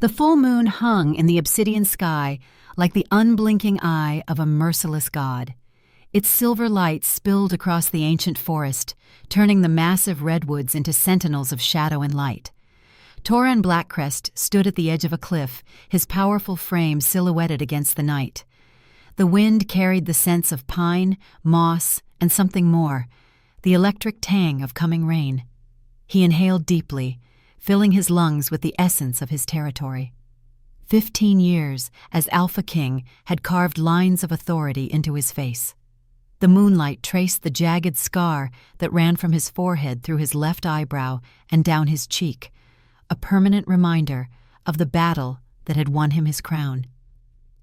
The full moon hung in the obsidian sky like the unblinking eye of a merciless god. Its silver light spilled across the ancient forest, turning the massive redwoods into sentinels of shadow and light. Toran Blackcrest stood at the edge of a cliff, his powerful frame silhouetted against the night. The wind carried the scents of pine, moss, and something more, the electric tang of coming rain. He inhaled deeply, filling his lungs with the essence of his territory. 15 years as Alpha King had carved lines of authority into his face. The moonlight traced the jagged scar that ran from his forehead through his left eyebrow and down his cheek, a permanent reminder of the battle that had won him his crown.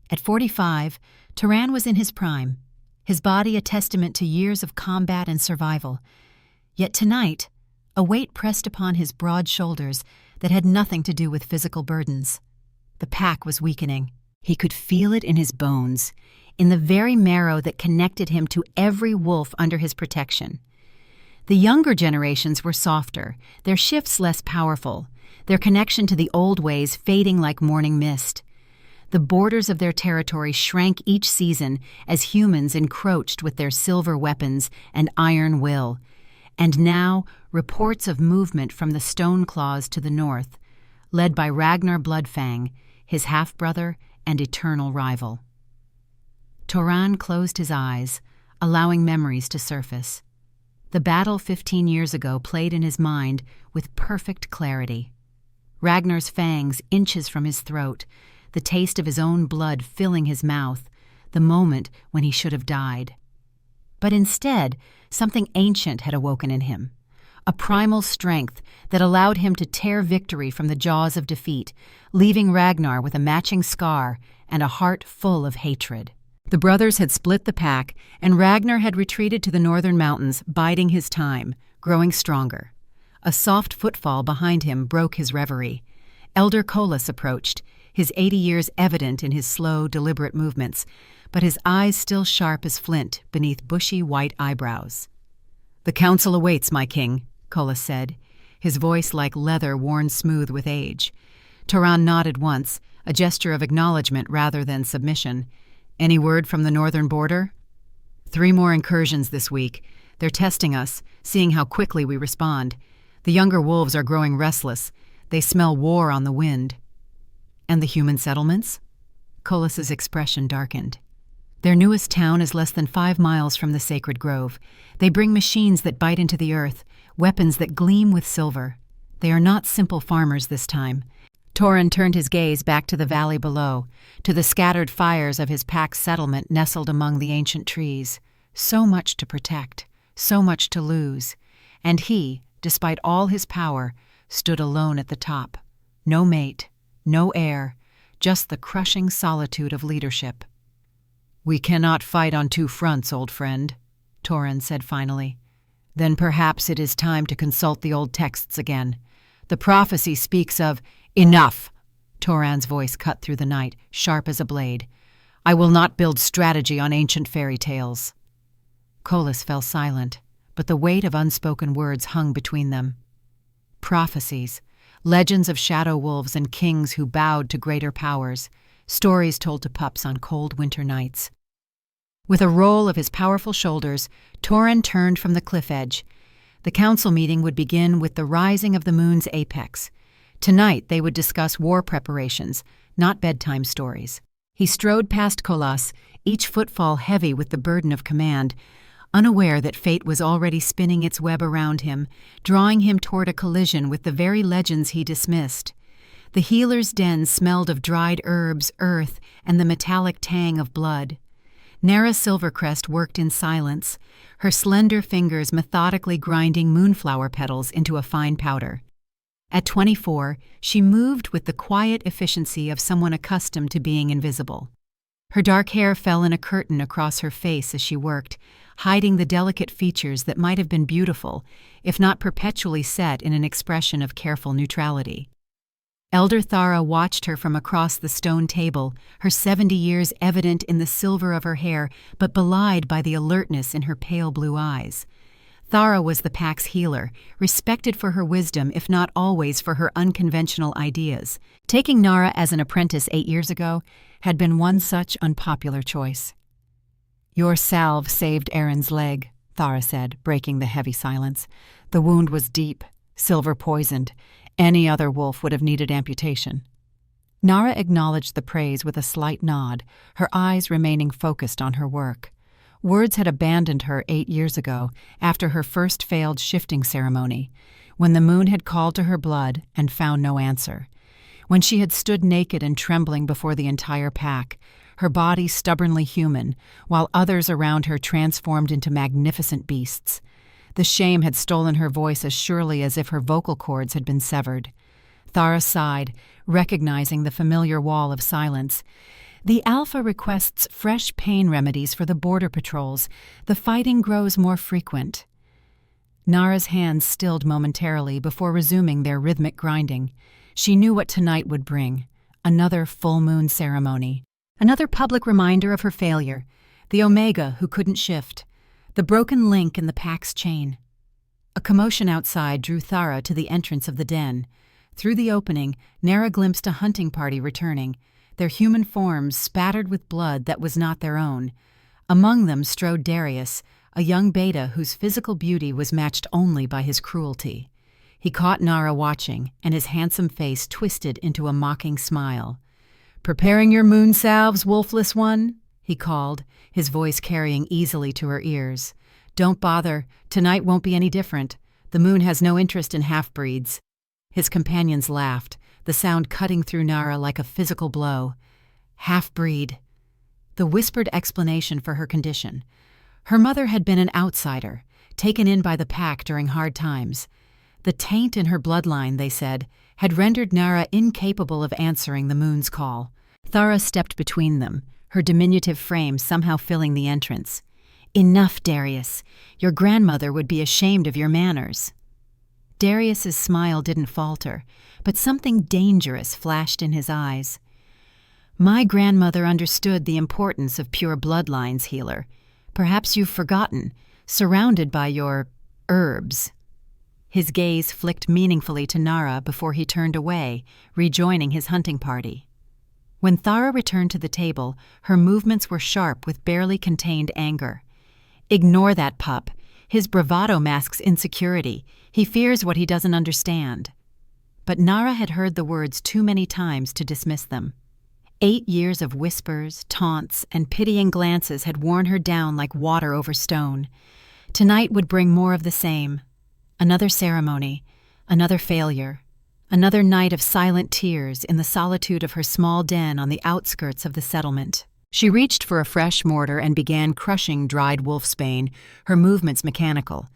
At 45, Toran was in his prime, his body a testament to years of combat and survival. Yet tonight, a weight pressed upon his broad shoulders that had nothing to do with physical burdens. The pack was weakening. He could feel it in his bones, in the very marrow that connected him to every wolf under his protection. The younger generations were softer, their shifts less powerful, their connection to the old ways fading like morning mist. The borders of their territory shrank each season as humans encroached with their silver weapons and iron will. And now, reports of movement from the Stone Claws to the north, led by Ragnar Bloodfang, his half-brother and eternal rival. Toran closed his eyes, allowing memories to surface. The battle 15 years ago played in his mind with perfect clarity. Ragnar's fangs inches from his throat, the taste of his own blood filling his mouth, the moment when he should have died. But instead, something ancient had awoken in him, a primal strength that allowed him to tear victory from the jaws of defeat, leaving Ragnar with a matching scar and a heart full of hatred. The brothers had split the pack, and Ragnar had retreated to the northern mountains, biding his time, growing stronger. A soft footfall behind him broke his reverie. Elder Kolis approached, his 80 years evident in his slow, deliberate movements, but his eyes still sharp as flint beneath bushy white eyebrows. "The council awaits, my king," Kolis said, his voice like leather worn smooth with age. Toran nodded once, a gesture of acknowledgement rather than submission. "Any word from the northern border?" "3 more incursions this week. They're testing us, seeing how quickly we respond. The younger wolves are growing restless. They smell war on the wind." "And the human settlements?" Kolis's expression darkened. "Their newest town is less than 5 miles from the sacred grove. They bring machines that bite into the earth, weapons that gleam with silver. They are not simple farmers this time." Toran turned his gaze back to the valley below, to the scattered fires of his pack's settlement nestled among the ancient trees. So much to protect, so much to lose. And he, despite all his power, stood alone at the top. No mate, no heir, just the crushing solitude of leadership. "We cannot fight on 2 fronts, old friend," Toran said finally. "Then perhaps it is time to consult the old texts again. The prophecy speaks of—" "Enough!" Toran's voice cut through the night, sharp as a blade. "I will not build strategy on ancient fairy tales." Kolis fell silent, but the weight of unspoken words hung between them. Prophecies, legends of shadow wolves and kings who bowed to greater powers, stories told to pups on cold winter nights. With a roll of his powerful shoulders, Toran turned from the cliff edge. The council meeting would begin with the rising of the moon's apex. Tonight they would discuss war preparations, not bedtime stories. He strode past Kolis, each footfall heavy with the burden of command, unaware that fate was already spinning its web around him, drawing him toward a collision with the very legends he dismissed. The healer's den smelled of dried herbs, earth, and the metallic tang of blood. Nara Silvercrest worked in silence, her slender fingers methodically grinding moonflower petals into a fine powder. At 24, she moved with the quiet efficiency of someone accustomed to being invisible. Her dark hair fell in a curtain across her face as she worked, hiding the delicate features that might have been beautiful, if not perpetually set in an expression of careful neutrality. Elder Thara watched her from across the stone table, her 70 years evident in the silver of her hair, but belied by the alertness in her pale blue eyes. Thara was the pack's healer, respected for her wisdom if not always for her unconventional ideas. Taking Nara as an apprentice 8 years ago had been one such unpopular choice. "Your salve saved Aaron's leg," Thara said, breaking the heavy silence. "The wound was deep, silver-poisoned. Any other wolf would have needed amputation." Nara acknowledged the praise with a slight nod, her eyes remaining focused on her work. Words had abandoned her 8 years ago, after her first failed shifting ceremony, when the moon had called to her blood and found no answer. When she had stood naked and trembling before the entire pack, her body stubbornly human, while others around her transformed into magnificent beasts. The shame had stolen her voice as surely as if her vocal cords had been severed. Thara sighed, recognizing the familiar wall of silence. "The Alpha requests fresh pain remedies for the border patrols. The fighting grows more frequent." Nara's hands stilled momentarily before resuming their rhythmic grinding. She knew what tonight would bring: another full moon ceremony. Another public reminder of her failure, the Omega who couldn't shift, the broken link in the pack's chain. A commotion outside drew Thara to the entrance of the den. Through the opening, Nara glimpsed a hunting party returning, their human forms spattered with blood that was not their own. Among them strode Darius, a young beta whose physical beauty was matched only by his cruelty. He caught Nara watching, and his handsome face twisted into a mocking smile. "Preparing your moon salves, wolfless one?" he called, his voice carrying easily to her ears. "Don't bother. Tonight won't be any different. The moon has no interest in half-breeds." His companions laughed, the sound cutting through Nara like a physical blow. Half-breed. The whispered explanation for her condition. Her mother had been an outsider, taken in by the pack during hard times. The taint in her bloodline, they said, had rendered Nara incapable of answering the moon's call. Thara stepped between them, her diminutive frame somehow filling the entrance. "Enough, Darius. Your grandmother would be ashamed of your manners." Darius's smile didn't falter, but something dangerous flashed in his eyes. "My grandmother understood the importance of pure bloodlines, healer. Perhaps you've forgotten, surrounded by your herbs." His gaze flicked meaningfully to Nara before he turned away, rejoining his hunting party. When Thara returned to the table, her movements were sharp with barely contained anger. "Ignore that pup. His bravado masks insecurity. He fears what he doesn't understand." But Nara had heard the words too many times to dismiss them. 8 years of whispers, taunts, and pitying glances had worn her down like water over stone. Tonight would bring more of the same. Another ceremony, another failure, another night of silent tears in the solitude of her small den on the outskirts of the settlement. She reached for a fresh mortar and began crushing dried wolfsbane, her movements mechanical.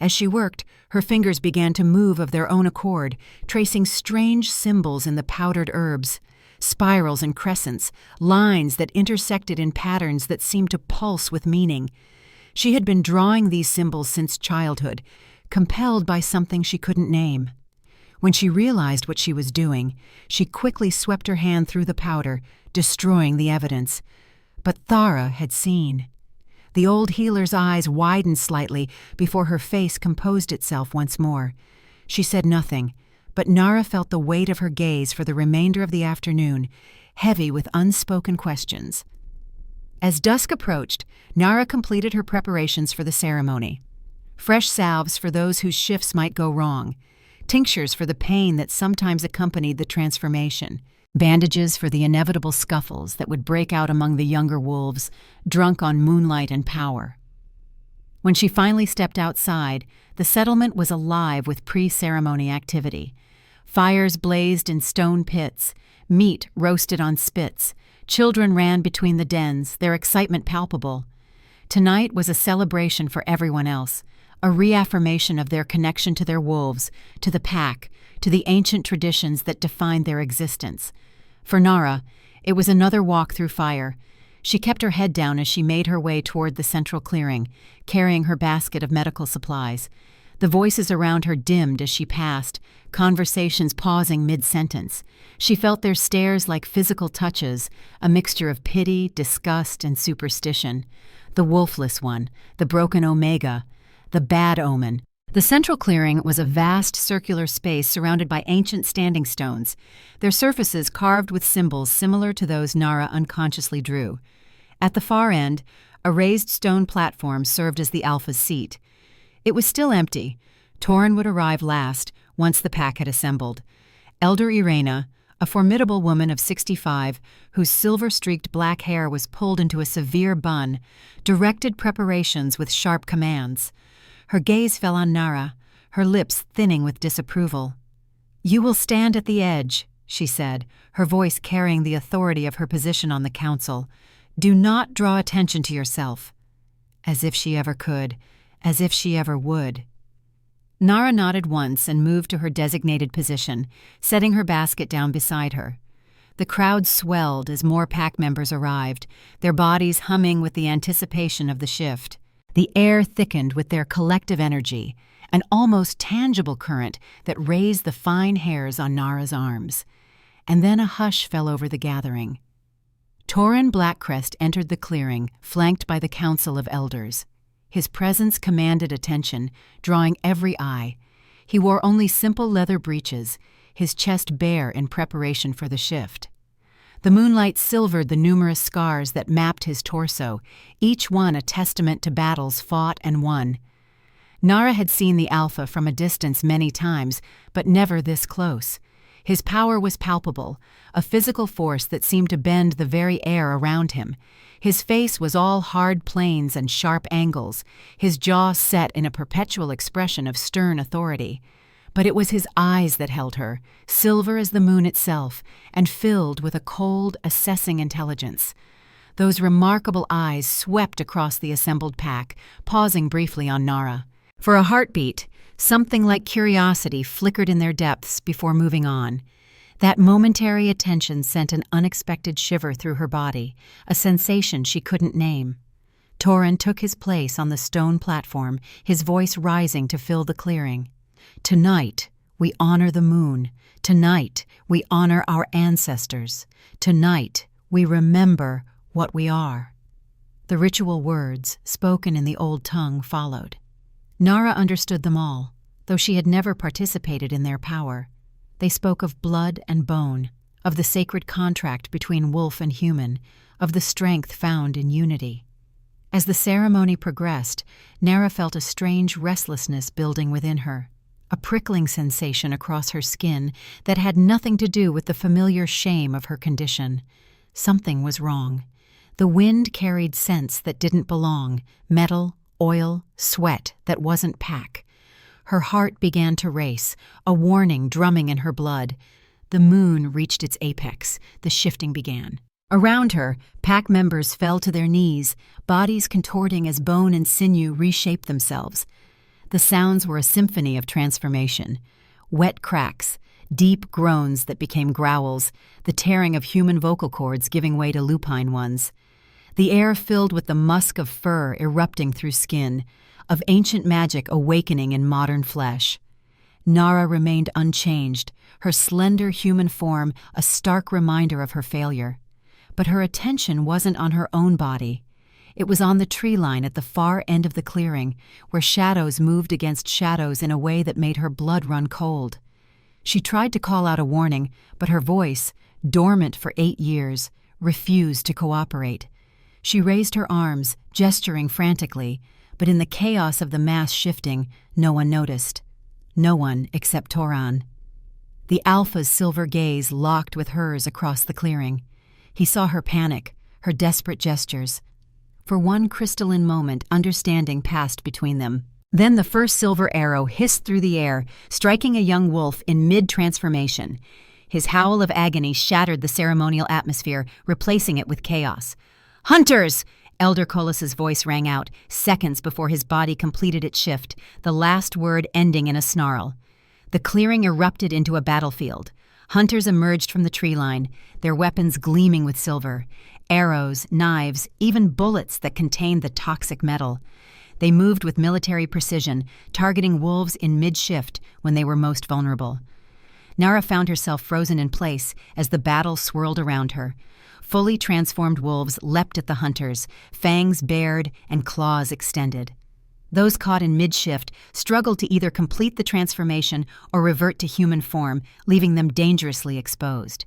As she worked, her fingers began to move of their own accord, tracing strange symbols in the powdered herbs, spirals and crescents, lines that intersected in patterns that seemed to pulse with meaning. She had been drawing these symbols since childhood, compelled by something she couldn't name. When she realized what she was doing, she quickly swept her hand through the powder, destroying the evidence. But Thara had seen. The old healer's eyes widened slightly before her face composed itself once more. She said nothing, but Nara felt the weight of her gaze for the remainder of the afternoon, heavy with unspoken questions. As dusk approached, Nara completed her preparations for the ceremony. Fresh salves for those whose shifts might go wrong, tinctures for the pain that sometimes accompanied the transformation, bandages for the inevitable scuffles that would break out among the younger wolves, drunk on moonlight and power. When she finally stepped outside, the settlement was alive with pre-ceremony activity. Fires blazed in stone pits, meat roasted on spits, children ran between the dens, their excitement palpable. Tonight was a celebration for everyone else, a reaffirmation of their connection to their wolves, to the pack, to the ancient traditions that defined their existence. For Nara, it was another walk through fire. She kept her head down as she made her way toward the central clearing, carrying her basket of medical supplies. The voices around her dimmed as she passed, conversations pausing mid-sentence. She felt their stares like physical touches, a mixture of pity, disgust, and superstition. The wolfless one, the broken Omega, the bad omen. The central clearing was a vast circular space surrounded by ancient standing stones, their surfaces carved with symbols similar to those Nara unconsciously drew. At the far end, a raised stone platform served as the Alpha's seat. It was still empty. Torin would arrive last, once the pack had assembled. Elder Irena, a formidable woman of 65, whose silver-streaked black hair was pulled into a severe bun, directed preparations with sharp commands. Her gaze fell on Nara, her lips thinning with disapproval. "You will stand at the edge," she said, her voice carrying the authority of her position on the council. "Do not draw attention to yourself." As if she ever could, as if she ever would. Nara nodded once and moved to her designated position, setting her basket down beside her. The crowd swelled as more pack members arrived, their bodies humming with the anticipation of the shift. The air thickened with their collective energy, an almost tangible current that raised the fine hairs on Nara's arms. And then a hush fell over the gathering. Torin Blackcrest entered the clearing, flanked by the Council of Elders. His presence commanded attention, drawing every eye. He wore only simple leather breeches, his chest bare in preparation for the shift. The moonlight silvered the numerous scars that mapped his torso, each one a testament to battles fought and won. Nara had seen the Alpha from a distance many times, but never this close. His power was palpable, a physical force that seemed to bend the very air around him. His face was all hard planes and sharp angles, his jaw set in a perpetual expression of stern authority. But it was his eyes that held her, silver as the moon itself, and filled with a cold, assessing intelligence. Those remarkable eyes swept across the assembled pack, pausing briefly on Nara. For a heartbeat, something like curiosity flickered in their depths before moving on. That momentary attention sent an unexpected shiver through her body, a sensation she couldn't name. Torin took his place on the stone platform, his voice rising to fill the clearing. "Tonight, we honor the moon. Tonight, we honor our ancestors. Tonight, we remember what we are." The ritual words, spoken in the old tongue, followed. Nara understood them all, though she had never participated in their power. They spoke of blood and bone, of the sacred contract between wolf and human, of the strength found in unity. As the ceremony progressed, Nara felt a strange restlessness building within her, a prickling sensation across her skin that had nothing to do with the familiar shame of her condition. Something was wrong. The wind carried scents that didn't belong, metal, oil, sweat that wasn't pack. Her heart began to race, a warning drumming in her blood. The moon reached its apex. The shifting began. Around her, pack members fell to their knees, bodies contorting as bone and sinew reshaped themselves. The sounds were a symphony of transformation. Wet cracks, deep groans that became growls, the tearing of human vocal cords giving way to lupine ones. The air filled with the musk of fur erupting through skin, of ancient magic awakening in modern flesh. Nara remained unchanged, her slender human form a stark reminder of her failure. But her attention wasn't on her own body. It was on the tree line at the far end of the clearing, where shadows moved against shadows in a way that made her blood run cold. She tried to call out a warning, but her voice, dormant for 8 years, refused to cooperate. She raised her arms, gesturing frantically, but in the chaos of the mass shifting, no one noticed. No one except Toran. The Alpha's silver gaze locked with hers across the clearing. He saw her panic, her desperate gestures. For one crystalline moment, understanding passed between them. Then the first silver arrow hissed through the air, striking a young wolf in mid-transformation. His howl of agony shattered the ceremonial atmosphere, replacing it with chaos. "Hunters!" Elder Colus's voice rang out, seconds before his body completed its shift, the last word ending in a snarl. The clearing erupted into a battlefield. Hunters emerged from the tree line, their weapons gleaming with silver. Arrows, knives, even bullets that contained the toxic metal. They moved with military precision, targeting wolves in mid-shift when they were most vulnerable. Nara found herself frozen in place as the battle swirled around her. Fully transformed wolves leapt at the hunters, fangs bared and claws extended. Those caught in mid-shift struggled to either complete the transformation or revert to human form, leaving them dangerously exposed.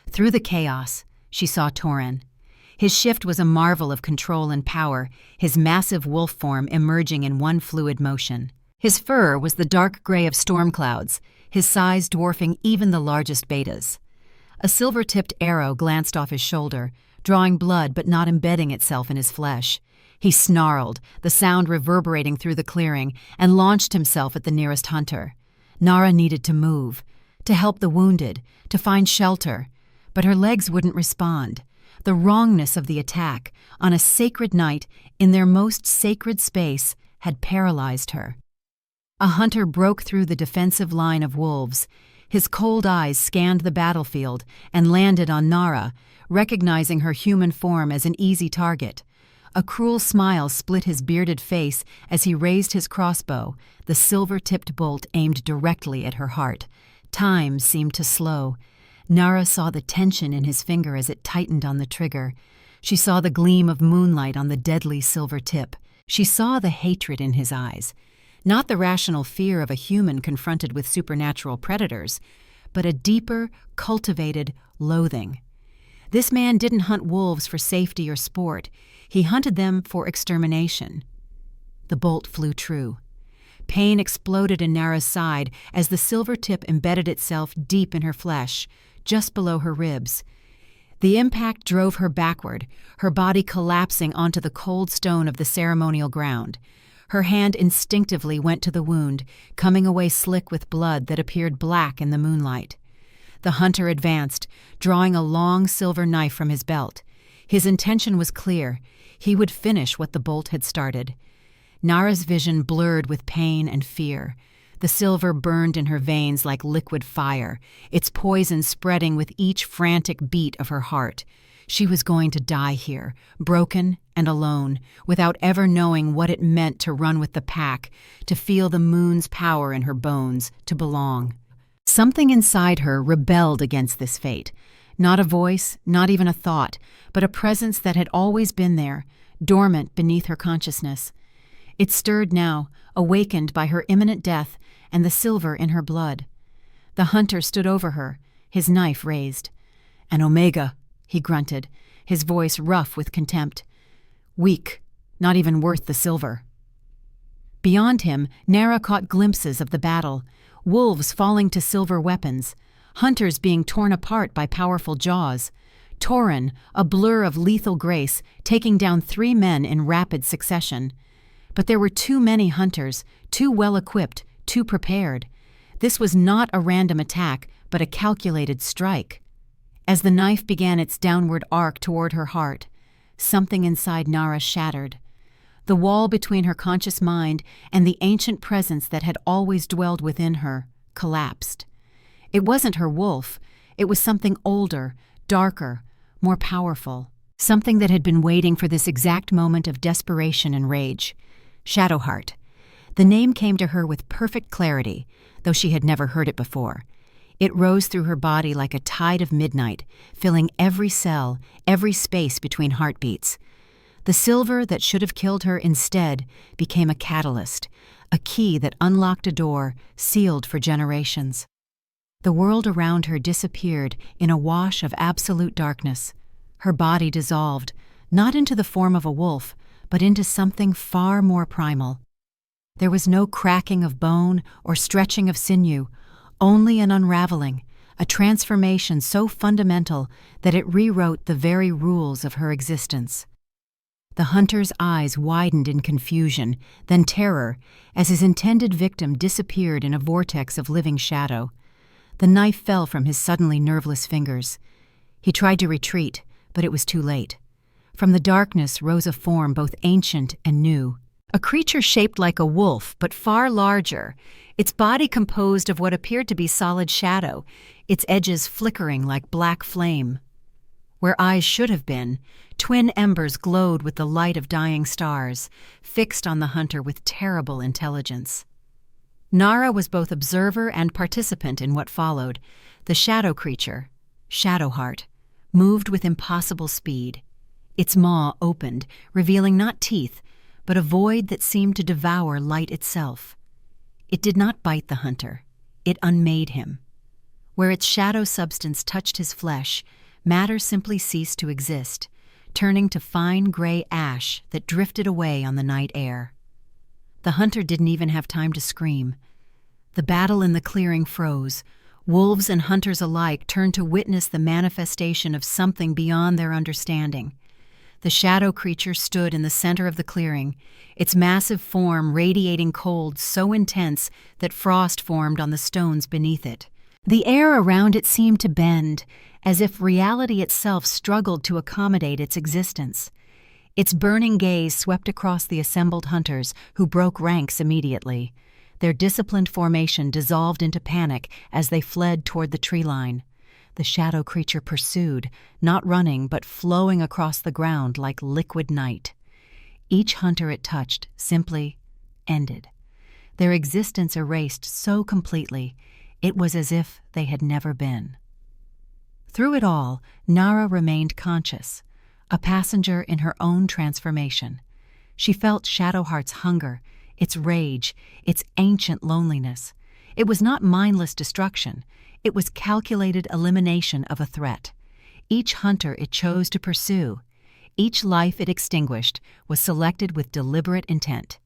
Through the chaos, she saw Torin. His shift was a marvel of control and power, his massive wolf form emerging in one fluid motion. His fur was the dark gray of storm clouds, his size dwarfing even the largest betas. A silver-tipped arrow glanced off his shoulder, drawing blood but not embedding itself in his flesh. He snarled, the sound reverberating through the clearing, and launched himself at the nearest hunter. Nara needed to move, to help the wounded, to find shelter, but her legs wouldn't respond. The wrongness of the attack, on a sacred night, in their most sacred space, had paralyzed her. A hunter broke through the defensive line of wolves. His cold eyes scanned the battlefield and landed on Nara, recognizing her human form as an easy target. A cruel smile split his bearded face as he raised his crossbow, the silver-tipped bolt aimed directly at her heart. Time seemed to slow. Nara saw the tension in his finger as it tightened on the trigger. She saw the gleam of moonlight on the deadly silver tip. She saw the hatred in his eyes. Not the rational fear of a human confronted with supernatural predators, but a deeper, cultivated loathing. This man didn't hunt wolves for safety or sport. He hunted them for extermination. The bolt flew true. Pain exploded in Nara's side as the silver tip embedded itself deep in her flesh, just below her ribs. The impact drove her backward, her body collapsing onto the cold stone of the ceremonial ground. Her hand instinctively went to the wound, coming away slick with blood that appeared black in the moonlight. The hunter advanced, drawing a long silver knife from his belt. His intention was clear. He would finish what the bolt had started. Nara's vision blurred with pain and fear. The silver burned in her veins like liquid fire, its poison spreading with each frantic beat of her heart. She was going to die here, broken and alone, without ever knowing what it meant to run with the pack, to feel the moon's power in her bones, to belong. Something inside her rebelled against this fate. Not a voice, not even a thought, but a presence that had always been there, dormant beneath her consciousness. It stirred now, awakened by her imminent death and the silver in her blood. The hunter stood over her, his knife raised. "An Omega," he grunted, his voice rough with contempt. "Weak, not even worth the silver." Beyond him, Nara caught glimpses of the battle, wolves falling to silver weapons, hunters being torn apart by powerful jaws, Torin, a blur of lethal grace, taking down 3 men in rapid succession. But there were too many hunters, too well-equipped, too prepared. This was not a random attack, but a calculated strike. As the knife began its downward arc toward her heart, something inside Nara shattered. The wall between her conscious mind and the ancient presence that had always dwelled within her collapsed. It wasn't her wolf. It was something older, darker, more powerful. Something that had been waiting for this exact moment of desperation and rage. Shadowheart. The name came to her with perfect clarity, though she had never heard it before. It rose through her body like a tide of midnight, filling every cell, every space between heartbeats. The silver that should have killed her instead became a catalyst, a key that unlocked a door sealed for generations. The world around her disappeared in a wash of absolute darkness. Her body dissolved, not into the form of a wolf, but into something far more primal. There was no cracking of bone or stretching of sinew, only an unraveling, a transformation so fundamental that it rewrote the very rules of her existence. The hunter's eyes widened in confusion, then terror, as his intended victim disappeared in a vortex of living shadow. The knife fell from his suddenly nerveless fingers. He tried to retreat, but it was too late. From the darkness rose a form both ancient and new. A creature shaped like a wolf, but far larger, its body composed of what appeared to be solid shadow, its edges flickering like black flame. Where eyes should have been, twin embers glowed with the light of dying stars, fixed on the hunter with terrible intelligence. Nara was both observer and participant in what followed. The shadow creature, Shadowheart, moved with impossible speed. Its maw opened, revealing not teeth, but a void that seemed to devour light itself. It did not bite the hunter. It unmade him. Where its shadow substance touched his flesh, matter simply ceased to exist, turning to fine gray ash that drifted away on the night air. The hunter didn't even have time to scream. The battle in the clearing froze. Wolves and hunters alike turned to witness the manifestation of something beyond their understanding. The shadow creature stood in the center of the clearing, its massive form radiating cold so intense that frost formed on the stones beneath it. The air around it seemed to bend, as if reality itself struggled to accommodate its existence. Its burning gaze swept across the assembled hunters, who broke ranks immediately. Their disciplined formation dissolved into panic as they fled toward the tree line. The shadow creature pursued, not running but flowing across the ground like liquid night. Each hunter it touched simply ended. Their existence erased so completely, it was as if they had never been. Through it all, Nara remained conscious, a passenger in her own transformation. She felt Shadowheart's hunger, its rage, its ancient loneliness. It was not mindless destruction. It was calculated elimination of a threat. Each hunter it chose to pursue, each life it extinguished, was selected with deliberate intent.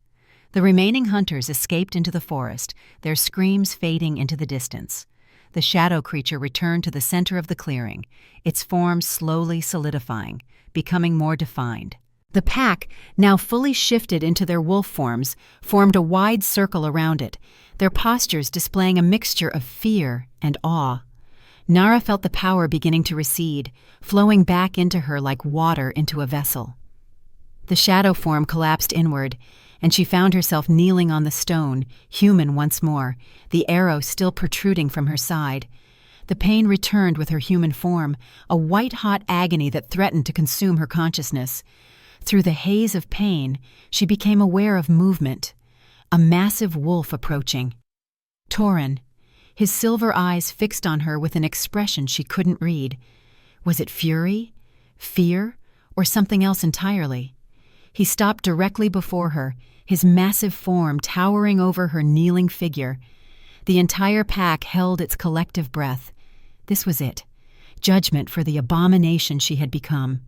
The remaining hunters escaped into the forest, their screams fading into the distance. The shadow creature returned to the center of the clearing, its form slowly solidifying, becoming more defined. The pack, now fully shifted into their wolf forms, formed a wide circle around it, their postures displaying a mixture of fear and awe. Nara felt the power beginning to recede, flowing back into her like water into a vessel. The shadow form collapsed inward, and she found herself kneeling on the stone, human once more, the arrow still protruding from her side. The pain returned with her human form, a white-hot agony that threatened to consume her consciousness. Through the haze of pain, she became aware of movement. A massive wolf approaching. Torin, his silver eyes fixed on her with an expression she couldn't read. Was it fury, fear, or something else entirely? He stopped directly before her, his massive form towering over her kneeling figure. The entire pack held its collective breath. This was it, judgment for the abomination she had become.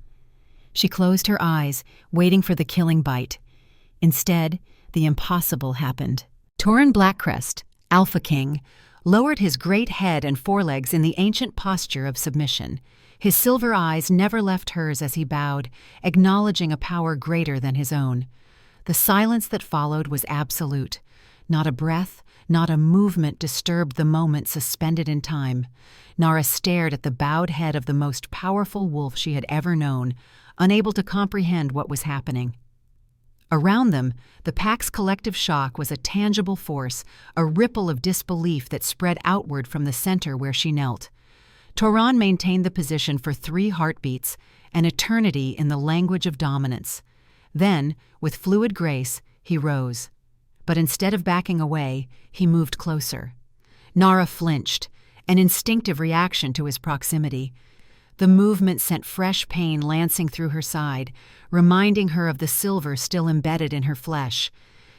She closed her eyes, waiting for the killing bite. Instead, the impossible happened. Torin Blackcrest, Alpha King, lowered his great head and forelegs in the ancient posture of submission. His silver eyes never left hers as he bowed, acknowledging a power greater than his own. The silence that followed was absolute. Not a breath, not a movement disturbed the moment suspended in time. Nara stared at the bowed head of the most powerful wolf she had ever known, unable to comprehend what was happening. Around them, the pack's collective shock was a tangible force, a ripple of disbelief that spread outward from the center where she knelt. Toran maintained the position for 3 heartbeats, an eternity in the language of dominance. Then, with fluid grace, he rose. But instead of backing away, he moved closer. Nara flinched, an instinctive reaction to his proximity. The movement sent fresh pain lancing through her side, reminding her of the silver still embedded in her flesh.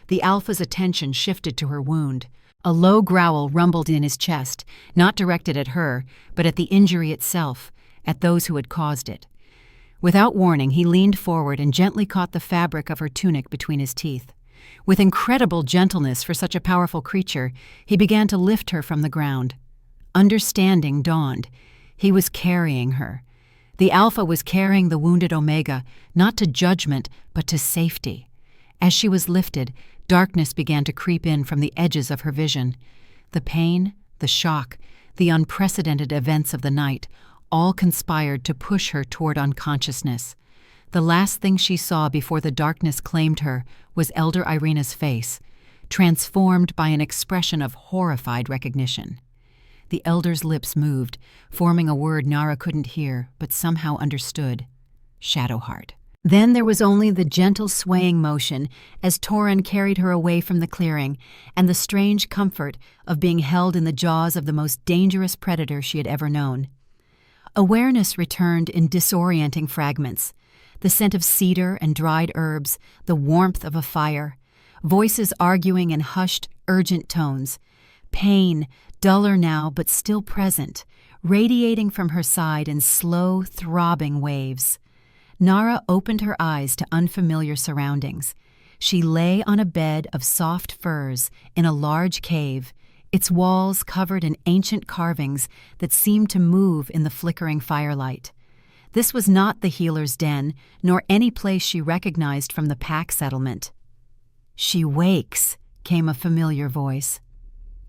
The Alpha's attention shifted to her wound. A low growl rumbled in his chest, not directed at her, but at the injury itself, at those who had caused it. Without warning, he leaned forward and gently caught the fabric of her tunic between his teeth. With incredible gentleness for such a powerful creature, he began to lift her from the ground. Understanding dawned. He was carrying her. The Alpha was carrying the wounded Omega, not to judgment, but to safety. As she was lifted, darkness began to creep in from the edges of her vision. The pain, the shock, the unprecedented events of the night, all conspired to push her toward unconsciousness. The last thing she saw before the darkness claimed her was Elder Irina's face, transformed by an expression of horrified recognition. The elder's lips moved, forming a word Nara couldn't hear, but somehow understood. Shadowheart. Then there was only the gentle swaying motion as Torin carried her away from the clearing, and the strange comfort of being held in the jaws of the most dangerous predator she had ever known. Awareness returned in disorienting fragments. The scent of cedar and dried herbs, the warmth of a fire, voices arguing in hushed, urgent tones. Pain, duller now but still present, radiating from her side in slow, throbbing waves. Nara opened her eyes to unfamiliar surroundings. She lay on a bed of soft furs in a large cave, its walls covered in ancient carvings that seemed to move in the flickering firelight. This was not the healer's den, nor any place she recognized from the pack settlement. "She wakes," came a familiar voice.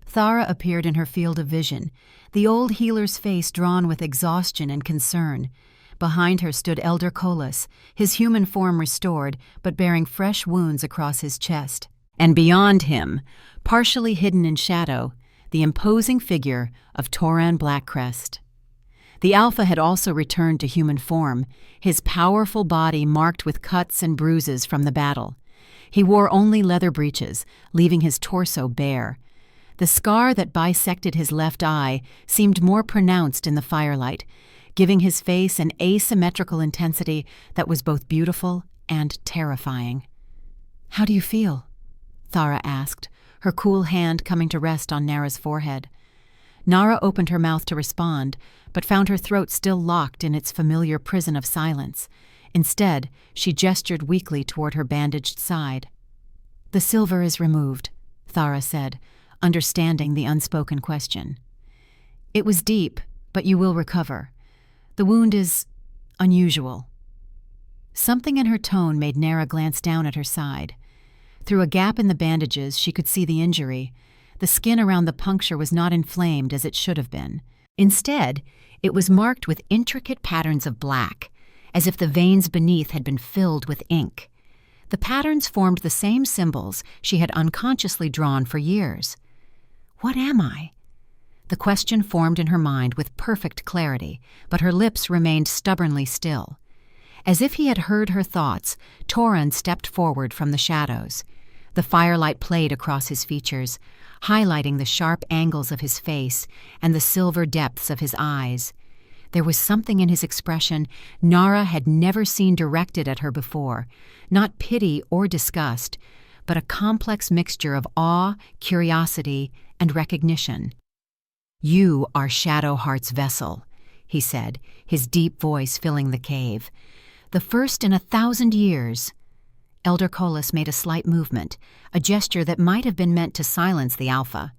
Thara appeared in her field of vision, the old healer's face drawn with exhaustion and concern. Behind her stood Elder Colas, his human form restored, but bearing fresh wounds across his chest. And beyond him, partially hidden in shadow, the imposing figure of Toran Blackcrest. The Alpha had also returned to human form, his powerful body marked with cuts and bruises from the battle. He wore only leather breeches, leaving his torso bare. The scar that bisected his left eye seemed more pronounced in the firelight, giving his face an asymmetrical intensity that was both beautiful and terrifying. "How do you feel?" Thara asked, her cool hand coming to rest on Nara's forehead. Nara opened her mouth to respond, but found her throat still locked in its familiar prison of silence. Instead, she gestured weakly toward her bandaged side. "The silver is removed," Thara said, understanding the unspoken question. "It was deep, but you will recover. The wound is unusual." Something in her tone made Nara glance down at her side. Through a gap in the bandages, she could see the injury. The skin around the puncture was not inflamed as it should have been. Instead, it was marked with intricate patterns of black, as if the veins beneath had been filled with ink. The patterns formed the same symbols she had unconsciously drawn for years. "What am I?" The question formed in her mind with perfect clarity, but her lips remained stubbornly still. As if he had heard her thoughts, Toran stepped forward from the shadows. The firelight played across his features, highlighting the sharp angles of his face and the silver depths of his eyes. There was something in his expression Nara had never seen directed at her before, not pity or disgust, but a complex mixture of awe, curiosity, and recognition. "You are Shadowheart's vessel," he said, his deep voice filling the cave. "The first in 1,000 years." Elder Colas made a slight movement, a gesture that might have been meant to silence the Alpha.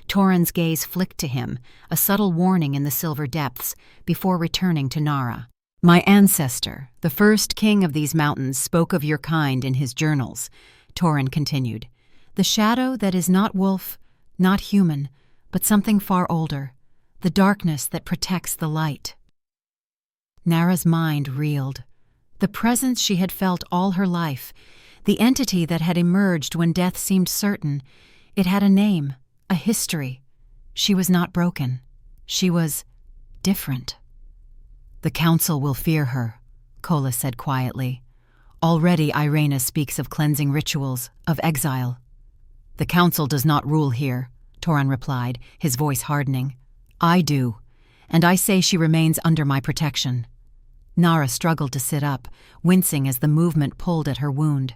Toran's gaze flicked to him, a subtle warning in the silver depths, before returning to Nara. "My ancestor, the first king of these mountains, spoke of your kind in his journals," Toran continued. "The shadow that is not wolf, not human, but something far older, the darkness that protects the light." Nara's mind reeled. The presence she had felt all her life, the entity that had emerged when death seemed certain, it had a name, a history. She was not broken. She was different. "The council will fear her," Kola said quietly. "Already Irena speaks of cleansing rituals, of exile." "The council does not rule here," Toran replied, his voice hardening. "I do, and I say she remains under my protection." Nara struggled to sit up, wincing as the movement pulled at her wound.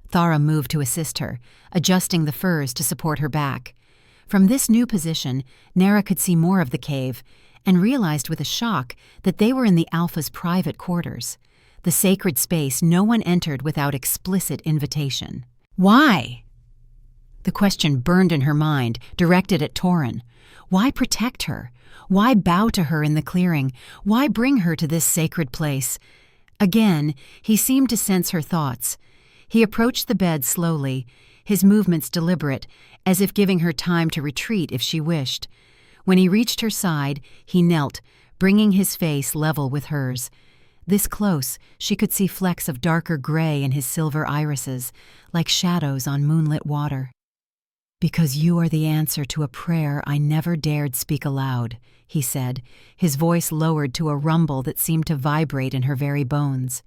Thara moved to assist her, adjusting the furs to support her back. From this new position, Nara could see more of the cave, and realized with a shock that they were in the Alpha's private quarters, the sacred space no one entered without explicit invitation. "Why?" The question burned in her mind, directed at Toran. Why protect her? Why bow to her in the clearing? Why bring her to this sacred place? Again, he seemed to sense her thoughts. He approached the bed slowly, his movements deliberate, as if giving her time to retreat if she wished. When he reached her side, he knelt, bringing his face level with hers. This close, she could see flecks of darker gray in his silver irises, like shadows on moonlit water. "Because you are the answer to a prayer I never dared speak aloud," he said, his voice lowered to a rumble that seemed to vibrate in her very bones.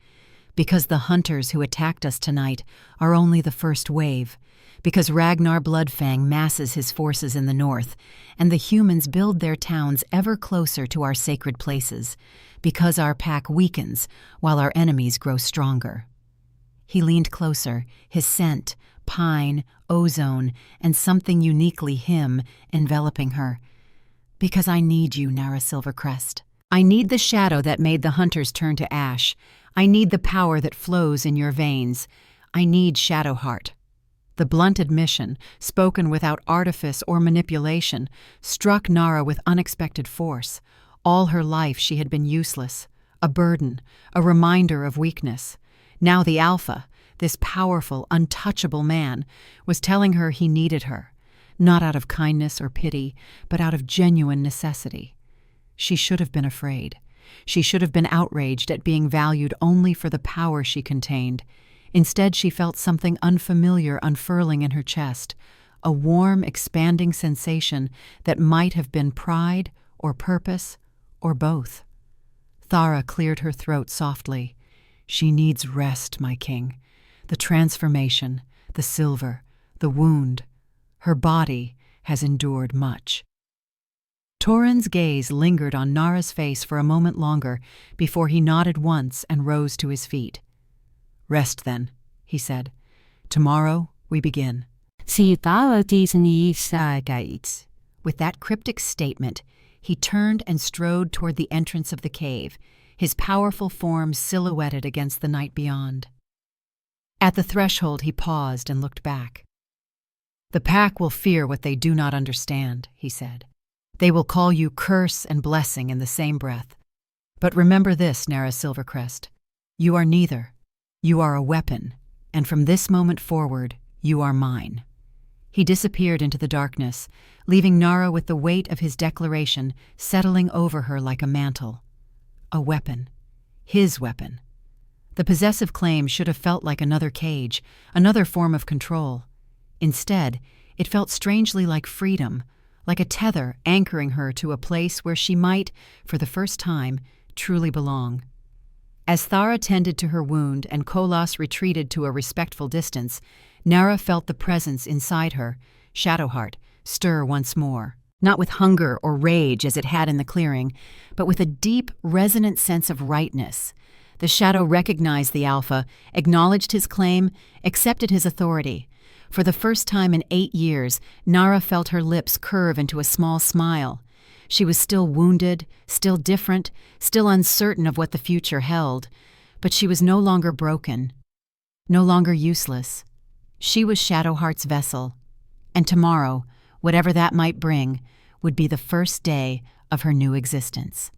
"Because the hunters who attacked us tonight are only the first wave. because Ragnar Bloodfang masses his forces in the north, and the humans build their towns ever closer to our sacred places, because our pack weakens while our enemies grow stronger. He leaned closer, his scent, pine, ozone, and something uniquely him enveloping her. Because I need you, Nara Silvercrest. I need the shadow that made the hunters turn to ash. I need the power that flows in your veins. I need Shadowheart. The blunt admission, spoken without artifice or manipulation, struck Nara with unexpected force. All her life she had been useless, a burden, a reminder of weakness. Now the Alpha, this powerful, untouchable man, was telling her he needed her, not out of kindness or pity, but out of genuine necessity. She should have been afraid. She should have been outraged at being valued only for the power she contained. Instead, she felt something unfamiliar unfurling in her chest, a warm, expanding sensation that might have been pride or purpose or both. Thara cleared her throat softly. She needs rest, my king. The transformation, the silver, the wound. Her body has endured much. Torin's gaze lingered on Nara's face for a moment longer before he nodded once and rose to his feet. Rest then, he said. Tomorrow we begin. With that cryptic statement, he turned and strode toward the entrance of the cave, his powerful form silhouetted against the night beyond. At the threshold he paused and looked back. The pack will fear what they do not understand, he said. They will call you curse and blessing in the same breath. But remember this, Nara Silvercrest. You are neither. You are a weapon, and from this moment forward, you are mine. He disappeared into the darkness, leaving Nara with the weight of his declaration settling over her like a mantle. A weapon. His weapon. The possessive claim should have felt like another cage, another form of control. Instead, it felt strangely like freedom, like a tether anchoring her to a place where she might, for the first time, truly belong. As Thara tended to her wound and Kolas retreated to a respectful distance, Nara felt the presence inside her, Shadowheart, stir once more, not with hunger or rage as it had in the clearing, but with a deep, resonant sense of rightness. The shadow recognized the Alpha, acknowledged his claim, accepted his authority. For the first time in 8 years, Nara felt her lips curve into a small smile. She was still wounded, still different, still uncertain of what the future held, but she was no longer broken, no longer useless. She was Shadowheart's vessel, and tomorrow, whatever that might bring, would be the first day of her new existence.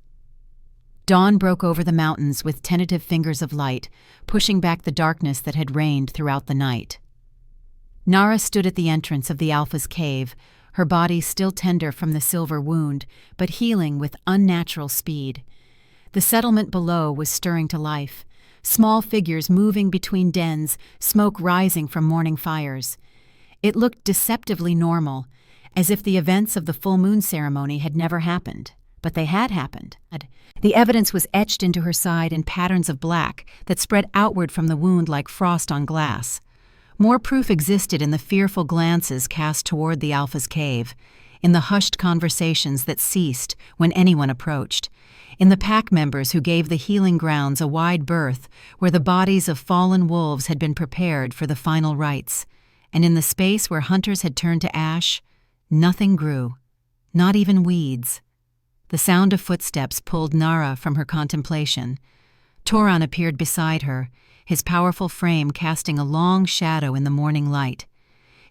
Dawn broke over the mountains with tentative fingers of light, pushing back the darkness that had reigned throughout the night. Nara stood at the entrance of the Alpha's cave, her body still tender from the silver wound, but healing with unnatural speed. The settlement below was stirring to life, small figures moving between dens, smoke rising from morning fires. It looked deceptively normal, as if the events of the full moon ceremony had never happened. But they had happened. The evidence was etched into her side in patterns of black that spread outward from the wound like frost on glass. More proof existed in the fearful glances cast toward the Alpha's cave, in the hushed conversations that ceased when anyone approached, in the pack members who gave the healing grounds a wide berth where the bodies of fallen wolves had been prepared for the final rites, and in the space where hunters had turned to ash, nothing grew, not even weeds. The sound of footsteps pulled Nara from her contemplation. Toran appeared beside her, his powerful frame casting a long shadow in the morning light.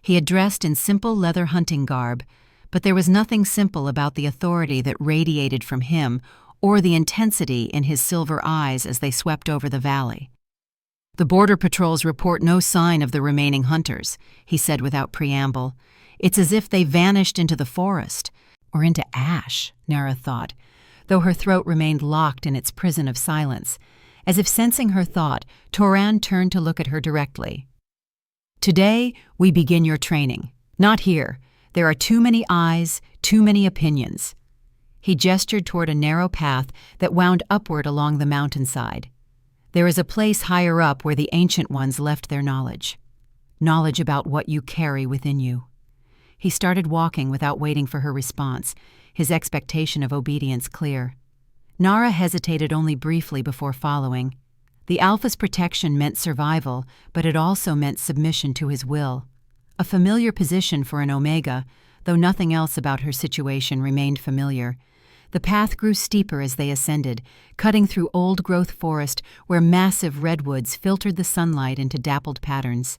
He had dressed in simple leather hunting garb, but there was nothing simple about the authority that radiated from him or the intensity in his silver eyes as they swept over the valley. "The border patrols report no sign of the remaining hunters," he said without preamble. "It's as if they vanished into the forest, or into ash," Nara thought, though her throat remained locked in its prison of silence. As if sensing her thought, Toran turned to look at her directly. "Today, we begin your training. Not here. There are too many eyes, too many opinions." He gestured toward a narrow path that wound upward along the mountainside. "There is a place higher up where the Ancient Ones left their knowledge. knowledge about what you carry within you." He started walking without waiting for her response, his expectation of obedience clear. Nara hesitated only briefly before following. The Alpha's protection meant survival, but it also meant submission to his will. A familiar position for an Omega, though nothing else about her situation remained familiar. The path grew steeper as they ascended, cutting through old-growth forest where massive redwoods filtered the sunlight into dappled patterns.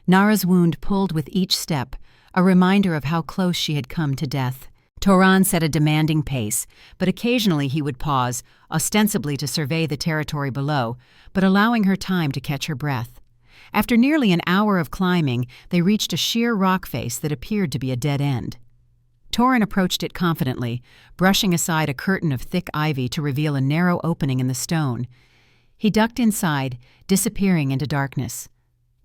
Nara's wound pulled with each step, a reminder of how close she had come to death. Toran set a demanding pace, but occasionally he would pause, ostensibly to survey the territory below, but allowing her time to catch her breath. After nearly an hour of climbing, they reached a sheer rock face that appeared to be a dead end. Toran approached it confidently, brushing aside a curtain of thick ivy to reveal a narrow opening in the stone. He ducked inside, disappearing into darkness.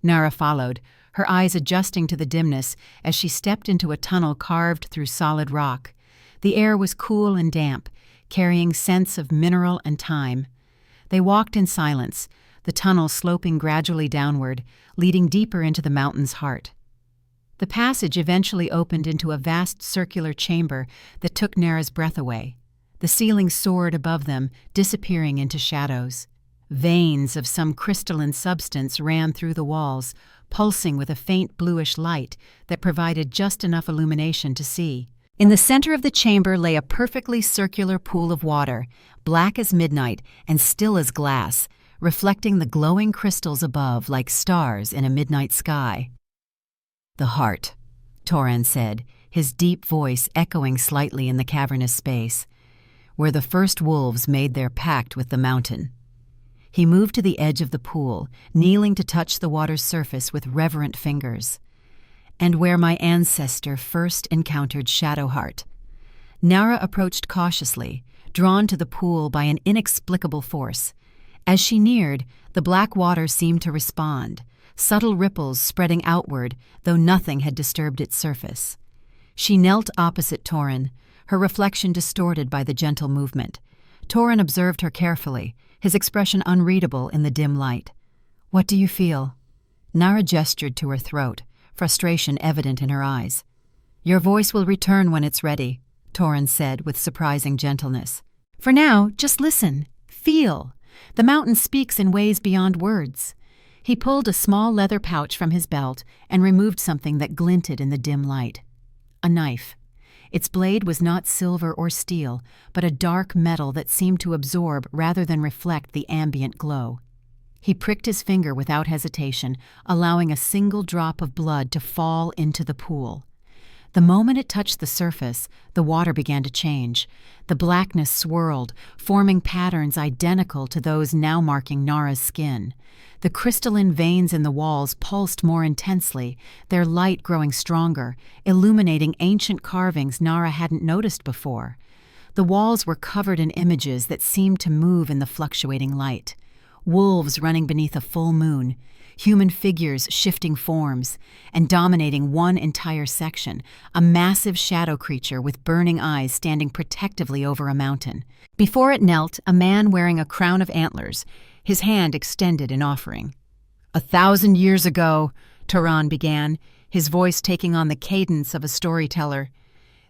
Nara followed, her eyes adjusting to the dimness as she stepped into a tunnel carved through solid rock. The air was cool and damp, carrying scents of mineral and time. They walked in silence, the tunnel sloping gradually downward, leading deeper into the mountain's heart. The passage eventually opened into a vast circular chamber that took Nara's breath away. The ceiling soared above them, disappearing into shadows. Veins of some crystalline substance ran through the walls, pulsing with a faint bluish light that provided just enough illumination to see. In the center of the chamber lay a perfectly circular pool of water, black as midnight and still as glass, reflecting the glowing crystals above like stars in a midnight sky. "The heart," Toran said, his deep voice echoing slightly in the cavernous space, "where the first wolves made their pact with the mountain." He moved to the edge of the pool, kneeling to touch the water's surface with reverent fingers. "And where my ancestor first encountered Shadowheart." Nara approached cautiously, drawn to the pool by an inexplicable force. As she neared, the black water seemed to respond, subtle ripples spreading outward, though nothing had disturbed its surface. She knelt opposite Toran, her reflection distorted by the gentle movement. Toran observed her carefully, his expression unreadable in the dim light. "What do you feel?" Nara gestured to her throat, frustration evident in her eyes. "Your voice will return when it's ready," Toran said with surprising gentleness. "For now, just listen. Feel. The mountain speaks in ways beyond words." He pulled a small leather pouch from his belt and removed something that glinted in the dim light. A knife. Its blade was not silver or steel, but a dark metal that seemed to absorb rather than reflect the ambient glow. He pricked his finger without hesitation, allowing a single drop of blood to fall into the pool. The moment it touched the surface, the water began to change. The blackness swirled, forming patterns identical to those now marking Nara's skin. The crystalline veins in the walls pulsed more intensely, their light growing stronger, illuminating ancient carvings Nara hadn't noticed before. The walls were covered in images that seemed to move in the fluctuating light. Wolves running beneath a full moon, human figures shifting forms, and dominating one entire section, a massive shadow creature with burning eyes standing protectively over a mountain. Before it knelt a man wearing a crown of antlers, his hand extended in offering. "1,000 years ago," Toran began, his voice taking on the cadence of a storyteller,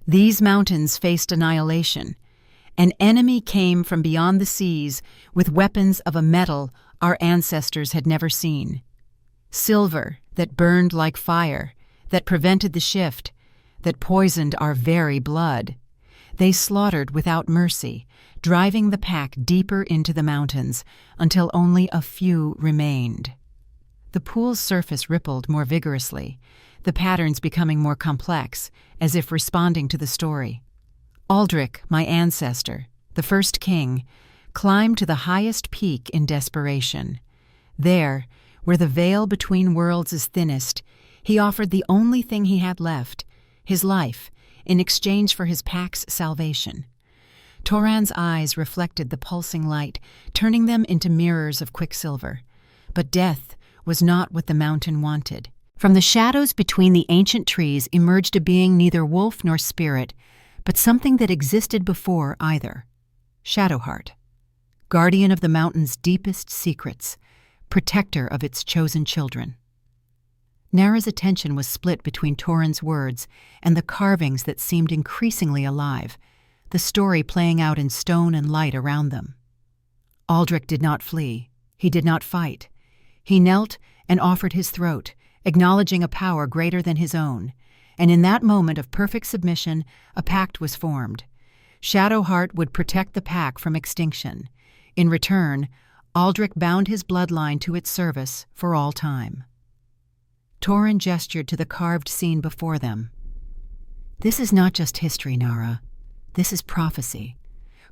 "these mountains faced annihilation. An enemy came from beyond the seas with weapons of a metal our ancestors had never seen. Silver that burned like fire, that prevented the shift, that poisoned our very blood. They slaughtered without mercy, driving the pack deeper into the mountains until only a few remained." The pool's surface rippled more vigorously, the patterns becoming more complex, as if responding to the story. "Aldrich, my ancestor, the first king, climbed to the highest peak in desperation. There, where the veil between worlds is thinnest, he offered the only thing he had left, his life, in exchange for his pack's salvation." Toran's eyes reflected the pulsing light, turning them into mirrors of quicksilver. But death was not what the mountain wanted. From the shadows between the ancient trees emerged a being neither wolf nor spirit, but something that existed before either. Shadowheart, guardian of the mountain's deepest secrets, protector of its chosen children. Nara's attention was split between Torin's words and the carvings that seemed increasingly alive, the story playing out in stone and light around them. Aldrich did not flee. He did not fight. He knelt and offered his throat, acknowledging a power greater than his own, and in that moment of perfect submission, a pact was formed. Shadowheart would protect the pack from extinction. In return, Aldrich bound his bloodline to its service for all time. Torin gestured to the carved scene before them. "This is not just history, Nara. This is prophecy.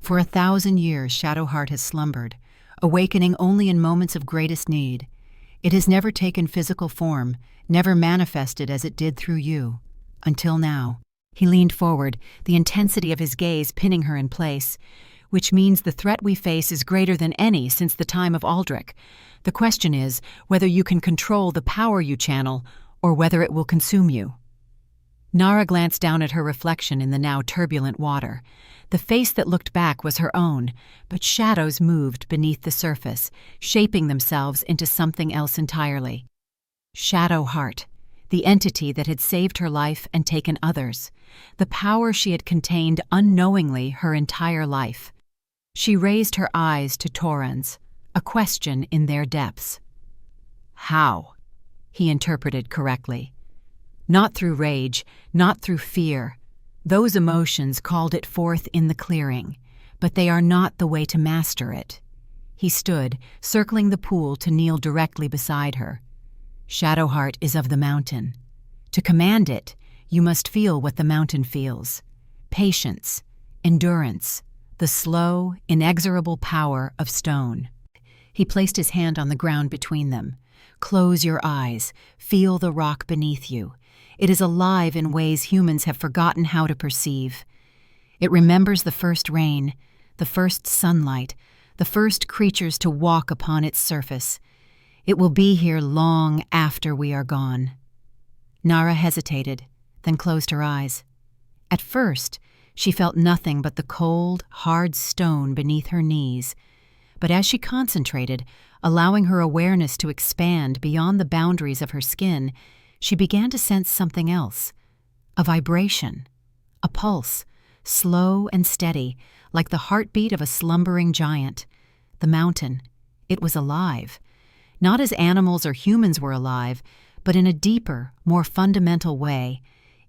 For 1,000 years, Shadowheart has slumbered, awakening only in moments of greatest need. It has never taken physical form, never manifested as it did through you. Until now." He leaned forward, the intensity of his gaze pinning her in place. "Which means the threat we face is greater than any since the time of Aldrich. The question is whether you can control the power you channel or whether it will consume you." Nara glanced down at her reflection in the now turbulent water. The face that looked back was her own, but shadows moved beneath the surface, shaping themselves into something else entirely. Shadowheart, the entity that had saved her life and taken others, the power she had contained unknowingly her entire life. She raised her eyes to Torin's, a question in their depths. "How?" he interpreted correctly. Not through rage, not through fear. Those emotions called it forth in the clearing, but they are not the way to master it. He stood, circling the pool to kneel directly beside her. "Shadowheart is of the mountain. To command it, you must feel what the mountain feels. Patience, endurance, the slow, inexorable power of stone." He placed his hand on the ground between them. "Close your eyes. Feel the rock beneath you. It is alive in ways humans have forgotten how to perceive. It remembers the first rain, the first sunlight, the first creatures to walk upon its surface. It will be here long after we are gone." Nara hesitated, then closed her eyes. At first, she felt nothing but the cold, hard stone beneath her knees. But as she concentrated, allowing her awareness to expand beyond the boundaries of her skin, she began to sense something else. A vibration, a pulse, slow and steady, like the heartbeat of a slumbering giant. The mountain, it was alive. Not as animals or humans were alive, but in a deeper, more fundamental way.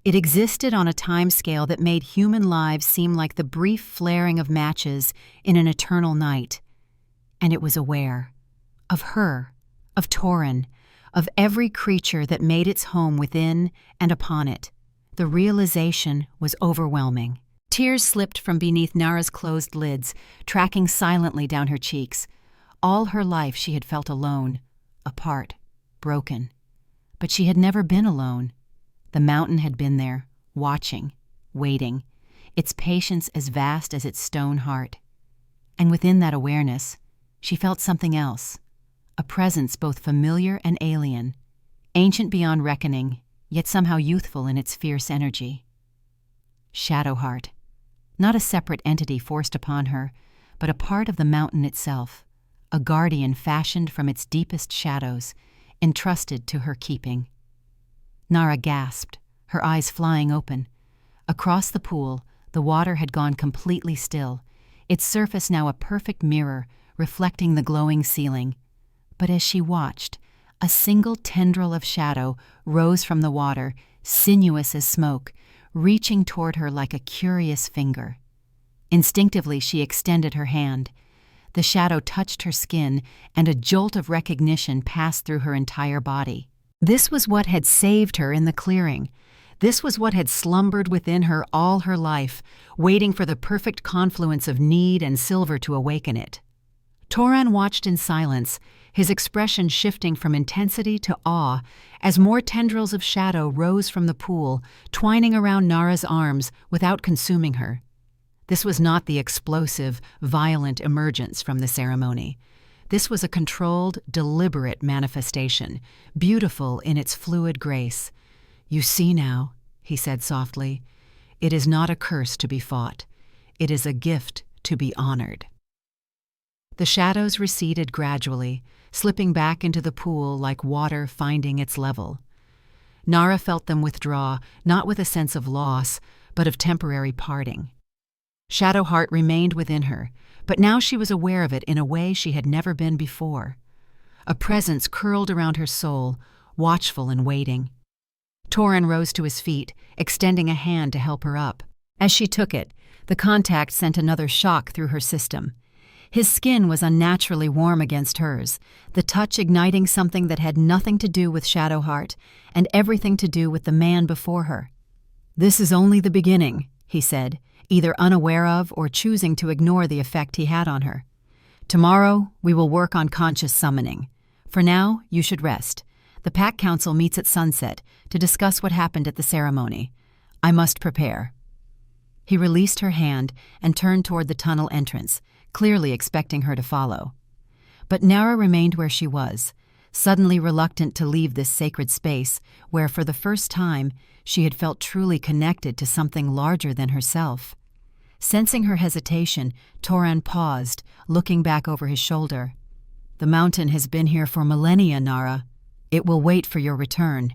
It existed on a timescale that made human lives seem like the brief flaring of matches in an eternal night. And it was aware. Of her, of Torin, of every creature that made its home within and upon it. The realization was overwhelming. Tears slipped from beneath Nara's closed lids, tracking silently down her cheeks. All her life she had felt alone, apart, broken. But she had never been alone. The mountain had been there, watching, waiting, its patience as vast as its stone heart. And within that awareness, she felt something else, a presence both familiar and alien, ancient beyond reckoning, yet somehow youthful in its fierce energy. Shadowheart, not a separate entity forced upon her, but a part of the mountain itself, a guardian fashioned from its deepest shadows, entrusted to her keeping. Nara gasped, her eyes flying open. Across the pool, the water had gone completely still, its surface now a perfect mirror, reflecting the glowing ceiling. But as she watched, a single tendril of shadow rose from the water, sinuous as smoke, reaching toward her like a curious finger. Instinctively, she extended her hand. The shadow touched her skin, and a jolt of recognition passed through her entire body. This was what had saved her in the clearing. This was what had slumbered within her all her life, waiting for the perfect confluence of need and silver to awaken it. Torin watched in silence, his expression shifting from intensity to awe as more tendrils of shadow rose from the pool, twining around Nara's arms without consuming her. This was not the explosive, violent emergence from the ceremony. This was a controlled, deliberate manifestation, beautiful in its fluid grace. "You see now," he said softly, "it is not a curse to be fought. It is a gift to be honored." The shadows receded gradually, slipping back into the pool like water finding its level. Nara felt them withdraw, not with a sense of loss, but of temporary parting. Shadowheart remained within her, but now she was aware of it in a way she had never been before. A presence curled around her soul, watchful and waiting. Toran rose to his feet, extending a hand to help her up. As she took it, the contact sent another shock through her system. His skin was unnaturally warm against hers, the touch igniting something that had nothing to do with Shadowheart and everything to do with the man before her. "This is only the beginning," he said, either unaware of or choosing to ignore the effect he had on her. "Tomorrow, we will work on conscious summoning. For now, you should rest. The Pack Council meets at sunset to discuss what happened at the ceremony. I must prepare." He released her hand and turned toward the tunnel entrance, clearly expecting her to follow. But Nara remained where she was, suddenly reluctant to leave this sacred space where, for the first time, she had felt truly connected to something larger than herself. Sensing her hesitation, Toran paused, looking back over his shoulder. "The mountain has been here for millennia, Nara. It will wait for your return."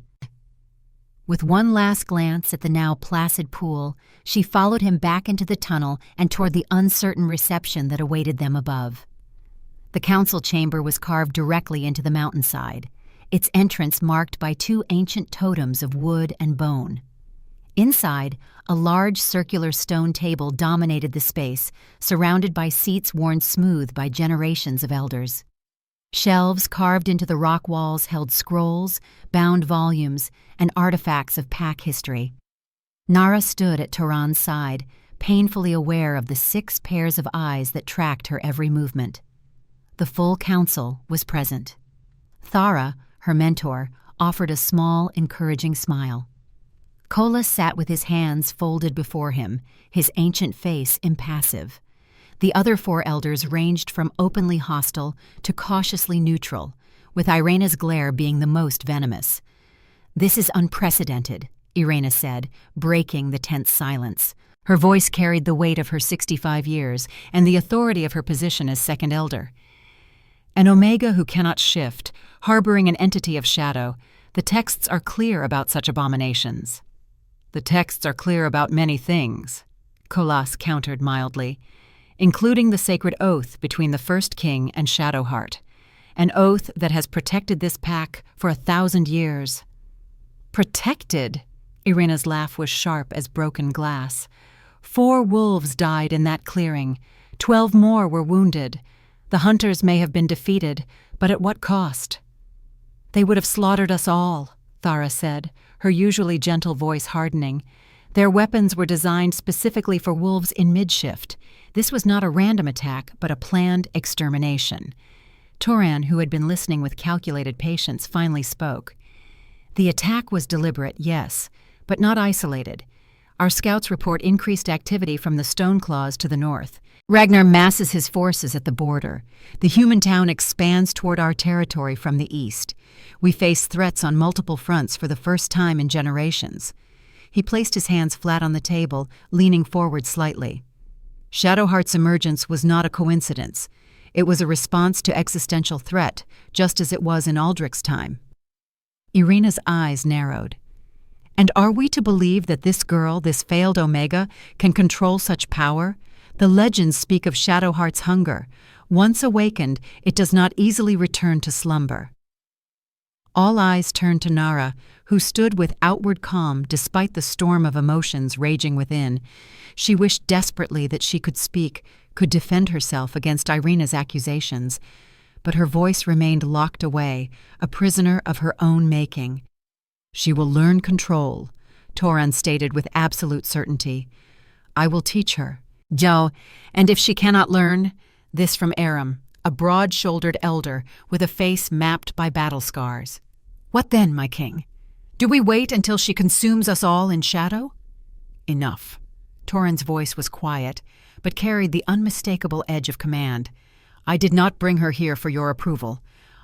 With one last glance at the now placid pool, she followed him back into the tunnel and toward the uncertain reception that awaited them above. The council chamber was carved directly into the mountainside, its entrance marked by two ancient totems of wood and bone. Inside, a large circular stone table dominated the space, surrounded by seats worn smooth by generations of elders. Shelves carved into the rock walls held scrolls, bound volumes, and artifacts of Pack history. Nara stood at Toran's side, painfully aware of the 6 pairs of eyes that tracked her every movement. The full council was present. Thara, her mentor, offered a small, encouraging smile. Kola sat with his hands folded before him, his ancient face impassive. The other 4 elders ranged from openly hostile to cautiously neutral, with Irena's glare being the most venomous. "This is unprecedented," Irena said, breaking the tense silence. Her voice carried the weight of her 65 years and the authority of her position as second elder. "An Omega who cannot shift, harboring an entity of shadow. The texts are clear about such abominations." "The texts are clear about many things," Kolas countered mildly, "including the sacred oath between the first king and Shadowheart, an oath that has protected this pack for 1,000 years. "Protected?" Irena's laugh was sharp as broken glass. 4 wolves died in that clearing. 12 more were wounded. The hunters may have been defeated, but at what cost?" "They would have slaughtered us all," Thara said, her usually gentle voice hardening. "Their weapons were designed specifically for wolves in midshift. This was not a random attack, but a planned extermination." Toran, who had been listening with calculated patience, finally spoke. "The attack was deliberate, yes, but not isolated. Our scouts report increased activity from the Stoneclaws to the north. Ragnar masses his forces at the border. The human town expands toward our territory from the east. We face threats on multiple fronts for the first time in generations." He placed his hands flat on the table, leaning forward slightly. "Shadowheart's emergence was not a coincidence. It was a response to existential threat, just as it was in Aldrich's time." Irena's eyes narrowed. "And are we to believe that this girl, this failed Omega, can control such power? The legends speak of Shadowheart's hunger. Once awakened, it does not easily return to slumber." All eyes turned to Nara, who stood with outward calm despite the storm of emotions raging within. She wished desperately that she could speak, could defend herself against Irena's accusations, but her voice remained locked away, a prisoner of her own making. "She will learn control," Toran stated with absolute certainty. "I will teach her." "Jo, and if she cannot learn?" This from Aram, a broad-shouldered elder with a face mapped by battle scars. "What then, my king? Do we wait until she consumes us all in shadow?" "Enough." Toran's voice was quiet, but carried the unmistakable edge of command. "I did not bring her here for your approval.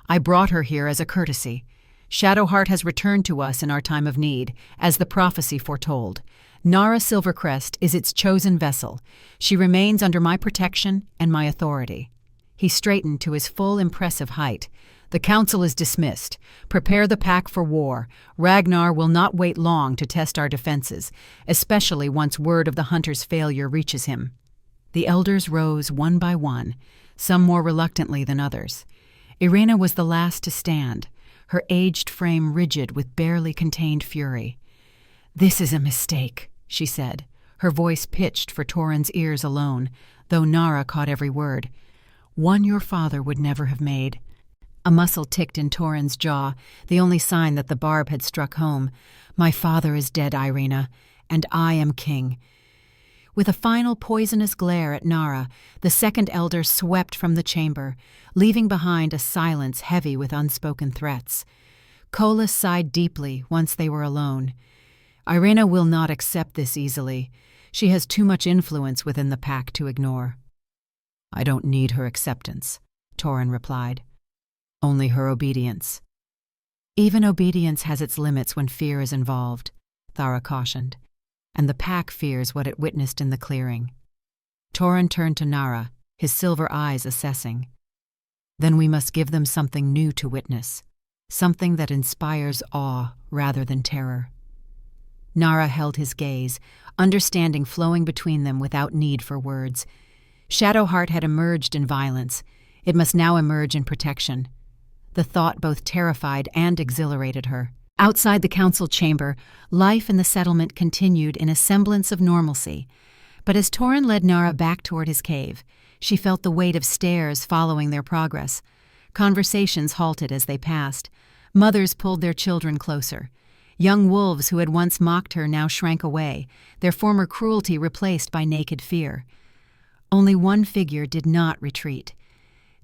I brought her here as a courtesy. Shadowheart has returned to us in our time of need, as the prophecy foretold. Nara Silvercrest is its chosen vessel. She remains under my protection and my authority." He straightened to his full impressive height. The council is dismissed. Prepare the pack for war. Ragnar will not wait long to test our defenses, especially once word of the hunter's failure reaches him." The elders rose one by one, some more reluctantly than others. Irena was the last to stand, her aged frame rigid with barely contained fury. "This is a mistake," she said, her voice pitched for Torin's ears alone, though Nara caught every word. "One your father would never have made." A muscle ticked in Torin's jaw, the only sign that the barb had struck home. "My father is dead, Irena, and I am king." With a final poisonous glare at Nara, the second elder swept from the chamber, leaving behind a silence heavy with unspoken threats. Kolis sighed deeply once they were alone. "Irena will not accept this easily. She has too much influence within the pack to ignore." "I don't need her acceptance," Torin replied. "Only her obedience." "Even obedience has its limits when fear is involved," Thara cautioned, "and the pack fears what it witnessed in the clearing." Torin turned to Nara, his silver eyes assessing. "Then we must give them something new to witness, something that inspires awe rather than terror." Nara held his gaze, understanding flowing between them without need for words. Shadowheart had emerged in violence. It must now emerge in protection. The thought both terrified and exhilarated her. Outside the council chamber, life in the settlement continued in a semblance of normalcy. But as Torin led Nara back toward his cave, she felt the weight of stares following their progress. Conversations halted as they passed. Mothers pulled their children closer. Young wolves who had once mocked her now shrank away, their former cruelty replaced by naked fear. Only one figure did not retreat.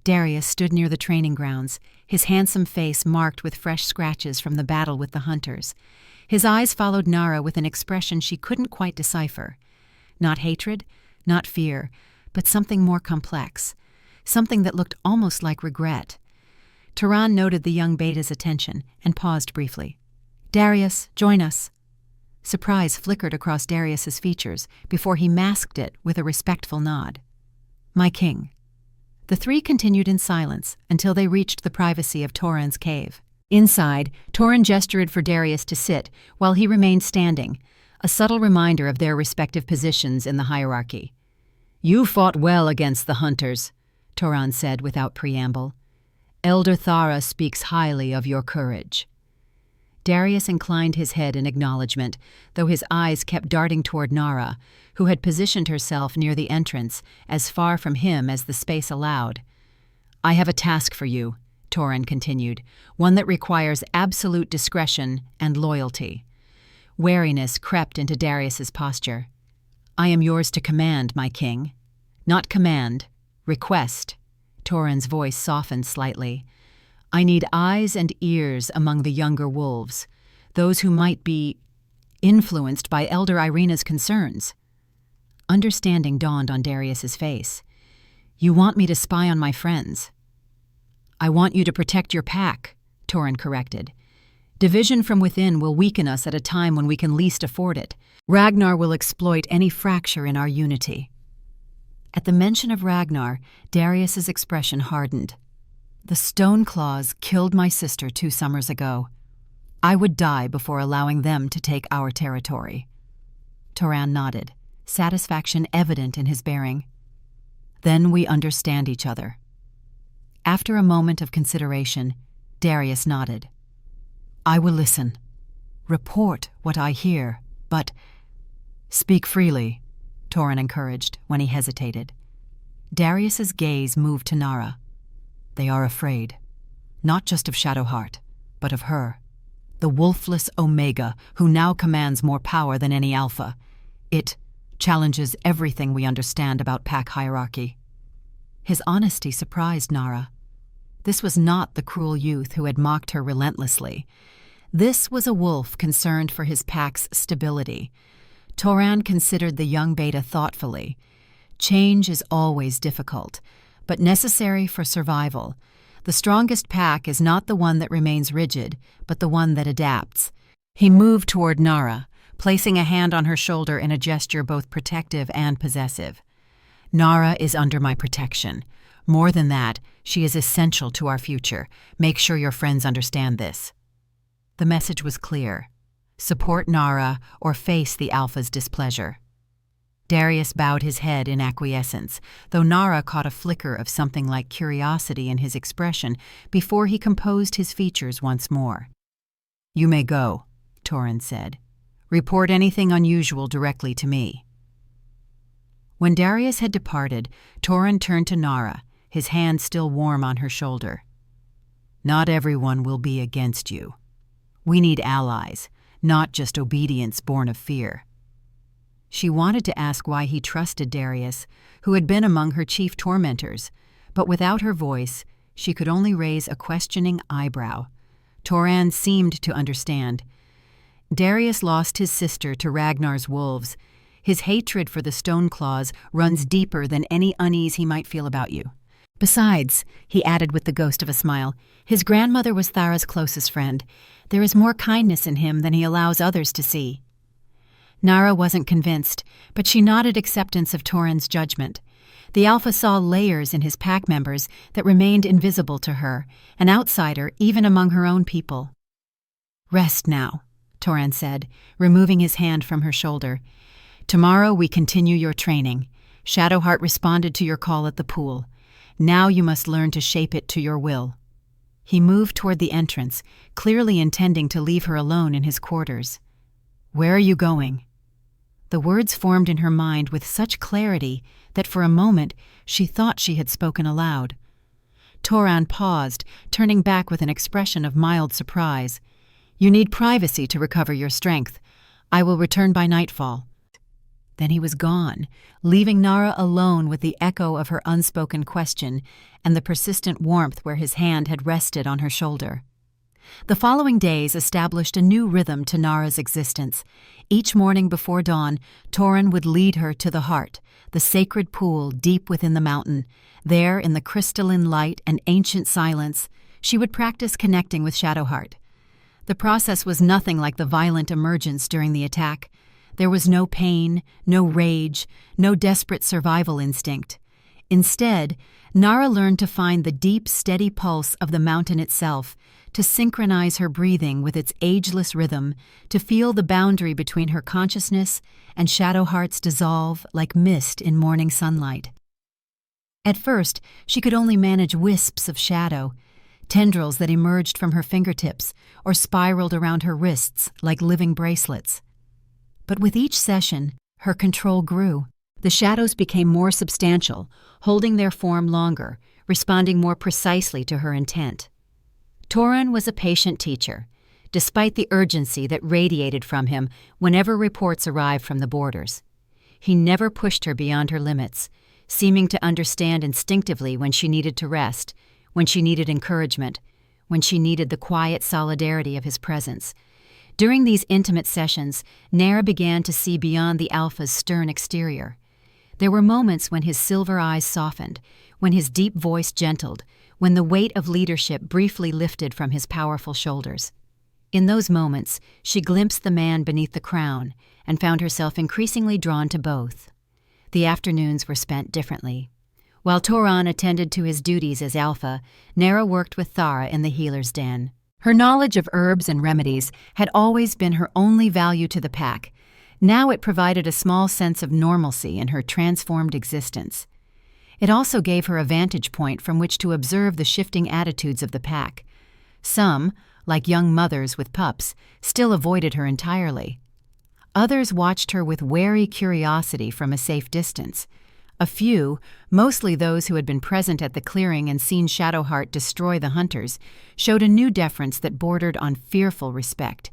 Darius stood near the training grounds, his handsome face marked with fresh scratches from the battle with the hunters. His eyes followed Nara with an expression she couldn't quite decipher. Not hatred, not fear, but something more complex, something that looked almost like regret. Turan noted the young beta's attention and paused briefly. "Darius, join us." Surprise flickered across Darius's features before he masked it with a respectful nod. "My king." The three continued in silence until they reached the privacy of Torin's cave. Inside, Torin gestured for Darius to sit while he remained standing, a subtle reminder of their respective positions in the hierarchy. "You fought well against the hunters," Torin said without preamble. "Elder Thara speaks highly of your courage." Darius inclined his head in acknowledgement, though his eyes kept darting toward Nara, who had positioned herself near the entrance, as far from him as the space allowed. "I have a task for you," Torin continued, "one that requires absolute discretion and loyalty." Wariness crept into Darius's posture. "I am yours to command, my king." "Not command, request." Torin's voice softened slightly. "I need eyes and ears among the younger wolves, those who might be influenced by Elder Irena's concerns." Understanding dawned on Darius's face. "You want me to spy on my friends?" "I want you to protect your pack," Torin corrected. "Division from within will weaken us at a time when we can least afford it. Ragnar will exploit any fracture in our unity." At the mention of Ragnar, Darius's expression hardened. "The Stone Claws killed my sister 2 summers ago. I would die before allowing them to take our territory." Toran nodded, satisfaction evident in his bearing. "Then we understand each other." After a moment of consideration, Darius nodded. "I will listen. Report what I hear, but—" "Speak freely," Torin encouraged when he hesitated. Darius's gaze moved to Nara. "They are afraid, not just of Shadowheart, but of her, the wolfless Omega who now commands more power than any Alpha. It challenges everything we understand about pack hierarchy." His honesty surprised Nara. This was not the cruel youth who had mocked her relentlessly. This was a wolf concerned for his pack's stability. Toran considered the young beta thoughtfully. Change is always difficult, but necessary for survival. The strongest pack is not the one that remains rigid, but the one that adapts. He moved toward Nara, placing a hand on her shoulder in a gesture both protective and possessive. "Nara is under my protection. More than that, She is essential to our future. Make sure your friends understand this." The message was clear. Support Nara or face the Alpha's displeasure. Darius bowed his head in acquiescence, though Nara caught a flicker of something like curiosity in his expression before he composed his features once more. "You may go," Toran said. "Report anything unusual directly to me." When Darius had departed, Toran turned to Nara, his hand still warm on her shoulder. "Not everyone will be against you. We need allies, not just obedience born of fear." She wanted to ask why he trusted Darius, who had been among her chief tormentors, but without her voice, she could only raise a questioning eyebrow. Toran seemed to understand. Darius lost his sister to Ragnar's wolves. His hatred for the Stoneclaws runs deeper than any unease he might feel about you. Besides, he added with the ghost of a smile, his grandmother was Thara's closest friend. There is more kindness in him than he allows others to see. Nara wasn't convinced, but she nodded acceptance of Toran's judgment. The Alpha saw layers in his pack members that remained invisible to her, an outsider even among her own people. "Rest now," Toran said, removing his hand from her shoulder. "Tomorrow we continue your training. Shadowheart responded to your call at the pool. Now you must learn to shape it to your will." He moved toward the entrance, clearly intending to leave her alone in his quarters. "Where are you going?" The words formed in her mind with such clarity that for a moment she thought she had spoken aloud. Toran paused, turning back with an expression of mild surprise. "You need privacy to recover your strength. I will return by nightfall." Then he was gone, leaving Nara alone with the echo of her unspoken question and the persistent warmth where his hand had rested on her shoulder. The following days established a new rhythm to Nara's existence. Each morning before dawn, Toran would lead her to the heart, the sacred pool deep within the mountain. There, in the crystalline light and ancient silence, she would practice connecting with Shadowheart. The process was nothing like the violent emergence during the attack. There was no pain, no rage, no desperate survival instinct. Instead, Nara learned to find the deep, steady pulse of the mountain itself, to synchronize her breathing with its ageless rhythm, to feel the boundary between her consciousness and Shadowheart's dissolve like mist in morning sunlight. At first, she could only manage wisps of shadow, tendrils that emerged from her fingertips or spiraled around her wrists like living bracelets. But with each session, her control grew. The shadows became more substantial, holding their form longer, responding more precisely to her intent. Toran was a patient teacher, despite the urgency that radiated from him whenever reports arrived from the borders. He never pushed her beyond her limits, seeming to understand instinctively when she needed to rest, when she needed encouragement, when she needed the quiet solidarity of his presence. During these intimate sessions, Nara began to see beyond the Alpha's stern exterior. There were moments when his silver eyes softened, when his deep voice gentled, when the weight of leadership briefly lifted from his powerful shoulders. In those moments, she glimpsed the man beneath the crown and found herself increasingly drawn to both. The afternoons were spent differently. While Toran attended to his duties as Alpha, Nara worked with Thara in the healer's den. Her knowledge of herbs and remedies had always been her only value to the pack. Now it provided a small sense of normalcy in her transformed existence. It also gave her a vantage point from which to observe the shifting attitudes of the pack. Some, like young mothers with pups, still avoided her entirely. Others watched her with wary curiosity from a safe distance. A few, mostly those who had been present at the clearing and seen Shadowheart destroy the hunters, showed a new deference that bordered on fearful respect.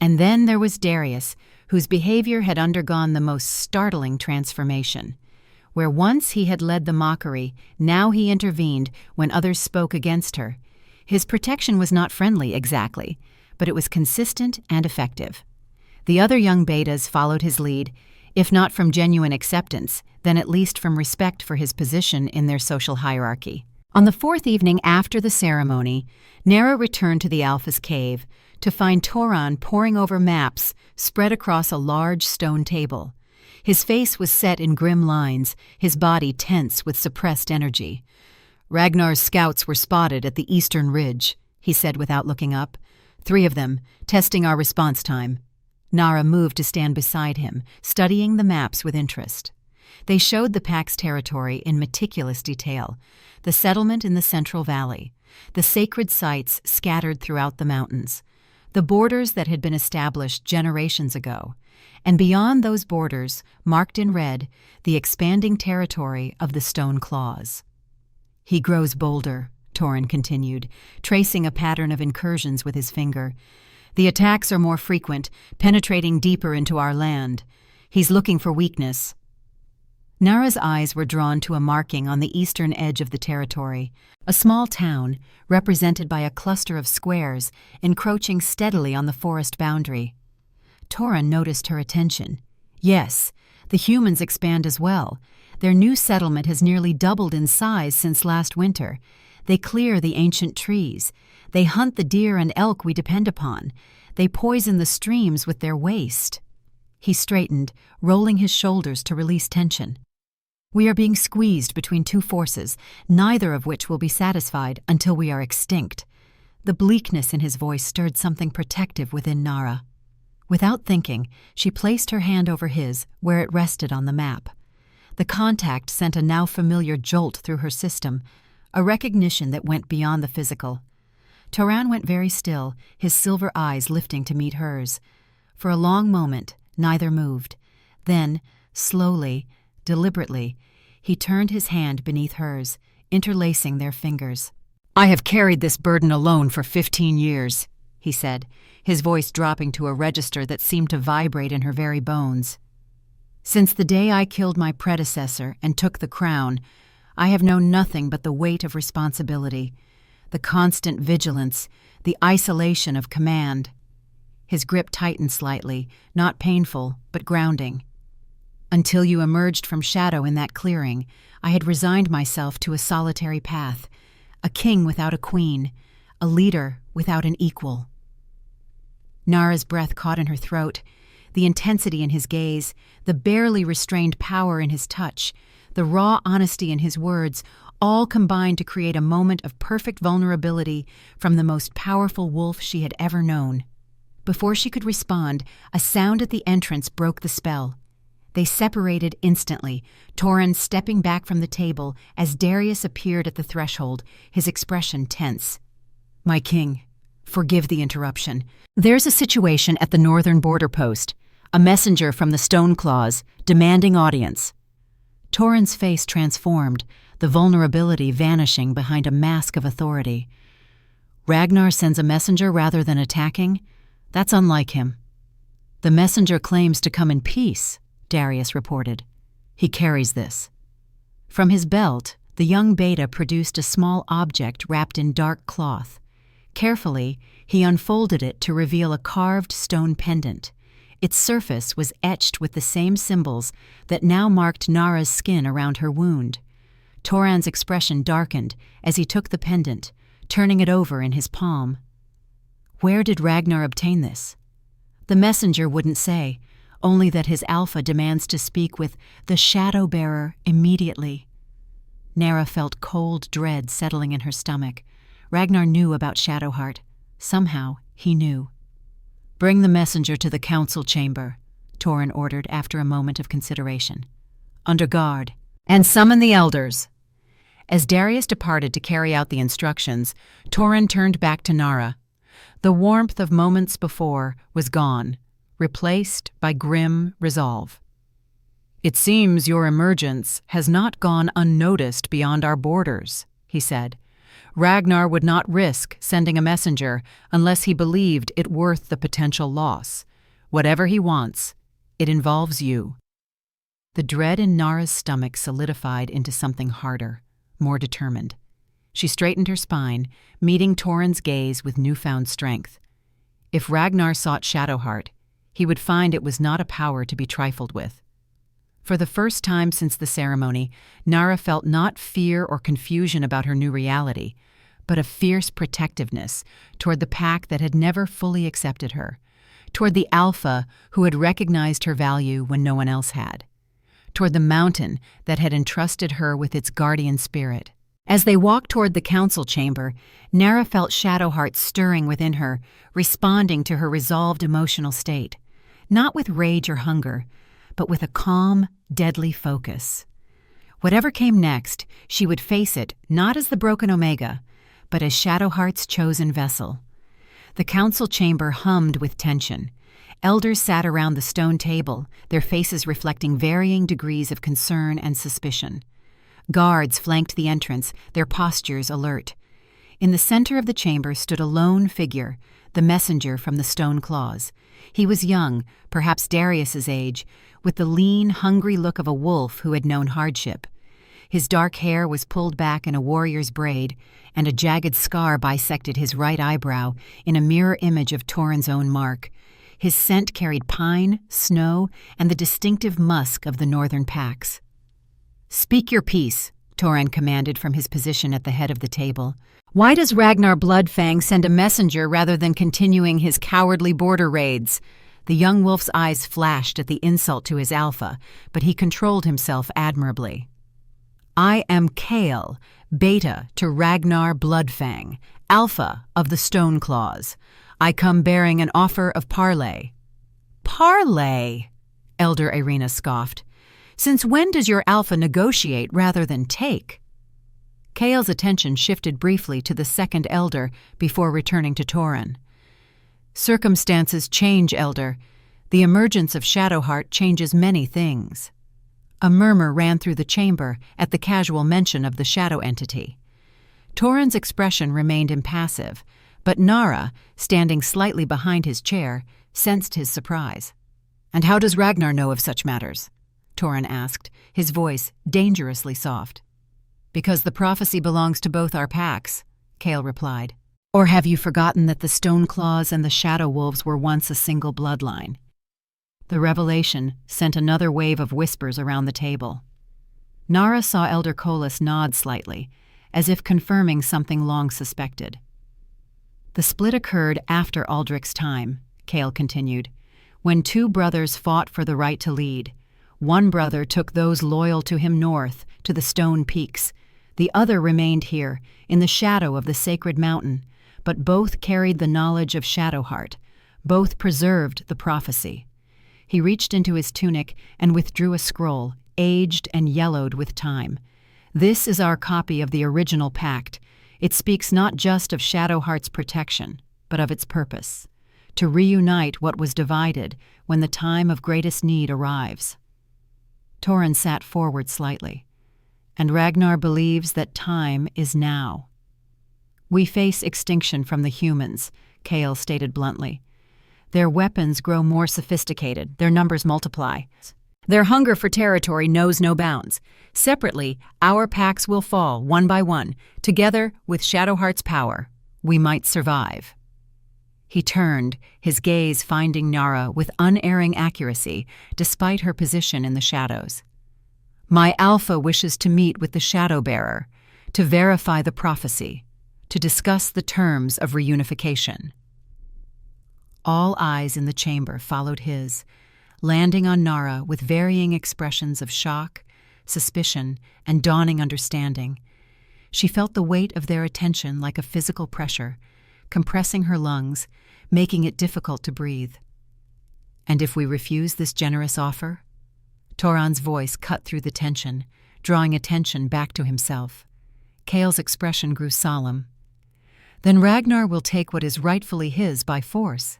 And then there was Darius, whose behavior had undergone the most startling transformation. Where once he had led the mockery, now he intervened when others spoke against her. His protection was not friendly exactly, but it was consistent and effective. The other young betas followed his lead, if not from genuine acceptance, then at least from respect for his position in their social hierarchy. On the fourth evening after the ceremony, Nara returned to the Alpha's cave to find Toran poring over maps spread across a large stone table. His face was set in grim lines, his body tense with suppressed energy. Ragnar's scouts were spotted at the eastern ridge, he said without looking up. 3 of them, testing our response time. Nara moved to stand beside him, studying the maps with interest. They showed the pack's territory in meticulous detail, the settlement in the Central Valley, the sacred sites scattered throughout the mountains, the borders that had been established generations ago, and beyond those borders, marked in red, the expanding territory of the Stone Claws. He grows bolder, Torin continued, tracing a pattern of incursions with his finger. The attacks are more frequent, penetrating deeper into our land. He's looking for weakness. Nara's eyes were drawn to a marking on the eastern edge of the territory, a small town represented by a cluster of squares encroaching steadily on the forest boundary. Torin noticed her attention. Yes, the humans expand as well. Their new settlement has nearly doubled in size since last winter. They clear the ancient trees. They hunt the deer and elk we depend upon. They poison the streams with their waste. He straightened, rolling his shoulders to release tension. We are being squeezed between 2 forces, neither of which will be satisfied until we are extinct. The bleakness in his voice stirred something protective within Nara. Without thinking, she placed her hand over his, where it rested on the map. The contact sent a now familiar jolt through her system, a recognition that went beyond the physical. Toran went very still, his silver eyes lifting to meet hers. For a long moment, neither moved. Then, slowly, deliberately, he turned his hand beneath hers, interlacing their fingers. "I have carried this burden alone for 15 years, he said, his voice dropping to a register that seemed to vibrate in her very bones. Since the day I killed my predecessor and took the crown, I have known nothing but the weight of responsibility, the constant vigilance, the isolation of command." His grip tightened slightly, not painful, but grounding. "Until you emerged from shadow in that clearing, I had resigned myself to a solitary path, a king without a queen, a leader without an equal." Nara's breath caught in her throat, the intensity in his gaze, the barely restrained power in his touch, the raw honesty in his words, all combined to create a moment of perfect vulnerability from the most powerful wolf she had ever known. Before she could respond, a sound at the entrance broke the spell. They separated instantly, Torin stepping back from the table as Darius appeared at the threshold, his expression tense. "My king, forgive the interruption. There's a situation at the northern border post, a messenger from the Stone Claws, demanding audience." Torin's face transformed, the vulnerability vanishing behind a mask of authority. "Ragnar sends a messenger rather than attacking? That's unlike him." "The messenger claims to come in peace," Darius reported. "He carries this." From his belt, the young beta produced a small object wrapped in dark cloth. Carefully, he unfolded it to reveal a carved stone pendant. Its surface was etched with the same symbols that now marked Nara's skin around her wound. Toran's expression darkened as he took the pendant, turning it over in his palm. Where did Ragnar obtain this? The messenger wouldn't say, only that his alpha demands to speak with the shadow bearer immediately. Nara felt cold dread settling in her stomach. Ragnar knew about Shadowheart. Somehow, he knew. "Bring the messenger to the council chamber," Torin ordered after a moment of consideration. "Under guard. And summon the elders." As Darius departed to carry out the instructions, Torin turned back to Nara. The warmth of moments before was gone, replaced by grim resolve. "It seems your emergence has not gone unnoticed beyond our borders," he said. "Ragnar would not risk sending a messenger unless he believed it worth the potential loss. Whatever he wants, it involves you." The dread in Nara's stomach solidified into something harder, more determined. She straightened her spine, meeting Torin's gaze with newfound strength. If Ragnar sought Shadowheart, he would find it was not a power to be trifled with. For the first time since the ceremony, Nara felt not fear or confusion about her new reality, but a fierce protectiveness toward the pack that had never fully accepted her, toward the alpha who had recognized her value when no one else had, toward the mountain that had entrusted her with its guardian spirit. As they walked toward the council chamber, Nara felt Shadowheart stirring within her, responding to her resolved emotional state, not with rage or hunger, but with a calm, deadly focus. Whatever came next, she would face it not as the broken Omega, but as Shadowheart's chosen vessel. The council chamber hummed with tension. Elders sat around the stone table, their faces reflecting varying degrees of concern and suspicion. Guards flanked the entrance, their postures alert. In the center of the chamber stood a lone figure, the messenger from the stone claws. He was young, perhaps Darius's age, with the lean, hungry look of a wolf who had known hardship. His dark hair was pulled back in a warrior's braid, and a jagged scar bisected his right eyebrow in a mirror image of Torin's own mark. His scent carried pine, snow, and the distinctive musk of the northern packs. "Speak your piece," Torin commanded from his position at the head of the table. "Why does Ragnar Bloodfang send a messenger rather than continuing his cowardly border raids?" The young wolf's eyes flashed at the insult to his alpha, but he controlled himself admirably. "I am Kale, Beta to Ragnar Bloodfang, Alpha of the Stone Claws. I come bearing an offer of parley." "Parley?" Elder Irina scoffed. "Since when does your alpha negotiate rather than take?" Kale's attention shifted briefly to the second elder before returning to Torin. "Circumstances change, Elder. The emergence of Shadowheart changes many things." A murmur ran through the chamber at the casual mention of the shadow entity. Torin's expression remained impassive, but Nara, standing slightly behind his chair, sensed his surprise. "And how does Ragnar know of such matters?" Torin asked, his voice dangerously soft. "Because the prophecy belongs to both our packs," Kale replied. "Or have you forgotten that the Stoneclaws and the Shadow Wolves were once a single bloodline?" The revelation sent another wave of whispers around the table. Nara saw Elder Colas nod slightly, as if confirming something long suspected. "The split occurred after Aldrich's time," Kale continued, "when two brothers fought for the right to lead. One brother took those loyal to him north, to the Stone Peaks. The other remained here, in the shadow of the sacred mountain, but both carried the knowledge of Shadowheart. Both preserved the prophecy." He reached into his tunic and withdrew a scroll, aged and yellowed with time. "This is our copy of the original pact. It speaks not just of Shadowheart's protection, but of its purpose, to reunite what was divided when the time of greatest need arrives." Torin sat forward slightly. "And Ragnar believes that time is now." "We face extinction from the humans," Kale stated bluntly. "Their weapons grow more sophisticated, their numbers multiply. Their hunger for territory knows no bounds. Separately, our packs will fall, one by one. Together, with Shadowheart's power, we might survive." He turned, his gaze finding Nara with unerring accuracy, despite her position in the shadows. "My alpha wishes to meet with the Shadowbearer, to verify the prophecy, to discuss the terms of reunification." All eyes in the chamber followed his, landing on Nara with varying expressions of shock, suspicion, and dawning understanding. She felt the weight of their attention like a physical pressure, compressing her lungs, making it difficult to breathe. "And if we refuse this generous offer?" Torin's voice cut through the tension, drawing attention back to himself. Kale's expression grew solemn. "Then Ragnar will take what is rightfully his by force.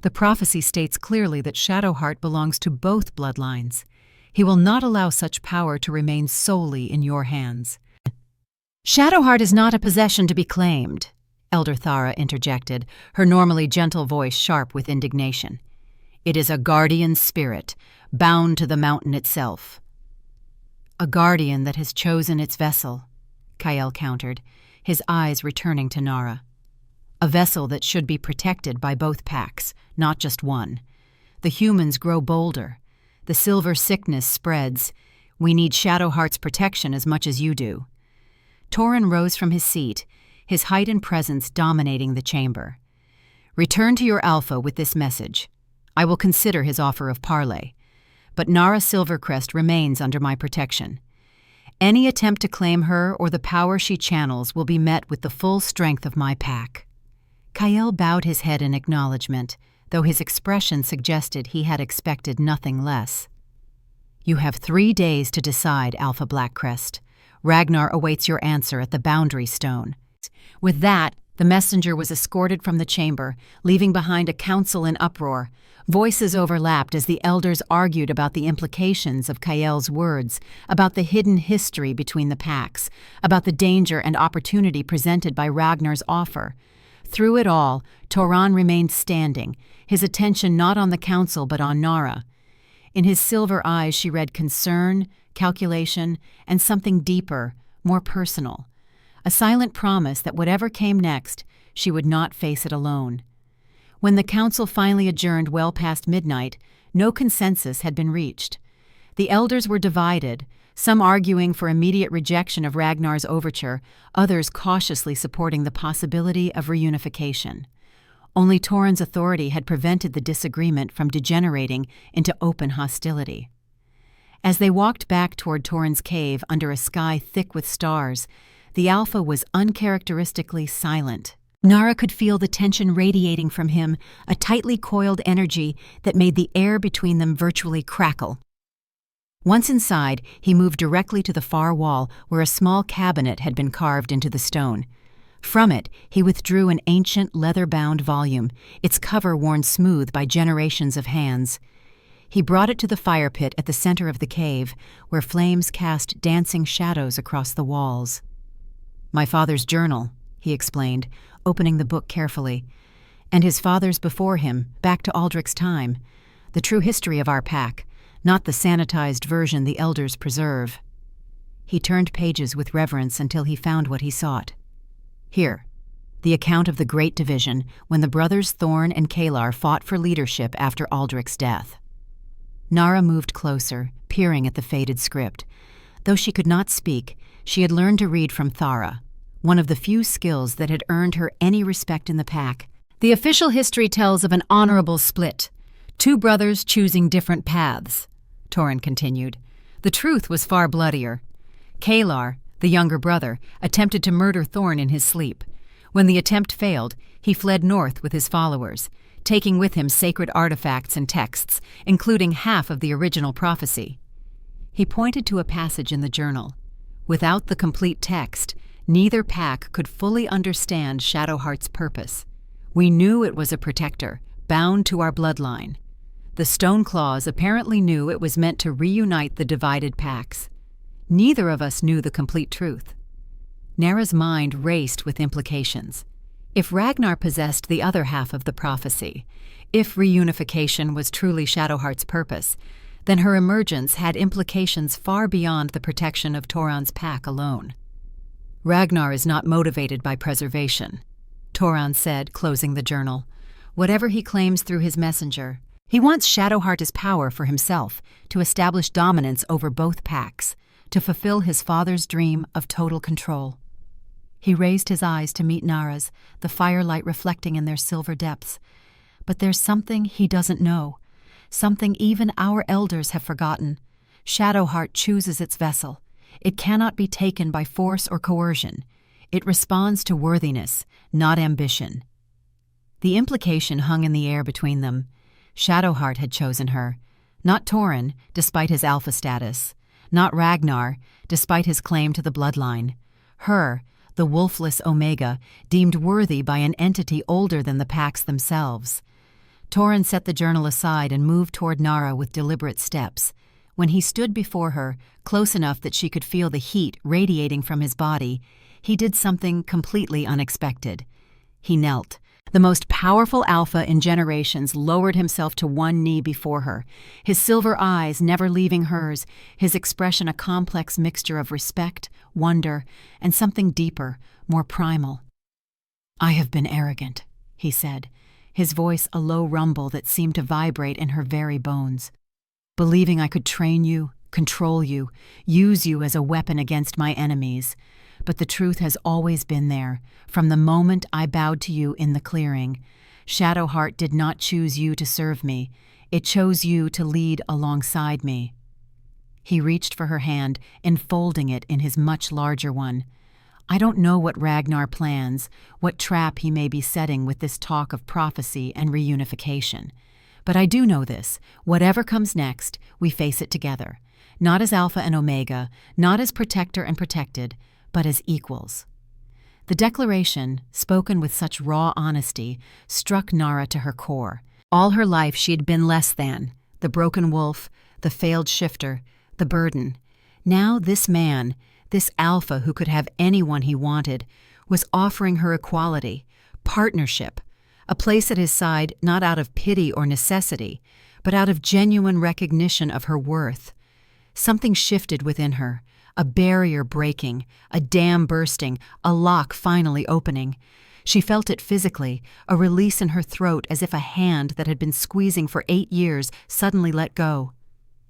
The prophecy states clearly that Shadowheart belongs to both bloodlines. He will not allow such power to remain solely in your hands." "Shadowheart is not a possession to be claimed," Elder Thara interjected, her normally gentle voice sharp with indignation. "It is a guardian spirit, bound to the mountain itself." "A guardian that has chosen its vessel," Kyle countered, his eyes returning to Nara. "A vessel that should be protected by both packs, not just one. The humans grow bolder. The silver sickness spreads. We need Shadowheart's protection as much as you do." Torin rose from his seat, his height and presence dominating the chamber. "Return to your alpha with this message. I will consider his offer of parley. But Nara Silvercrest remains under my protection. Any attempt to claim her or the power she channels will be met with the full strength of my pack." Kael bowed his head in acknowledgement, though his expression suggested he had expected nothing less. "You have 3 days to decide, Alpha Blackcrest. Ragnar awaits your answer at the Boundary Stone." With that, the messenger was escorted from the chamber, leaving behind a council in uproar. Voices overlapped as the elders argued about the implications of Kael's words, about the hidden history between the packs, about the danger and opportunity presented by Ragnar's offer. Through it all, Toran remained standing, his attention not on the council but on Nara. In his silver eyes she read concern, calculation, and something deeper, more personal. A silent promise that whatever came next, she would not face it alone. When the council finally adjourned well past midnight, no consensus had been reached. The elders were divided, some arguing for immediate rejection of Ragnar's overture, others cautiously supporting the possibility of reunification. Only Toran's authority had prevented the disagreement from degenerating into open hostility. As they walked back toward Toran's cave under a sky thick with stars, the Alpha was uncharacteristically silent. Nara could feel the tension radiating from him, a tightly coiled energy that made the air between them virtually crackle. Once inside, he moved directly to the far wall where a small cabinet had been carved into the stone. From it, he withdrew an ancient leather-bound volume, its cover worn smooth by generations of hands. He brought it to the fire pit at the center of the cave, where flames cast dancing shadows across the walls. "My father's journal," he explained, opening the book carefully, "and his father's before him, back to Aldrich's time. The true history of our pack, not the sanitized version the elders preserve." He turned pages with reverence until he found what he sought. "Here, the account of the Great Division when the brothers Thorn and Kalar fought for leadership after Aldrich's death." Nara moved closer, peering at the faded script. Though she could not speak, she had learned to read from Thara, one of the few skills that had earned her any respect in the pack. "The official history tells of an honorable split, 2 brothers choosing different paths," Toran continued. "The truth was far bloodier. Kalar, the younger brother, attempted to murder Thorn in his sleep. When the attempt failed, he fled north with his followers, taking with him sacred artifacts and texts, including half of the original prophecy." He pointed to a passage in the journal. Without the complete text, neither pack could fully understand Shadowheart's purpose. "We knew it was a protector, bound to our bloodline. The Stoneclaws apparently knew it was meant to reunite the divided packs. Neither of us knew the complete truth." Nara's mind raced with implications. If Ragnar possessed the other half of the prophecy, if reunification was truly Shadowheart's purpose, then her emergence had implications far beyond the protection of Toran's pack alone. "Ragnar is not motivated by preservation," Toran said, closing the journal. "Whatever he claims through his messenger, he wants Shadowheart as power for himself, to establish dominance over both packs, to fulfill his father's dream of total control." He raised his eyes to meet Nara's, the firelight reflecting in their silver depths. "But there's something he doesn't know, something even our elders have forgotten. Shadowheart chooses its vessel. It cannot be taken by force or coercion. It responds to worthiness, not ambition." The implication hung in the air between them. Shadowheart had chosen her, not Toran, despite his alpha status, not Ragnar, despite his claim to the bloodline. Her, the wolfless Omega, deemed worthy by an entity older than the packs themselves. Toran set the journal aside and moved toward Nara with deliberate steps. When he stood before her, close enough that she could feel the heat radiating from his body, he did something completely unexpected. He knelt. The most powerful alpha in generations lowered himself to one knee before her, his silver eyes never leaving hers, his expression a complex mixture of respect, wonder, and something deeper, more primal. "I have been arrogant," he said, his voice a low rumble that seemed to vibrate in her very bones. "Believing I could train you, control you, use you as a weapon against my enemies. But the truth has always been there, from the moment I bowed to you in the clearing. Shadowheart did not choose you to serve me. It chose you to lead alongside me." He reached for her hand, enfolding it in his much larger one. I don't know what Ragnar plans, what trap he may be setting with this talk of prophecy and reunification. But I do know this: whatever comes next, we face it together. Not as Alpha and Omega, not as protector and protected, but as equals. The declaration, spoken with such raw honesty, struck Nara to her core. All her life she had been less than, the broken wolf, the failed shifter, the burden. Now this man, this Alpha who could have anyone he wanted, was offering her equality, partnership, a place at his side not out of pity or necessity, but out of genuine recognition of her worth. Something shifted within her, a barrier breaking, a dam bursting, a lock finally opening. She felt it physically, a release in her throat as if a hand that had been squeezing for 8 years suddenly let go.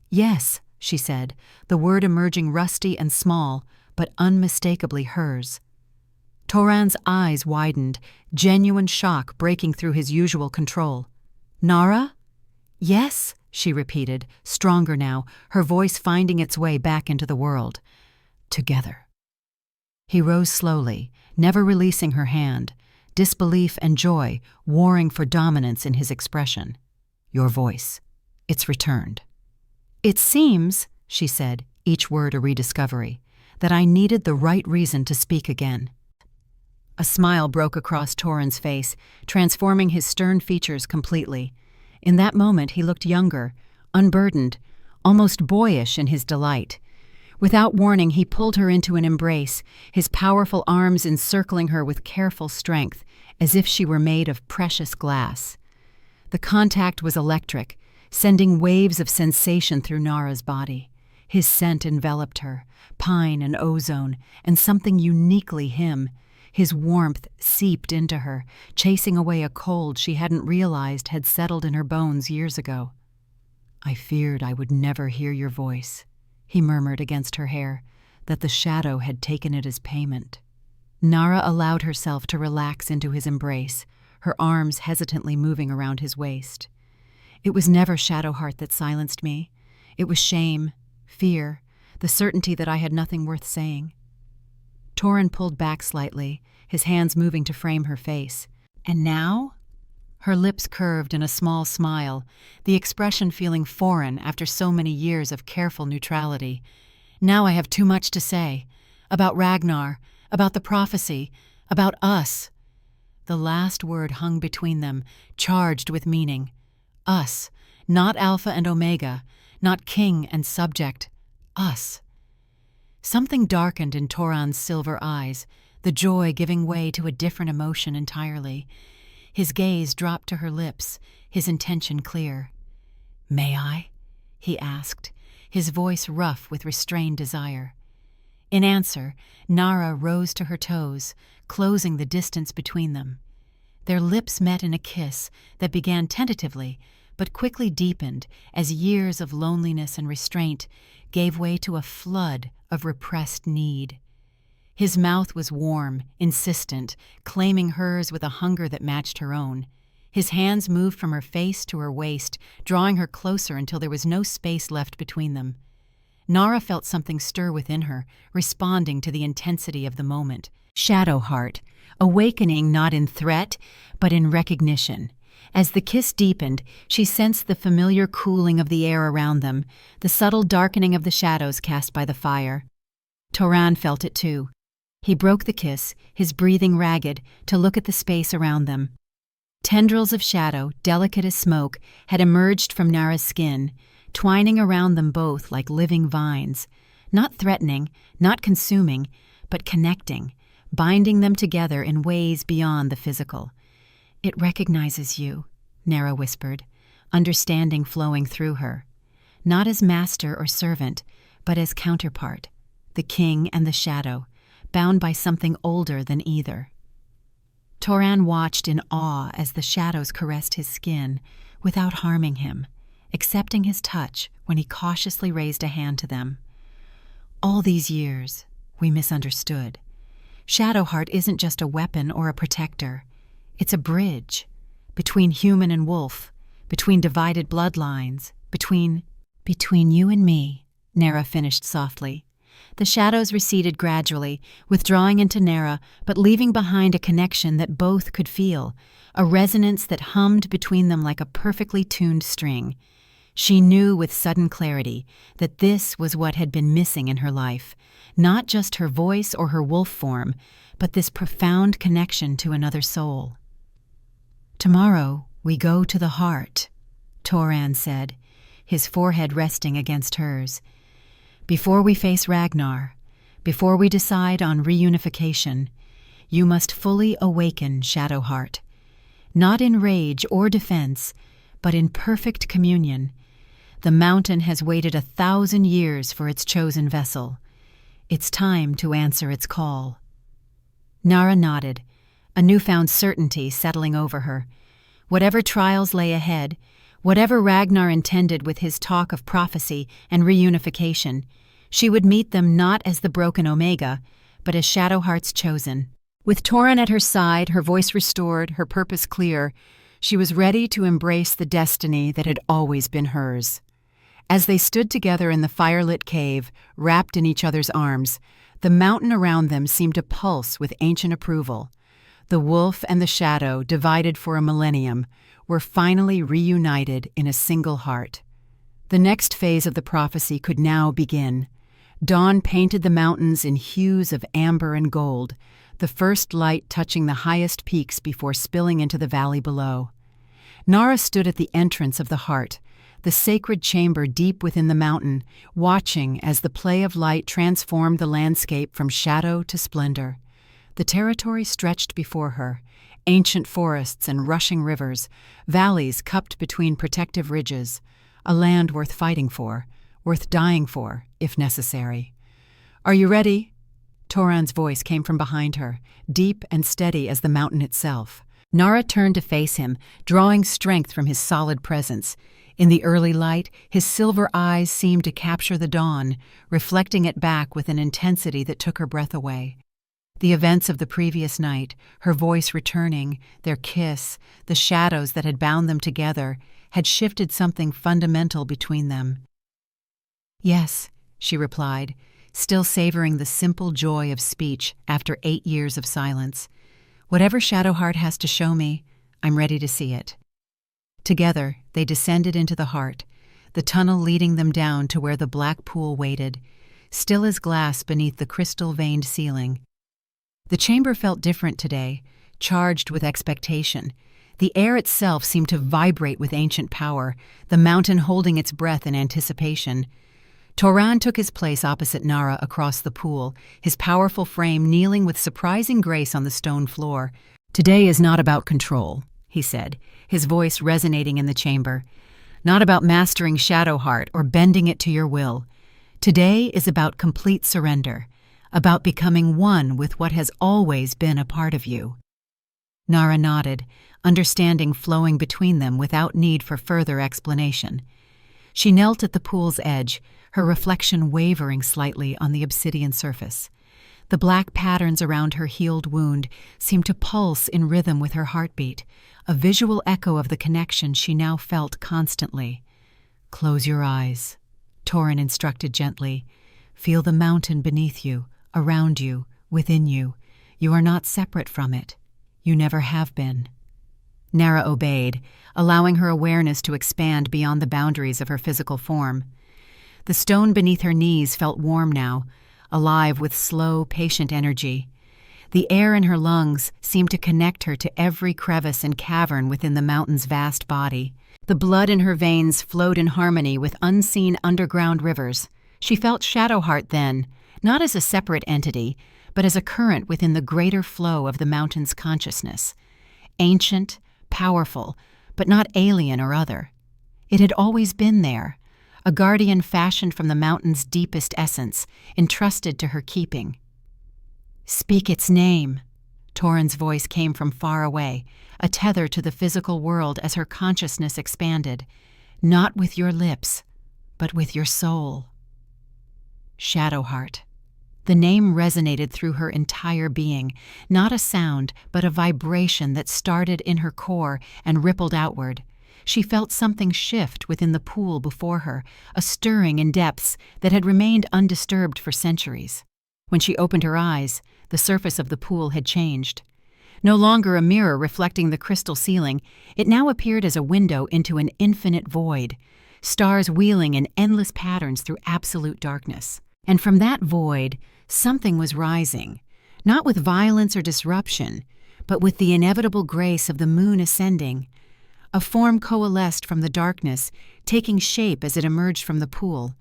"Yes," she said, the word emerging rusty and small, but unmistakably hers. Toran's eyes widened, genuine shock breaking through his usual control. "Nara?" "Yes," she repeated, stronger now, her voice finding its way back into the world. "Together." He rose slowly, never releasing her hand, disbelief and joy warring for dominance in his expression. "Your voice. It's returned." "It seems," she said, each word a rediscovery, "that I needed the right reason to speak again." A smile broke across Toran's face, transforming his stern features completely. In that moment he looked younger, unburdened, almost boyish in his delight. Without warning he pulled her into an embrace, his powerful arms encircling her with careful strength, as if she were made of precious glass. The contact was electric, sending waves of sensation through Nara's body. His scent enveloped her, pine and ozone, and something uniquely him. His warmth seeped into her, chasing away a cold she hadn't realized had settled in her bones years ago. "I feared I would never hear your voice," he murmured against her hair, that the shadow had taken it as payment. Nara allowed herself to relax into his embrace, her arms hesitantly moving around his waist. "It was never Shadowheart that silenced me. It was shame, fear, the certainty that I had nothing worth saying." Toran pulled back slightly, his hands moving to frame her face. "And now?" Her lips curved in a small smile, the expression feeling foreign after so many years of careful neutrality. "Now I have too much to say. About Ragnar, about the prophecy, about us." The last word hung between them, charged with meaning. Us, not Alpha and Omega, not king and subject. Us. Something darkened in Toran's silver eyes, the joy giving way to a different emotion entirely. His gaze dropped to her lips, his intention clear. "May I?" he asked, his voice rough with restrained desire. In answer, Nara rose to her toes, closing the distance between them. Their lips met in a kiss that began tentatively, but quickly deepened as years of loneliness and restraint gave way to a flood of repressed need. His mouth was warm, insistent, claiming hers with a hunger that matched her own. His hands moved from her face to her waist, drawing her closer until there was no space left between them. Nara felt something stir within her, responding to the intensity of the moment. Shadowheart, awakening not in threat, but in recognition. As the kiss deepened, she sensed the familiar cooling of the air around them, the subtle darkening of the shadows cast by the fire. Toran felt it too. He broke the kiss, his breathing ragged, to look at the space around them. Tendrils of shadow, delicate as smoke, had emerged from Nara's skin, twining around them both like living vines, not threatening, not consuming, but connecting, binding them together in ways beyond the physical. "It recognizes you," Nara whispered, understanding flowing through her. Not as master or servant, but as counterpart, the king and the shadow, bound by something older than either. Toran watched in awe as the shadows caressed his skin, without harming him, accepting his touch when he cautiously raised a hand to them. "All these years, we misunderstood. Shadowheart isn't just a weapon or a protector. It's a bridge, between human and wolf, between divided bloodlines, between you and me," Nara finished softly. The shadows receded gradually, withdrawing into Nara, but leaving behind a connection that both could feel, a resonance that hummed between them like a perfectly tuned string. She knew with sudden clarity that this was what had been missing in her life, not just her voice or her wolf form, but this profound connection to another soul. "Tomorrow we go to the heart," Toran said, his forehead resting against hers. "Before we face Ragnar, before we decide on reunification, you must fully awaken Shadowheart. Not in rage or defense, but in perfect communion. The mountain has waited 1,000 years for its chosen vessel. It's time to answer its call." Nara nodded, a newfound certainty settling over her. Whatever trials lay ahead, whatever Ragnar intended with his talk of prophecy and reunification, she would meet them not as the broken Omega, but as Shadowheart's chosen. With Toran at her side, her voice restored, her purpose clear, she was ready to embrace the destiny that had always been hers. As they stood together in the firelit cave, wrapped in each other's arms, the mountain around them seemed to pulse with ancient approval. The wolf and the shadow, divided for a millennium, were finally reunited in a single heart. The next phase of the prophecy could now begin. Dawn painted the mountains in hues of amber and gold, the first light touching the highest peaks before spilling into the valley below. Nara stood at the entrance of the heart, the sacred chamber deep within the mountain, watching as the play of light transformed the landscape from shadow to splendor. The territory stretched before her, ancient forests and rushing rivers, valleys cupped between protective ridges, a land worth fighting for, worth dying for, if necessary. "Are you ready?" Toran's voice came from behind her, deep and steady as the mountain itself. Nara turned to face him, drawing strength from his solid presence. In the early light, his silver eyes seemed to capture the dawn, reflecting it back with an intensity that took her breath away. The events of the previous night, her voice returning, their kiss, the shadows that had bound them together, had shifted something fundamental between them. "Yes," she replied, still savoring the simple joy of speech after 8 years of silence. "Whatever Shadowheart has to show me, I'm ready to see it." Together, they descended into the heart, the tunnel leading them down to where the black pool waited, still as glass beneath the crystal-veined ceiling. The chamber felt different today, charged with expectation. The air itself seemed to vibrate with ancient power, the mountain holding its breath in anticipation. Toran took his place opposite Nara across the pool, his powerful frame kneeling with surprising grace on the stone floor. "Today is not about control," he said, his voice resonating in the chamber. "Not about mastering Shadowheart or bending it to your will. Today is about complete surrender, about becoming one with what has always been a part of you." Nara nodded, understanding flowing between them without need for further explanation. She knelt at the pool's edge, her reflection wavering slightly on the obsidian surface. The black patterns around her healed wound seemed to pulse in rhythm with her heartbeat, a visual echo of the connection she now felt constantly. "Close your eyes," Toran instructed gently. "Feel the mountain beneath you, around you, within you. You are not separate from it. You never have been." Nara obeyed, allowing her awareness to expand beyond the boundaries of her physical form. The stone beneath her knees felt warm now, alive with slow, patient energy. The air in her lungs seemed to connect her to every crevice and cavern within the mountain's vast body. The blood in her veins flowed in harmony with unseen underground rivers. She felt Shadowheart then, not as a separate entity, but as a current within the greater flow of the mountain's consciousness. Ancient, powerful, but not alien or other. It had always been there, a guardian fashioned from the mountain's deepest essence, entrusted to her keeping. "Speak its name," Toran's voice came from far away, a tether to the physical world as her consciousness expanded. "Not with your lips, but with your soul." Shadowheart. The name resonated through her entire being, not a sound, but a vibration that started in her core and rippled outward. She felt something shift within the pool before her, a stirring in depths that had remained undisturbed for centuries. When she opened her eyes, the surface of the pool had changed. No longer a mirror reflecting the crystal ceiling, it now appeared as a window into an infinite void, stars wheeling in endless patterns through absolute darkness. And from that void, something was rising, not with violence or disruption, but with the inevitable grace of the moon ascending. A form coalesced from the darkness, taking shape as it emerged from the pool,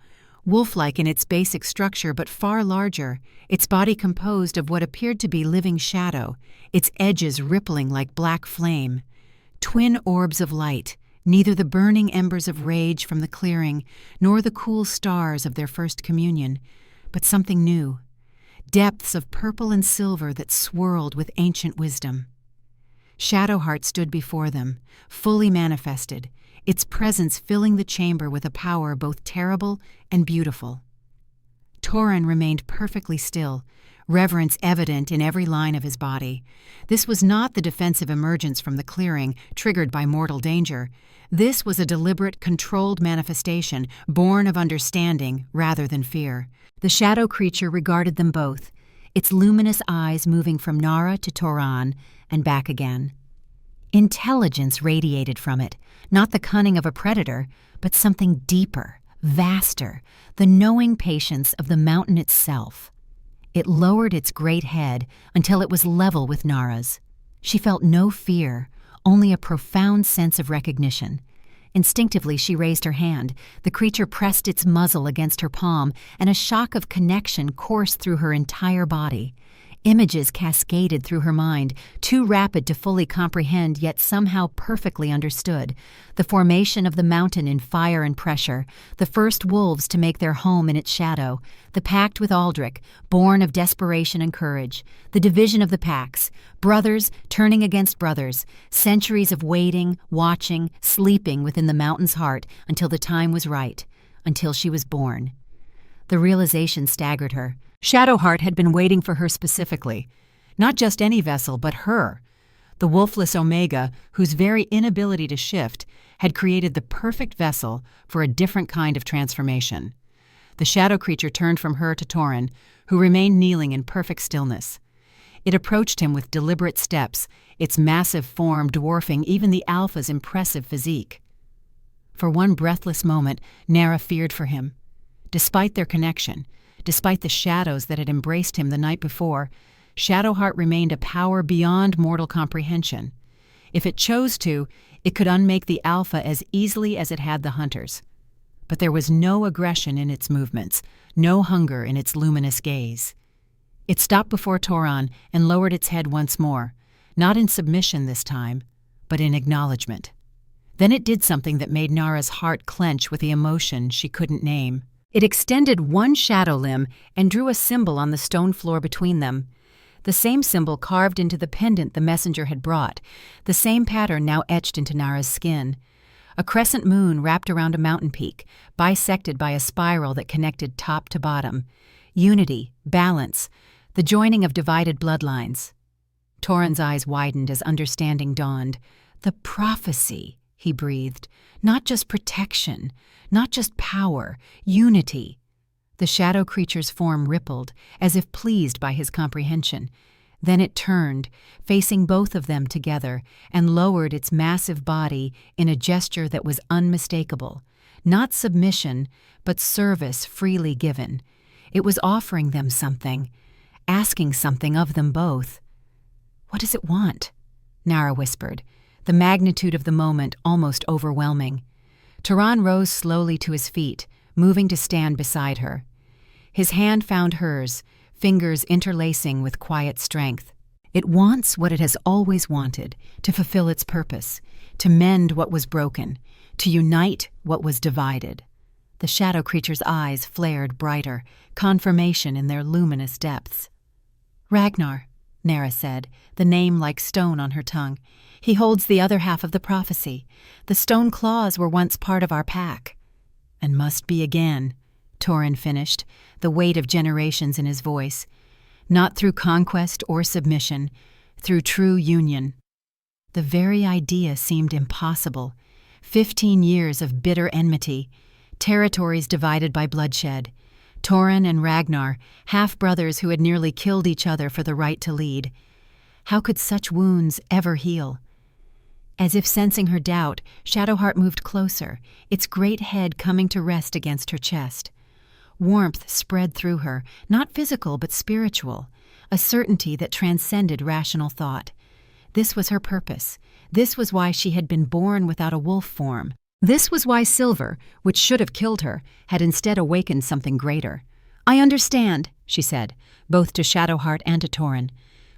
wolf-like in its basic structure but far larger, its body composed of what appeared to be living shadow, its edges rippling like black flame. Twin orbs of light, neither the burning embers of rage from the clearing nor the cool stars of their first communion, but something new, depths of purple and silver that swirled with ancient wisdom. Shadowheart stood before them, fully manifested, its presence filling the chamber with a power both terrible and beautiful. Torin remained perfectly still, reverence evident in every line of his body. This was not the defensive emergence from the clearing, triggered by mortal danger. This was a deliberate, controlled manifestation, born of understanding rather than fear. The shadow creature regarded them both, its luminous eyes moving from Nara to Toran and back again. Intelligence radiated from it, not the cunning of a predator, but something deeper, vaster, the knowing patience of the mountain itself. It lowered its great head until it was level with Nara's. She felt no fear, only a profound sense of recognition. Instinctively, she raised her hand. The creature pressed its muzzle against her palm, and a shock of connection coursed through her entire body. Images cascaded through her mind, too rapid to fully comprehend yet somehow perfectly understood. The formation of the mountain in fire and pressure, the first wolves to make their home in its shadow, the pact with Aldrich, born of desperation and courage, the division of the packs, brothers turning against brothers, centuries of waiting, watching, sleeping within the mountain's heart until the time was right, until she was born. The realization staggered her. Shadowheart had been waiting for her specifically. Not just any vessel, but her. The wolfless Omega, whose very inability to shift, had created the perfect vessel for a different kind of transformation. The shadow creature turned from her to Torin, who remained kneeling in perfect stillness. It approached him with deliberate steps, its massive form dwarfing even the Alpha's impressive physique. For one breathless moment, Nara feared for him. Despite their connection, despite the shadows that had embraced him the night before, Shadowheart remained a power beyond mortal comprehension. If it chose to, it could unmake the Alpha as easily as it had the Hunters. But there was no aggression in its movements, no hunger in its luminous gaze. It stopped before Toran and lowered its head once more, not in submission this time, but in acknowledgement. Then it did something that made Nara's heart clench with the emotion she couldn't name. It extended one shadow limb and drew a symbol on the stone floor between them. The same symbol carved into the pendant the messenger had brought, the same pattern now etched into Nara's skin. A crescent moon wrapped around a mountain peak, bisected by a spiral that connected top to bottom. Unity, balance, the joining of divided bloodlines. Torin's eyes widened as understanding dawned. The prophecy, he breathed. Not just protection, not just power, unity. The shadow creature's form rippled, as if pleased by his comprehension. Then it turned, facing both of them together, and lowered its massive body in a gesture that was unmistakable. Not submission, but service freely given. It was offering them something, asking something of them both. "What does it want?" Nara whispered, the magnitude of the moment almost overwhelming. Toran rose slowly to his feet, moving to stand beside her. His hand found hers, fingers interlacing with quiet strength. "It wants what it has always wanted, to fulfill its purpose, to mend what was broken, to unite what was divided." The shadow creature's eyes flared brighter, confirmation in their luminous depths. "Ragnar," Nara said, the name like stone on her tongue. "He holds the other half of the prophecy. The stone claws were once part of our pack." "And must be again," Torin finished, the weight of generations in his voice. "Not through conquest or submission, through true union." The very idea seemed impossible. 15 years of bitter enmity, territories divided by bloodshed, Torin and Ragnar, half-brothers who had nearly killed each other for the right to lead. How could such wounds ever heal? As if sensing her doubt, Shadowheart moved closer, its great head coming to rest against her chest. Warmth spread through her, not physical but spiritual, a certainty that transcended rational thought. This was her purpose. This was why she had been born without a wolf form. This was why Silver, which should have killed her, had instead awakened something greater. "I understand," she said, both to Shadowheart and to Torin.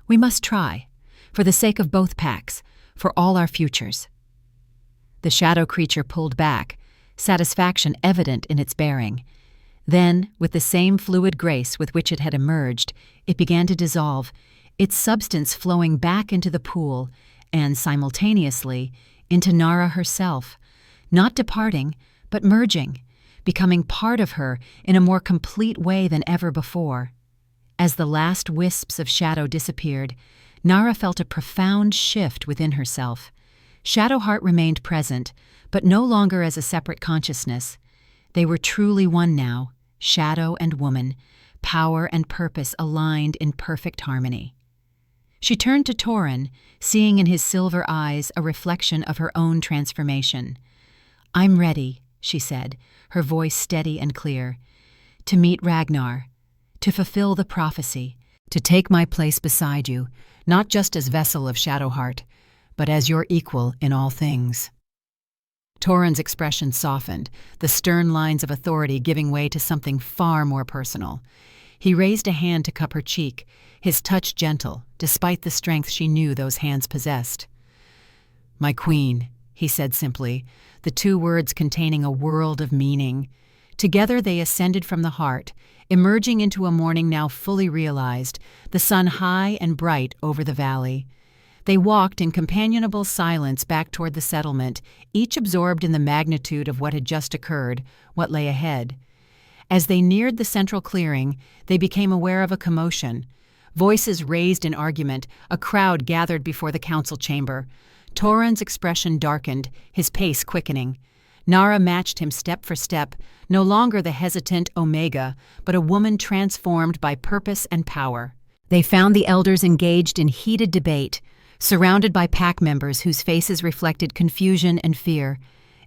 "We must try, for the sake of both packs, for all our futures." The shadow creature pulled back, satisfaction evident in its bearing. Then, with the same fluid grace with which it had emerged, it began to dissolve, its substance flowing back into the pool, and simultaneously into Nara herself, not departing, but merging, becoming part of her in a more complete way than ever before. As the last wisps of shadow disappeared, Nara felt a profound shift within herself. Shadowheart remained present, but no longer as a separate consciousness. They were truly one now, shadow and woman, power and purpose aligned in perfect harmony. She turned to Torin, seeing in his silver eyes a reflection of her own transformation. "I'm ready," she said, her voice steady and clear, "to meet Ragnar, to fulfill the prophecy, to take my place beside you, not just as vessel of Shadowheart, but as your equal in all things." Torin's expression softened, the stern lines of authority giving way to something far more personal. He raised a hand to cup her cheek, his touch gentle, despite the strength she knew those hands possessed. "My queen," he said simply, the two words containing a world of meaning. Together they ascended from the heart, emerging into a morning now fully realized, the sun high and bright over the valley. They walked in companionable silence back toward the settlement, each absorbed in the magnitude of what had just occurred, what lay ahead. As they neared the central clearing, they became aware of a commotion. Voices raised in argument, a crowd gathered before the council chamber. Torin's expression darkened, his pace quickening. Nara matched him step for step, no longer the hesitant Omega, but a woman transformed by purpose and power. They found the elders engaged in heated debate, surrounded by pack members whose faces reflected confusion and fear.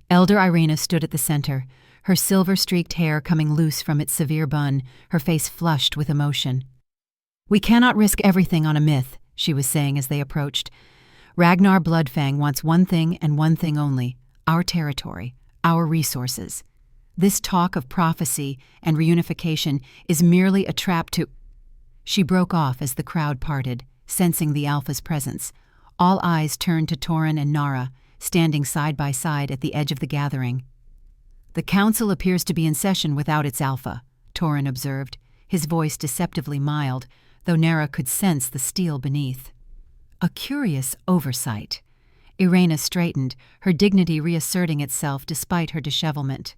Elder Irena stood at the center, her silver-streaked hair coming loose from its severe bun, her face flushed with emotion. "We cannot risk everything on a myth," she was saying as they approached. "Ragnar Bloodfang wants one thing and one thing only, our territory, our resources. This talk of prophecy and reunification is merely a trap to—" She broke off as the crowd parted, sensing the Alpha's presence. All eyes turned to Torin and Nara, standing side by side at the edge of the gathering. "The council appears to be in session without its Alpha," Torin observed, his voice deceptively mild, though Nara could sense the steel beneath. A curious oversight. Irena straightened, her dignity reasserting itself despite her dishevelment.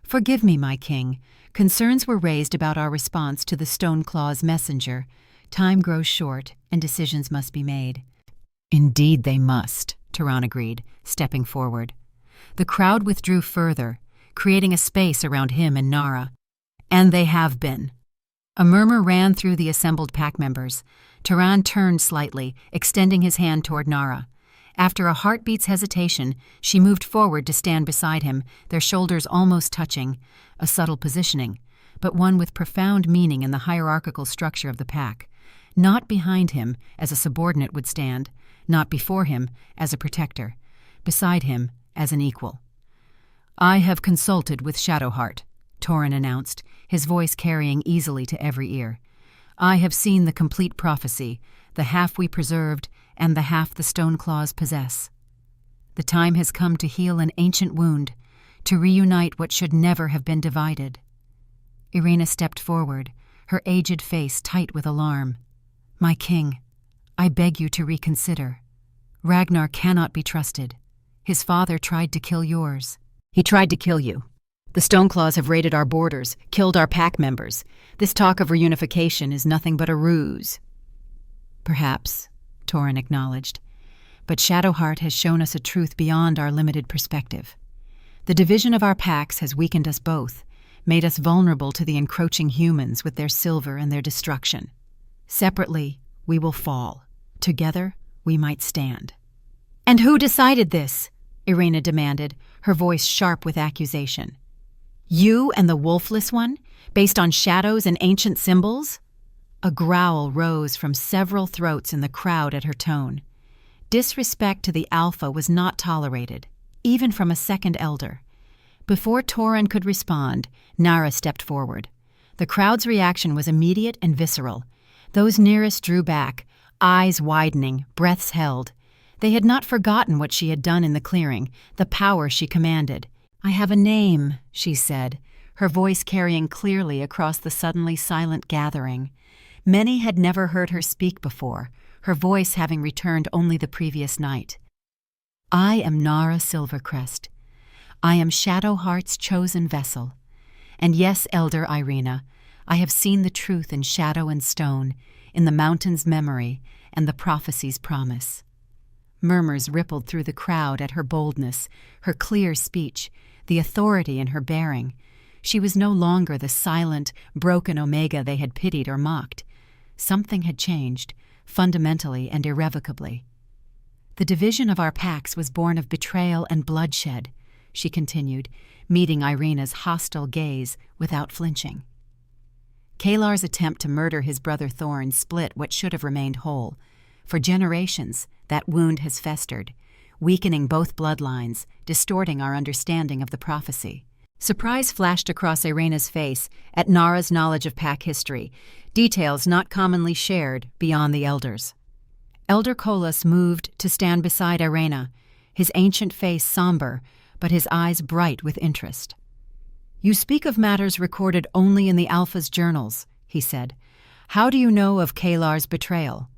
"Forgive me, my king. Concerns were raised about our response to the Stoneclaw's messenger. Time grows short, and decisions must be made." "Indeed they must," Turan agreed, stepping forward. The crowd withdrew further, creating a space around him and Nara. "And they have been." A murmur ran through the assembled pack members. Turan turned slightly, extending his hand toward Nara. After a heartbeat's hesitation, she moved forward to stand beside him, their shoulders almost touching, a subtle positioning, but one with profound meaning in the hierarchical structure of the pack. Not behind him, as a subordinate would stand, not before him, as a protector, beside him, as an equal. "I have consulted with Shadowheart," Torin announced, his voice carrying easily to every ear. "I have seen the complete prophecy, the half we preserved and the half the Stoneclaws possess. The time has come to heal an ancient wound, to reunite what should never have been divided." Irena stepped forward, her aged face tight with alarm. "My king, I beg you to reconsider. Ragnar cannot be trusted. His father tried to kill yours." "He tried to kill you. The Stoneclaws have raided our borders, killed our pack members. This talk of reunification is nothing but a ruse." "Perhaps," Torin acknowledged. "But Shadowheart has shown us a truth beyond our limited perspective. The division of our packs has weakened us both, made us vulnerable to the encroaching humans with their silver and their destruction. Separately, we will fall. Together, we might stand." "And who decided this?" Irina demanded, her voice sharp with accusation. "You and the Wolfless One, based on shadows and ancient symbols?" A growl rose from several throats in the crowd at her tone. Disrespect to the Alpha was not tolerated, even from a second elder. Before Toran could respond, Nara stepped forward. The crowd's reaction was immediate and visceral. Those nearest drew back, eyes widening, breaths held. They had not forgotten what she had done in the clearing, the power she commanded. "I have a name," she said, her voice carrying clearly across the suddenly silent gathering. Many had never heard her speak before, her voice having returned only the previous night. "I am Nara Silvercrest. I am Shadowheart's chosen vessel. And yes, Elder Irina, I have seen the truth in shadow and stone, in the mountain's memory and the prophecy's promise." Murmurs rippled through the crowd at her boldness, her clear speech, the authority in her bearing. She was no longer the silent, broken Omega they had pitied or mocked. Something had changed, fundamentally and irrevocably. "The division of our packs was born of betrayal and bloodshed," she continued, meeting Irina's hostile gaze without flinching. Kalar's attempt to murder his brother Thorn split what should have remained whole. For generations, that wound has festered, weakening both bloodlines, distorting our understanding of the prophecy. Surprise flashed across Irina's face at Nara's knowledge of pack history, details not commonly shared beyond the elders. Elder Kolas moved to stand beside Irina, his ancient face somber, but his eyes bright with interest. "You speak of matters recorded only in the Alpha's journals," he said. "How do you know of Kalar's betrayal?"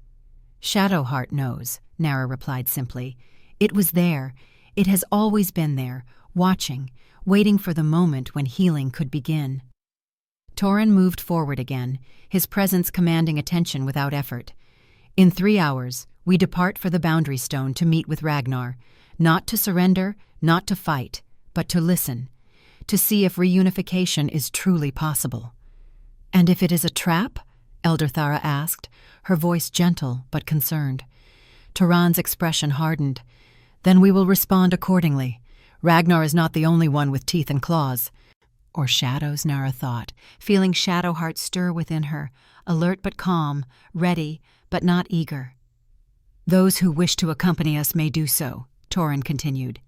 "Shadowheart knows," Nara replied simply. "It was there. It has always been there, watching, waiting for the moment when healing could begin." Toran moved forward again, his presence commanding attention without effort. "In 3 hours, we depart for the Boundary Stone to meet with Ragnar, not to surrender, not to fight, but to listen, to see if reunification is truly possible." "And if it is a trap?" Elder Thara asked, her voice gentle but concerned. Toran's expression hardened. "Then we will respond accordingly. Ragnar is not the only one with teeth and claws." Or shadows, Nara thought, feeling Shadowheart stir within her, alert but calm, ready but not eager. "Those who wish to accompany us may do so," Toran continued.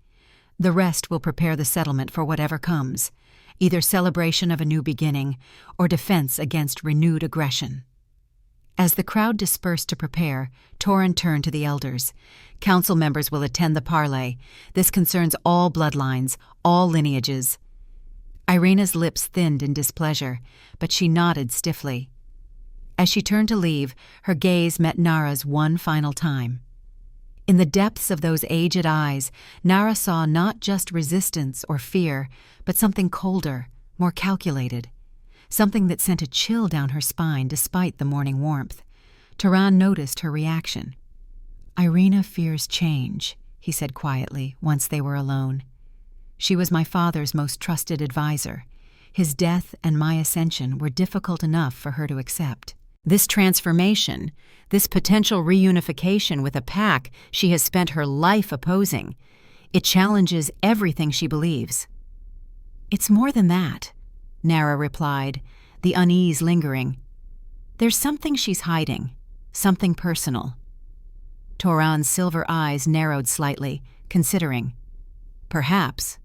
"The rest will prepare the settlement for whatever comes, either celebration of a new beginning or defense against renewed aggression." As the crowd dispersed to prepare, Toran turned to the elders. "Council members will attend the parley. This concerns all bloodlines, all lineages." Irina's lips thinned in displeasure, but she nodded stiffly. As she turned to leave, her gaze met Nara's one final time. In the depths of those aged eyes, Nara saw not just resistance or fear, but something colder, more calculated. Something that sent a chill down her spine despite the morning warmth. Toran noticed her reaction. "Irina fears change," he said quietly, once they were alone. "She was my father's most trusted advisor. His death and my ascension were difficult enough for her to accept. This transformation, this potential reunification with a pack she has spent her life opposing, it challenges everything she believes." "It's more than that," Nara replied, the unease lingering. "There's something she's hiding, something personal." Toran's silver eyes narrowed slightly, considering. "Perhaps,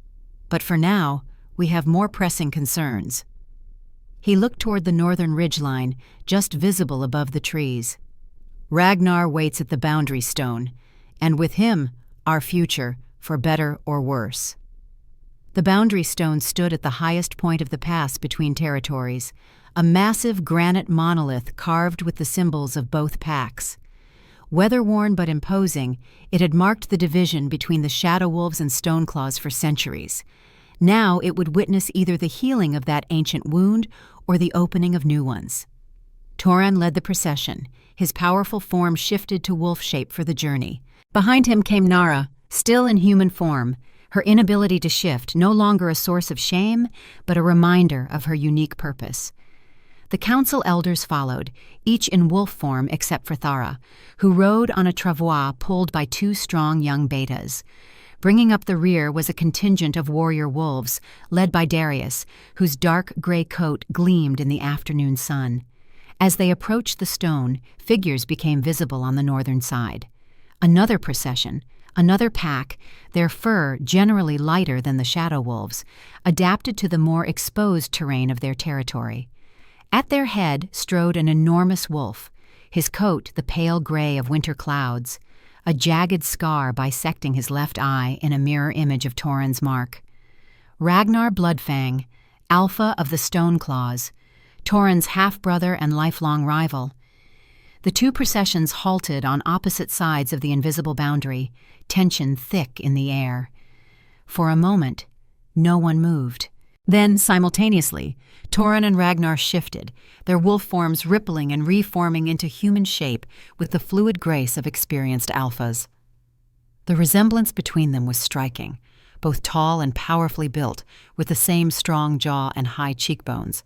but for now, we have more pressing concerns." He looked toward the northern ridgeline, just visible above the trees. "Ragnar waits at the Boundary Stone, and with him, our future, for better or worse." The Boundary Stone stood at the highest point of the pass between territories, a massive granite monolith carved with the symbols of both packs. Weather-worn but imposing, it had marked the division between the Shadow Wolves and Stoneclaws for centuries. Now it would witness either the healing of that ancient wound or the opening of new ones. Toran led the procession, his powerful form shifted to wolf shape for the journey. Behind him came Nara, still in human form, her inability to shift no longer a source of shame, but a reminder of her unique purpose. The council elders followed, each in wolf form except for Thara, who rode on a travois pulled by two strong young betas. Bringing up the rear was a contingent of warrior wolves, led by Darius, whose dark gray coat gleamed in the afternoon sun. As they approached the stone, figures became visible on the northern side. Another procession, another pack, their fur generally lighter than the shadow wolves, adapted to the more exposed terrain of their territory. At their head strode an enormous wolf, his coat the pale gray of winter clouds, a jagged scar bisecting his left eye in a mirror image of Tauren's mark. Ragnar Bloodfang, alpha of the Stoneclaws, Tauren's half-brother and lifelong rival. The two processions halted on opposite sides of the invisible boundary, tension thick in the air. For a moment, no one moved. Then, simultaneously, Tauren and Ragnar shifted, their wolf forms rippling and reforming into human shape with the fluid grace of experienced alphas. The resemblance between them was striking, both tall and powerfully built, with the same strong jaw and high cheekbones.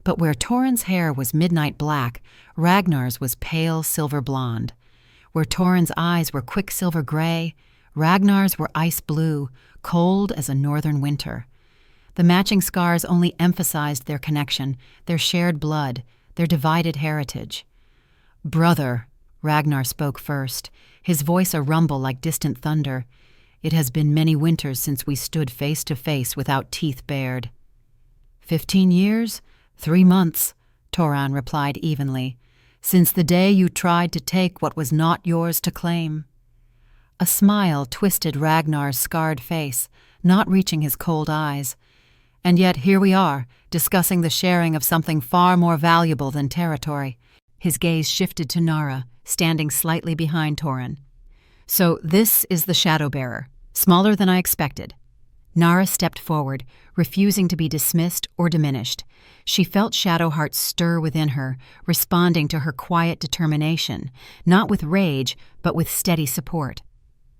But where Tauren's hair was midnight black, Ragnar's was pale silver blonde. Where Tauren's eyes were quicksilver gray, Ragnar's were ice blue, cold as a northern winter. The matching scars only emphasized their connection, their shared blood, their divided heritage. "Brother," Ragnar spoke first, his voice a rumble like distant thunder. "It has been many winters since we stood face to face without teeth bared." 15 years? 3 months, Tauren replied evenly, "since the day you tried to take what was not yours to claim." A smile twisted Ragnar's scarred face, not reaching his cold eyes. "And yet here we are, discussing the sharing of something far more valuable than territory." His gaze shifted to Nara, standing slightly behind Tauren. "So this is the Shadow Bearer, smaller than I expected." Nara stepped forward, refusing to be dismissed or diminished. She felt Shadowheart stir within her, responding to her quiet determination, not with rage, but with steady support.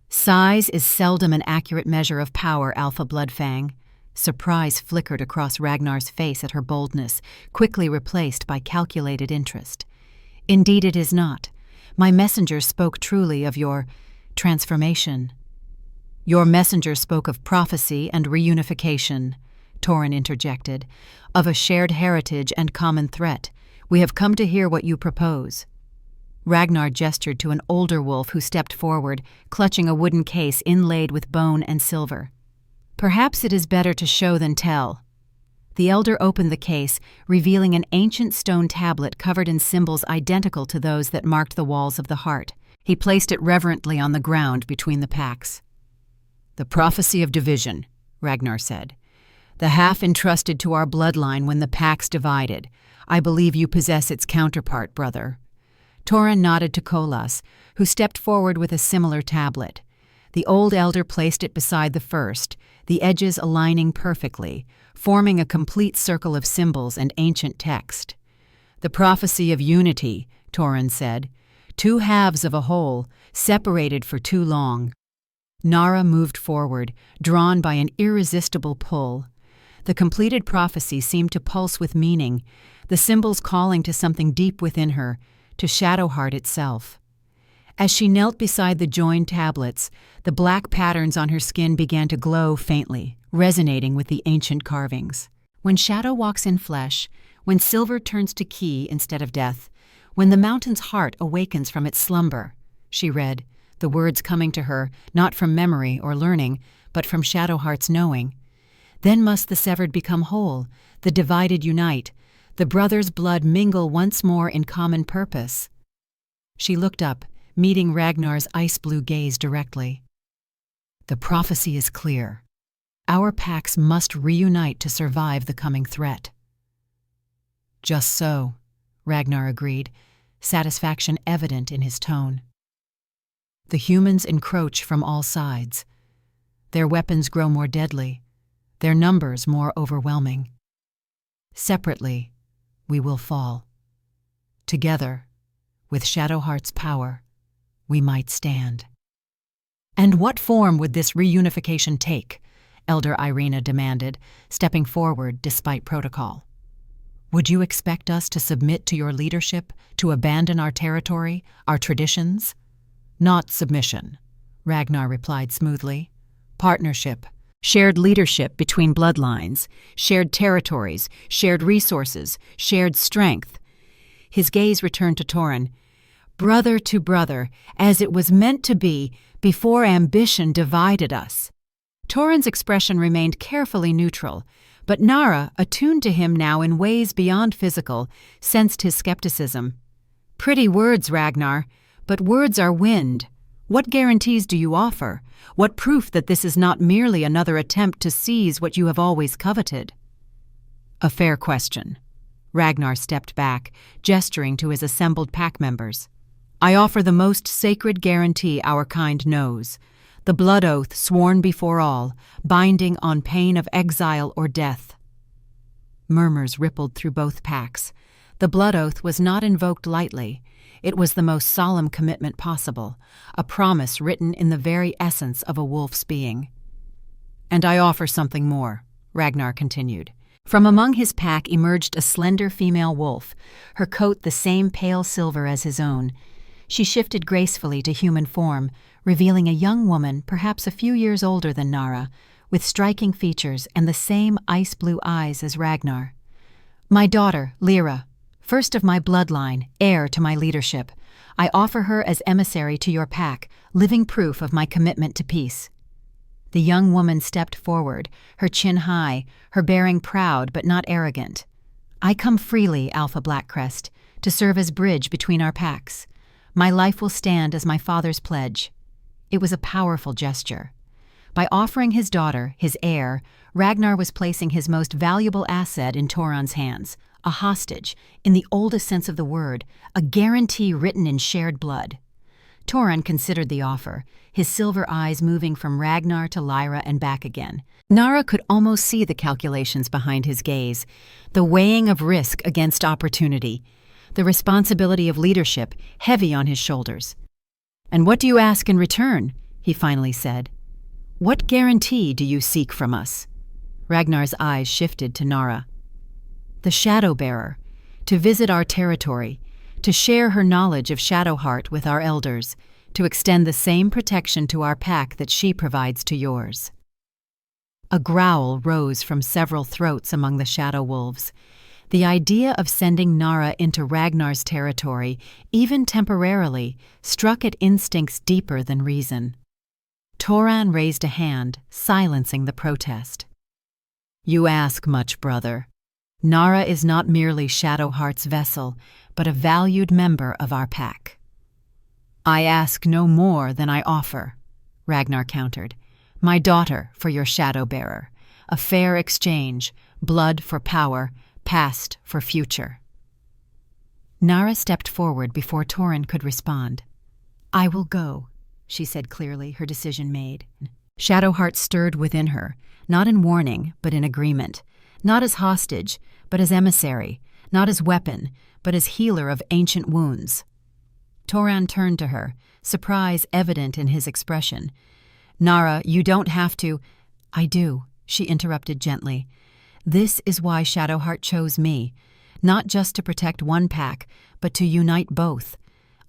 "Size is seldom an accurate measure of power, Alpha Bloodfang." Surprise flickered across Ragnar's face at her boldness, quickly replaced by calculated interest. "Indeed it is not. My messenger spoke truly of your transformation." "Your messenger spoke of prophecy and reunification," Tauren interjected, "of a shared heritage and common threat. We have come to hear what you propose." Ragnar gestured to an older wolf who stepped forward, clutching a wooden case inlaid with bone and silver. "Perhaps it is better to show than tell." The elder opened the case, revealing an ancient stone tablet covered in symbols identical to those that marked the walls of the heart. He placed it reverently on the ground between the packs. "The prophecy of division," Ragnar said. "The half entrusted to our bloodline when the packs divided. I believe you possess its counterpart, brother." Tauren nodded to Kolas, who stepped forward with a similar tablet. The old elder placed it beside the first, the edges aligning perfectly, forming a complete circle of symbols and ancient text. "The prophecy of unity," Tauren said. "Two halves of a whole, separated for too long." Nara moved forward, drawn by an irresistible pull. The completed prophecy seemed to pulse with meaning, the symbols calling to something deep within her, to Shadowheart itself. As she knelt beside the joined tablets, the black patterns on her skin began to glow faintly, resonating with the ancient carvings. "When shadow walks in flesh, when silver turns to key instead of death, when the mountain's heart awakens from its slumber," she read, the words coming to her not from memory or learning, but from Shadowheart's knowing. "Then must the severed become whole, the divided unite, the brothers' blood mingle once more in common purpose." She looked up, meeting Ragnar's ice-blue gaze directly. "The prophecy is clear. Our packs must reunite to survive the coming threat." "Just so," Ragnar agreed, satisfaction evident in his tone. "The humans encroach from all sides. Their weapons grow more deadly, their numbers more overwhelming. Separately, we will fall. Together, with Shadowheart's power, we might stand." And what form would this reunification take? Elder Irina demanded, stepping forward despite protocol. Would you expect us to submit to your leadership, to abandon our territory, our traditions? Not submission, Ragnar replied smoothly. Partnership. Shared leadership between bloodlines, shared territories, shared resources, shared strength. His gaze returned to Torin. Brother to brother, as it was meant to be before ambition divided us. Torin's expression remained carefully neutral, but Nara, attuned to him now in ways beyond physical, sensed his skepticism. Pretty words, Ragnar, but words are wind. What guarantees do you offer? What proof that this is not merely another attempt to seize what you have always coveted? A fair question. Ragnar stepped back, gesturing to his assembled pack members. I offer the most sacred guarantee our kind knows, the blood oath sworn before all, binding on pain of exile or death. Murmurs rippled through both packs. The blood oath was not invoked lightly. It was the most solemn commitment possible, a promise written in the very essence of a wolf's being. And I offer something more, Ragnar continued. From among his pack emerged a slender female wolf, her coat the same pale silver as his own. She shifted gracefully to human form, revealing a young woman perhaps a few years older than Nara, with striking features and the same ice-blue eyes as Ragnar. My daughter, Lyra, first of my bloodline, heir to my leadership. I offer her as emissary to your pack, living proof of my commitment to peace. The young woman stepped forward, her chin high, her bearing proud but not arrogant. I come freely, Alpha Blackcrest, to serve as bridge between our packs. My life will stand as my father's pledge. It was a powerful gesture. By offering his daughter, his heir, Ragnar was placing his most valuable asset in Toran's hands, a hostage, in the oldest sense of the word, a guarantee written in shared blood. Toran considered the offer, his silver eyes moving from Ragnar to Lyra and back again. Nara could almost see the calculations behind his gaze, the weighing of risk against opportunity, the responsibility of leadership heavy on his shoulders. And what do you ask in return? He finally said. What guarantee do you seek from us? Ragnar's eyes shifted to Nara. The Shadow Bearer, to visit our territory, to share her knowledge of Shadowheart with our elders, to extend the same protection to our pack that she provides to yours. A growl rose from several throats among the Shadow Wolves. The idea of sending Nara into Ragnar's territory, even temporarily, struck at instincts deeper than reason. Toran raised a hand, silencing the protest. You ask much, brother. Nara is not merely Shadowheart's vessel, but a valued member of our pack. I ask no more than I offer, Ragnar countered. My daughter for your Shadow-bearer, a fair exchange, blood for power, past for future. Nara stepped forward before Toran could respond. I will go, she said clearly, her decision made. Shadowheart stirred within her, not in warning, but in agreement, not as hostage, but as emissary, not as weapon, but as healer of ancient wounds. Toran turned to her, surprise evident in his expression. Nara, you don't have to— I do, she interrupted gently. This is why Shadowheart chose me, not just to protect one pack, but to unite both.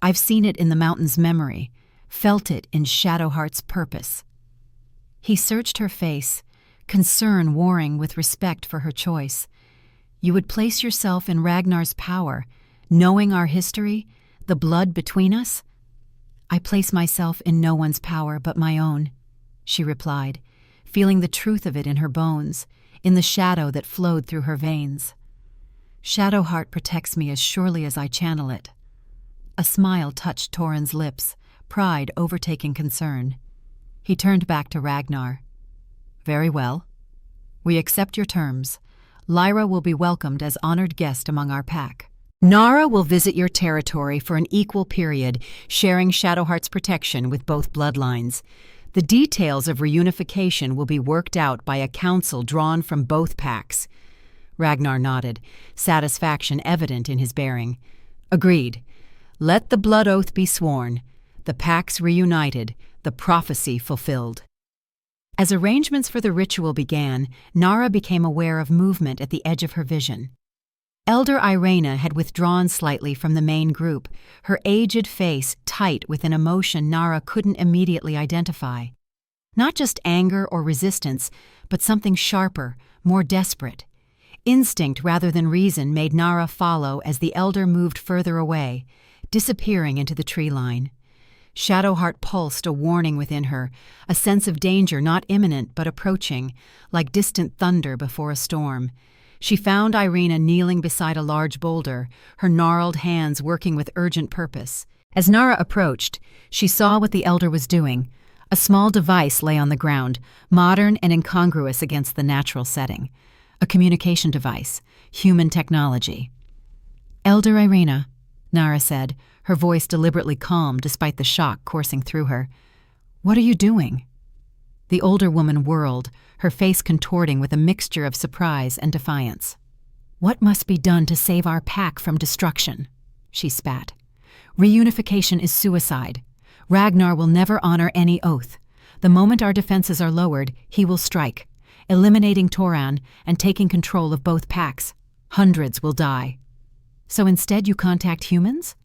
I've seen it in the mountain's memory, felt it in Shadowheart's purpose. He searched her face, concern warring with respect for her choice. You would place yourself in Ragnar's power, knowing our history, the blood between us? I place myself in no one's power but my own, she replied, feeling the truth of it in her bones, in the shadow that flowed through her veins. Shadowheart protects me as surely as I channel it. A smile touched Toran's lips, pride overtaking concern. He turned back to Ragnar. Very well. We accept your terms. Lyra will be welcomed as honored guest among our pack. Nara will visit your territory for an equal period, sharing Shadowheart's protection with both bloodlines. The details of reunification will be worked out by a council drawn from both packs. Ragnar nodded, satisfaction evident in his bearing. Agreed. Let the blood oath be sworn. The packs reunited, the prophecy fulfilled. As arrangements for the ritual began, Nara became aware of movement at the edge of her vision. Elder Irena had withdrawn slightly from the main group, her aged face tight with an emotion Nara couldn't immediately identify. Not just anger or resistance, but something sharper, more desperate. Instinct rather than reason made Nara follow as the elder moved further away, disappearing into the tree line. Shadowheart pulsed a warning within her, a sense of danger not imminent but approaching, like distant thunder before a storm. She found Irena kneeling beside a large boulder, her gnarled hands working with urgent purpose. As Nara approached, she saw what the elder was doing. A small device lay on the ground, modern and incongruous against the natural setting. A communication device, human technology. "Elder Irena," Nara said, her voice deliberately calm despite the shock coursing through her. "What are you doing?" The older woman whirled, her face contorting with a mixture of surprise and defiance. "What must be done to save our pack from destruction?" she spat. "Reunification is suicide. Ragnar will never honor any oath. The moment our defenses are lowered, he will strike, eliminating Toran and taking control of both packs. Hundreds will die." "So instead you contact humans?"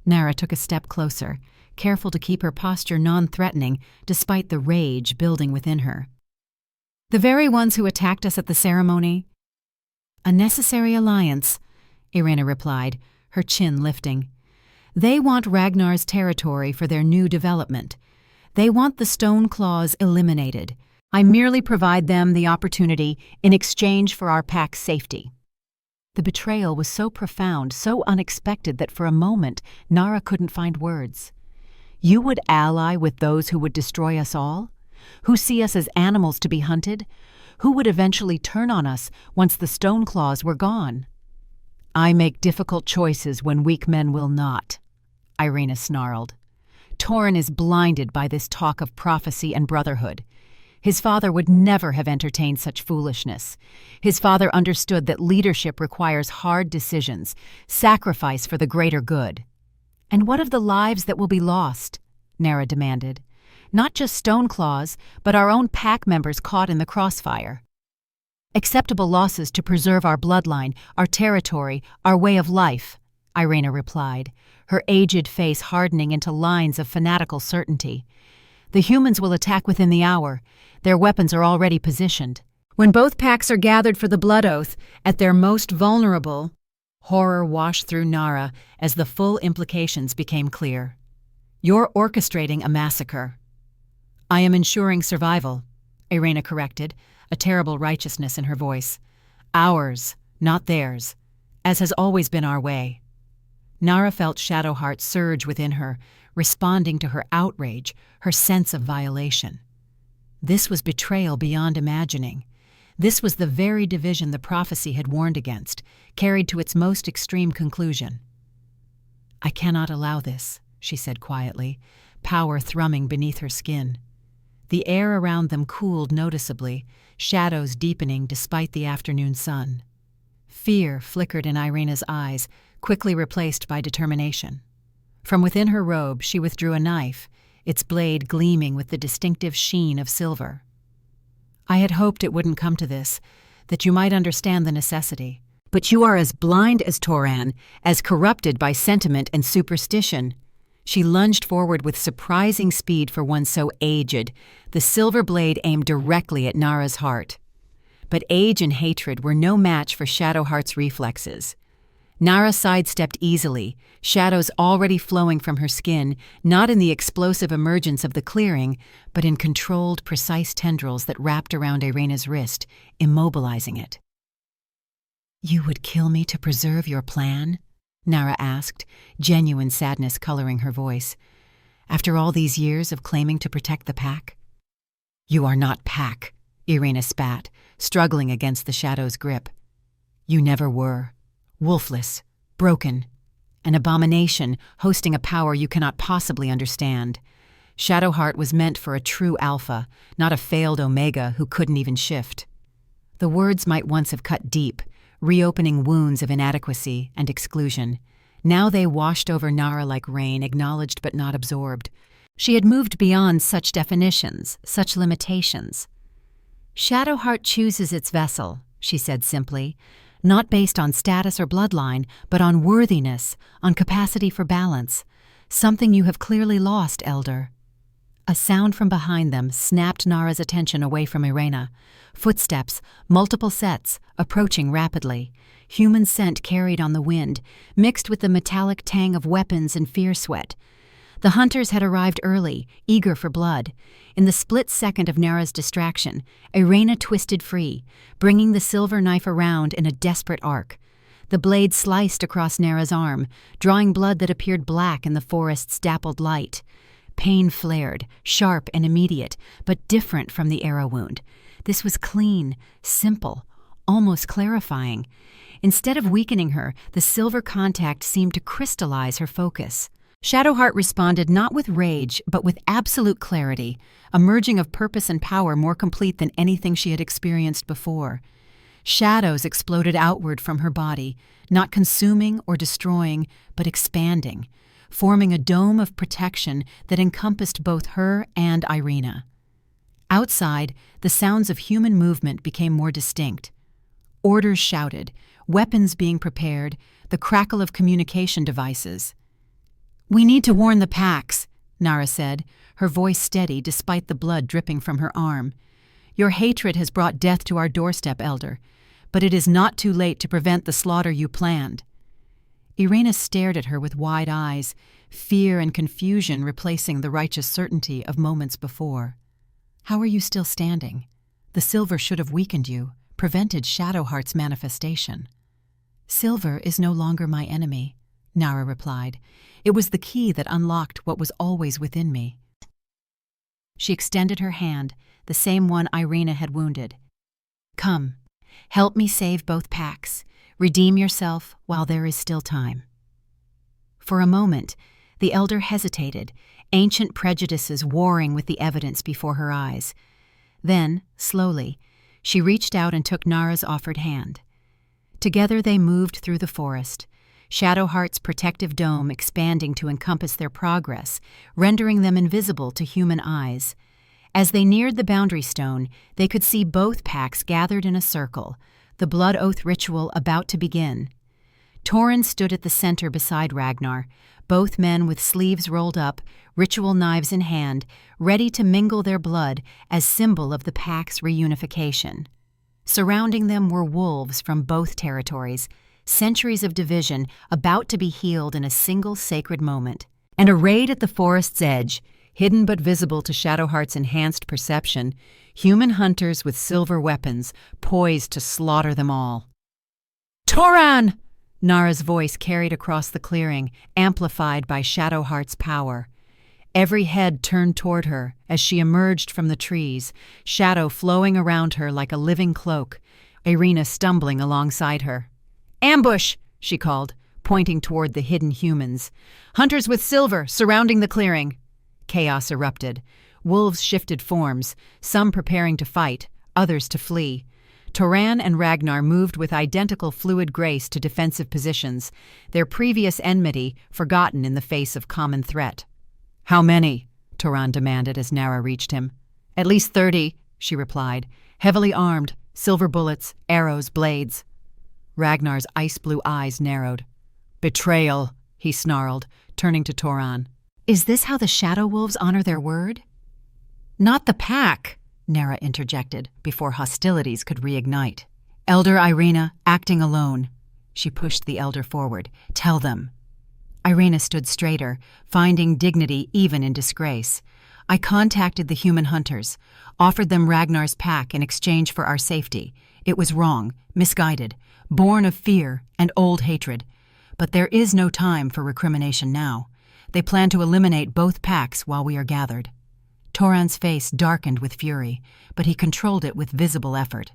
Nara took a step closer, careful to keep her posture non-threatening despite the rage building within her. "The very ones who attacked us at the ceremony?" "A necessary alliance," Irena replied, her chin lifting. "They want Ragnar's territory for their new development. They want the stone claws eliminated. I merely provide them the opportunity in exchange for our pack's safety." The betrayal was so profound, so unexpected that for a moment Nara couldn't find words. "You would ally with those who would destroy us all? Who see us as animals to be hunted? Who would eventually turn on us once the stone claws were gone?" "I make difficult choices when weak men will not," Irena snarled. "Toran is blinded by this talk of prophecy and brotherhood. His father would never have entertained such foolishness. His father understood that leadership requires hard decisions, sacrifice for the greater good." "And what of the lives that will be lost?" Nara demanded. "Not just Stoneclaws, but our own pack members caught in the crossfire." "Acceptable losses to preserve our bloodline, our territory, our way of life," Irena replied, her aged face hardening into lines of fanatical certainty. "The humans will attack within the hour. Their weapons are already positioned. When both packs are gathered for the blood oath, at their most vulnerable..." Horror washed through Nara as the full implications became clear. "You're orchestrating a massacre." "I am ensuring survival," Irena corrected, a terrible righteousness in her voice. "Ours, not theirs, as has always been our way." Nara felt Shadowheart surge within her, responding to her outrage, her sense of violation. This was betrayal beyond imagining. This was the very division the prophecy had warned against, carried to its most extreme conclusion. "I cannot allow this," she said quietly, power thrumming beneath her skin. The air around them cooled noticeably, shadows deepening despite the afternoon sun. Fear flickered in Irena's eyes, quickly replaced by determination. From within her robe she withdrew a knife, its blade gleaming with the distinctive sheen of silver. "I had hoped it wouldn't come to this, that you might understand the necessity. But you are as blind as Toran, as corrupted by sentiment and superstition." She lunged forward with surprising speed for one so aged, the silver blade aimed directly at Nara's heart. But age and hatred were no match for Shadowheart's reflexes. Nara sidestepped easily, shadows already flowing from her skin, not in the explosive emergence of the clearing, but in controlled, precise tendrils that wrapped around Irena's wrist, immobilizing it. "You would kill me to preserve your plan?" Nara asked, genuine sadness coloring her voice. "After all these years of claiming to protect the pack?" "You are not pack," Irena spat, struggling against the shadow's grip. "You never were. Wolfless, broken, an abomination hosting a power you cannot possibly understand. Shadowheart was meant for a true alpha, not a failed omega who couldn't even shift." The words might once have cut deep, reopening wounds of inadequacy and exclusion. Now they washed over Nara like rain, acknowledged but not absorbed. She had moved beyond such definitions, such limitations. Shadowheart chooses its vessel, she said simply, not based on status or bloodline, but on worthiness, on capacity for balance, something you have clearly lost, Elder. A sound from behind them snapped Nara's attention away from Irena. Footsteps, multiple sets, approaching rapidly. Human scent carried on the wind, mixed with the metallic tang of weapons and fear sweat. The hunters had arrived early, eager for blood. In the split second of Nara's distraction, Irena twisted free, bringing the silver knife around in a desperate arc. The blade sliced across Nara's arm, drawing blood that appeared black in the forest's dappled light. Pain flared, sharp and immediate, but different from the arrow wound. This was clean, simple, almost clarifying. Instead of weakening her, the silver contact seemed to crystallize her focus. Shadowheart responded not with rage, but with absolute clarity, a merging of purpose and power more complete than anything she had experienced before. Shadows exploded outward from her body, not consuming or destroying, but expanding, forming a dome of protection that encompassed both her and Irena. Outside, the sounds of human movement became more distinct. Orders shouted, weapons being prepared, the crackle of communication devices. "We need to warn the packs," Nara said, her voice steady despite the blood dripping from her arm. "Your hatred has brought death to our doorstep, Elder, but it is not too late to prevent the slaughter you planned." Irena stared at her with wide eyes, fear and confusion replacing the righteous certainty of moments before. "How are you still standing? The silver should have weakened you, prevented Shadowheart's manifestation." "Silver is no longer my enemy," Nara replied. "It was the key that unlocked what was always within me." She extended her hand, the same one Irena had wounded. "Come, help me save both packs. Redeem yourself while there is still time." For a moment, the elder hesitated, ancient prejudices warring with the evidence before her eyes. Then, slowly, she reached out and took Nara's offered hand. Together they moved through the forest, Shadowheart's protective dome expanding to encompass their progress, rendering them invisible to human eyes. As they neared the boundary stone, they could see both packs gathered in a circle, the blood oath ritual about to begin. Torin stood at the center beside Ragnar, both men with sleeves rolled up, ritual knives in hand, ready to mingle their blood as symbol of the pack's reunification. Surrounding them were wolves from both territories, centuries of division about to be healed in a single sacred moment. And arrayed at the forest's edge, hidden but visible to Shadowheart's enhanced perception, human hunters with silver weapons poised to slaughter them all. "Toran!" Nara's voice carried across the clearing, amplified by Shadowheart's power. Every head turned toward her as she emerged from the trees, shadow flowing around her like a living cloak, Irena stumbling alongside her. "Ambush!" she called, pointing toward the hidden humans. "Hunters with silver, surrounding the clearing." Chaos erupted. Wolves shifted forms, some preparing to fight, others to flee. Toran and Ragnar moved with identical fluid grace to defensive positions, their previous enmity forgotten in the face of common threat. "How many?" Toran demanded as Nara reached him. "At least 30, she replied, heavily armed, silver bullets, arrows, blades. Ragnar's ice-blue eyes narrowed. "Betrayal," he snarled, turning to Toran. "Is this how the Shadow Wolves honor their word?" "Not the pack," Nara interjected, before hostilities could reignite. "Elder Irena, acting alone." She pushed the elder forward. "Tell them." Irena stood straighter, finding dignity even in disgrace. "I contacted the human hunters, offered them Ragnar's pack in exchange for our safety. It was wrong, misguided, born of fear and old hatred. But there is no time for recrimination now. They plan to eliminate both packs while we are gathered." Toran's face darkened with fury, but he controlled it with visible effort.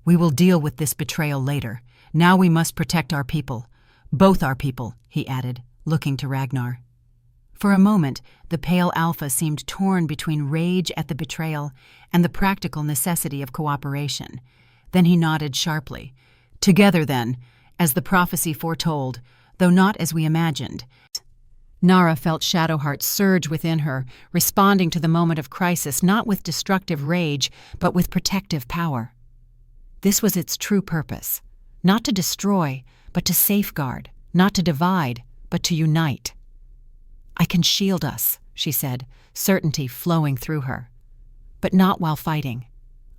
"We will deal with this betrayal later. Now we must protect our people. Both our people," he added, looking to Ragnar. For a moment, the pale alpha seemed torn between rage at the betrayal and the practical necessity of cooperation. Then he nodded sharply. "Together, then, as the prophecy foretold, though not as we imagined." Nara felt Shadowheart surge within her, responding to the moment of crisis not with destructive rage, but with protective power. This was its true purpose, not to destroy, but to safeguard, not to divide, but to unite. "I can shield us," she said, certainty flowing through her. "But not while fighting.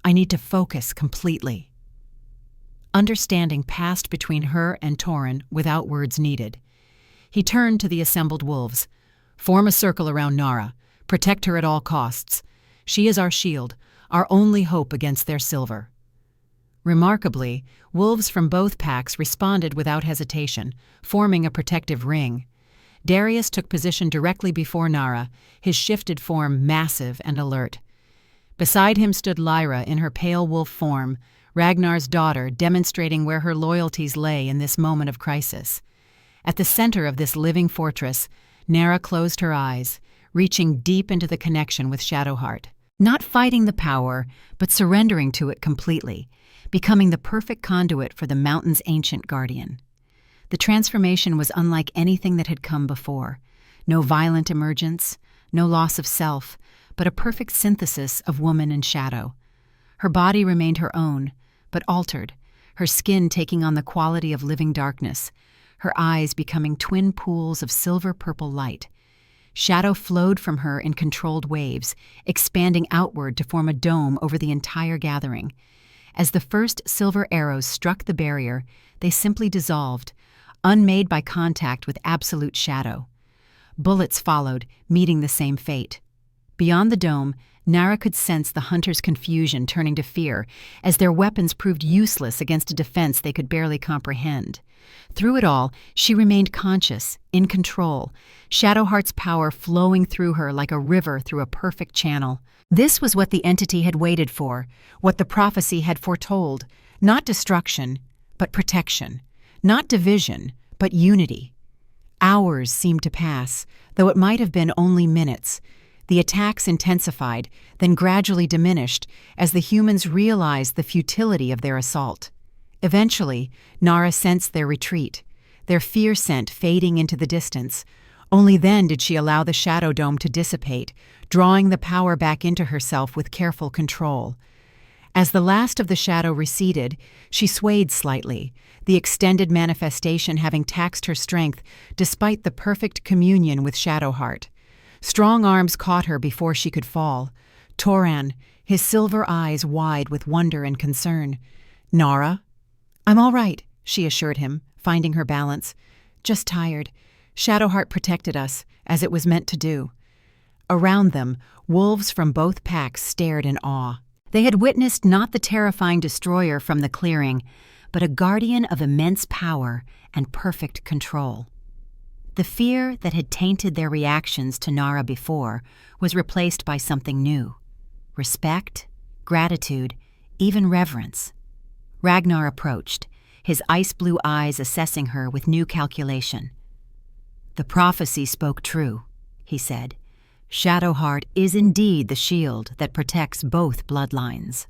I need to focus completely." Understanding passed between her and Torin without words needed. He turned to the assembled wolves. "Form a circle around Nara. Protect her at all costs. She is our shield, our only hope against their silver." Remarkably, wolves from both packs responded without hesitation, forming a protective ring. Darius took position directly before Nara, his shifted form massive and alert. Beside him stood Lyra in her pale wolf form, Ragnar's daughter, demonstrating where her loyalties lay in this moment of crisis. At the center of this living fortress, Nara closed her eyes, reaching deep into the connection with Shadowheart. Not fighting the power, but surrendering to it completely, becoming the perfect conduit for the mountain's ancient guardian. The transformation was unlike anything that had come before. No violent emergence, no loss of self, but a perfect synthesis of woman and shadow. Her body remained her own, but altered, her skin taking on the quality of living darkness, her eyes becoming twin pools of silver-purple light. Shadow flowed from her in controlled waves, expanding outward to form a dome over the entire gathering. As the first silver arrows struck the barrier, they simply dissolved, unmade by contact with absolute shadow. Bullets followed, meeting the same fate. Beyond the dome, Nara could sense the hunters' confusion turning to fear, as their weapons proved useless against a defense they could barely comprehend. Through it all, she remained conscious, in control, Shadowheart's power flowing through her like a river through a perfect channel. This was what the entity had waited for, what the prophecy had foretold. Not destruction, but protection. Not division, but unity. Hours seemed to pass, though it might have been only minutes. The attacks intensified, then gradually diminished as the humans realized the futility of their assault. Eventually, Nara sensed their retreat, their fear scent fading into the distance. Only then did she allow the shadow dome to dissipate, drawing the power back into herself with careful control. As the last of the shadow receded, she swayed slightly, the extended manifestation having taxed her strength despite the perfect communion with Shadowheart. Strong arms caught her before she could fall. Toran, his silver eyes wide with wonder and concern. "Nara?" "I'm all right," she assured him, finding her balance. "Just tired. Shadowheart protected us, as it was meant to do." Around them, wolves from both packs stared in awe. They had witnessed not the terrifying destroyer from the clearing, but a guardian of immense power and perfect control. The fear that had tainted their reactions to Nara before was replaced by something new. Respect, gratitude, even reverence. Ragnar approached, his ice-blue eyes assessing her with new calculation. "The prophecy spoke true," he said. "Shadowheart is indeed the shield that protects both bloodlines."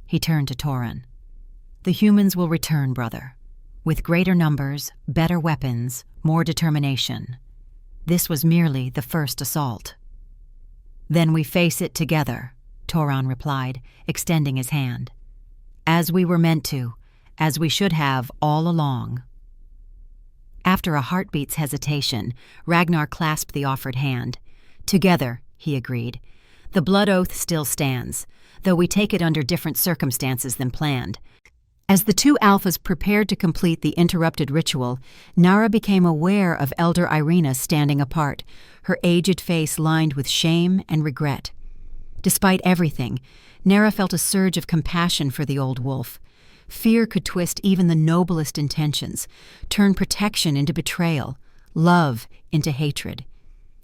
He turned to Torin. "The humans will return, brother. With greater numbers, better weapons, more determination. This was merely the first assault." "Then we face it together," Toran replied, extending his hand. "As we were meant to, as we should have all along." After a heartbeat's hesitation, Ragnar clasped the offered hand. "Together," he agreed. "The blood oath still stands, though we take it under different circumstances than planned." As the two alphas prepared to complete the interrupted ritual, Nara became aware of Elder Irina standing apart, her aged face lined with shame and regret. Despite everything, Nara felt a surge of compassion for the old wolf. Fear could twist even the noblest intentions, turn protection into betrayal, love into hatred.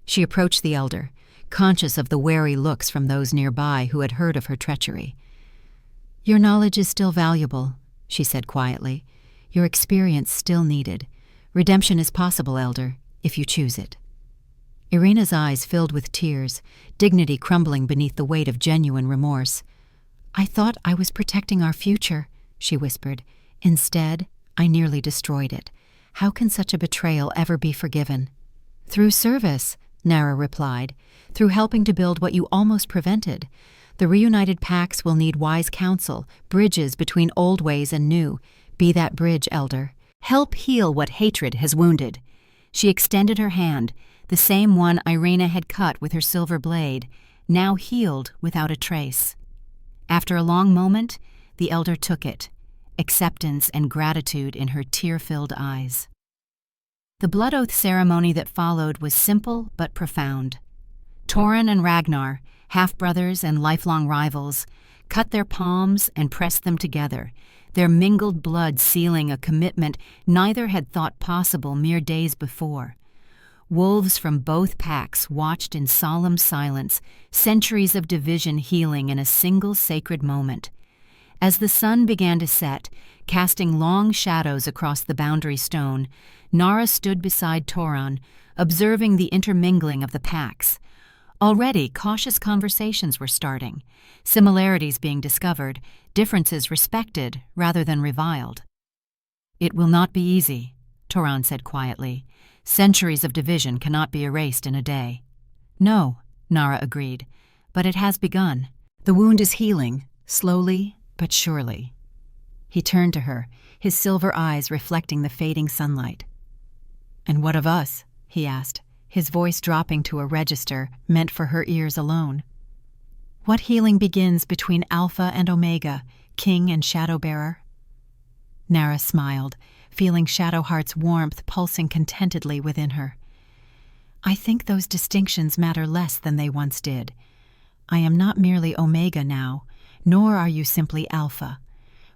She approached the elder, conscious of the wary looks from those nearby who had heard of her treachery. "Your knowledge is still valuable," she said quietly. "Your experience still needed. Redemption is possible, Elder, if you choose it." Irina's eyes filled with tears, dignity crumbling beneath the weight of genuine remorse. "I thought I was protecting our future," she whispered. "Instead, I nearly destroyed it. How can such a betrayal ever be forgiven?" Through service, Nara replied, through helping to build what you almost prevented. The reunited packs will need wise counsel, bridges between old ways and new. Be that bridge, Elder. Help heal what hatred has wounded. She extended her hand, the same one Irena had cut with her silver blade, now healed without a trace. After a long moment, the Elder took it, acceptance and gratitude in her tear-filled eyes. The blood oath ceremony that followed was simple but profound. Torin and Ragnar, half-brothers and lifelong rivals, cut their palms and pressed them together, their mingled blood sealing a commitment neither had thought possible mere days before. Wolves from both packs watched in solemn silence, centuries of division healing in a single sacred moment. As the sun began to set, casting long shadows across the boundary stone, Nara stood beside Toran, observing the intermingling of the packs. Already cautious conversations were starting, similarities being discovered, differences respected rather than reviled. "It will not be easy," Toran said quietly. "Centuries of division cannot be erased in a day." "No," Nara agreed, "but it has begun. The wound is healing, slowly but surely." He turned to her, his silver eyes reflecting the fading sunlight. "And what of us?" he asked, his voice dropping to a register meant for her ears alone. "What healing begins between Alpha and Omega, King and Shadowbearer?" Nara smiled, feeling Shadowheart's warmth pulsing contentedly within her. "I think those distinctions matter less than they once did. I am not merely Omega now, nor are you simply Alpha.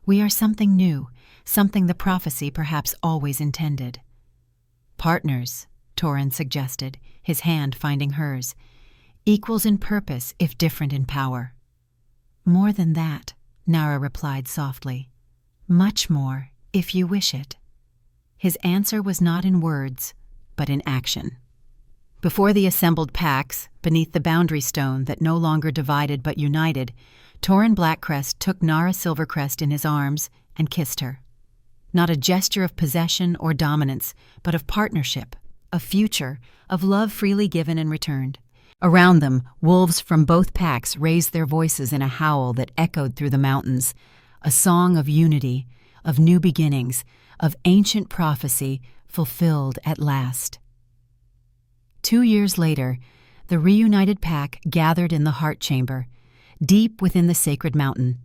We are something new, something the prophecy perhaps always intended." "Partners," Torin suggested, his hand finding hers. "Equals in purpose, if different in power." "More than that," Nara replied softly. "Much more, if you wish it." His answer was not in words, but in action. Before the assembled packs, beneath the boundary stone that no longer divided but united, Torin Blackcrest took Nara Silvercrest in his arms and kissed her. Not a gesture of possession or dominance, but of partnership, of future, of love freely given and returned. Around them, wolves from both packs raised their voices in a howl that echoed through the mountains, a song of unity, of new beginnings, of ancient prophecy fulfilled at last. 2 years later, the reunited pack gathered in the heart chamber, deep within the sacred mountain.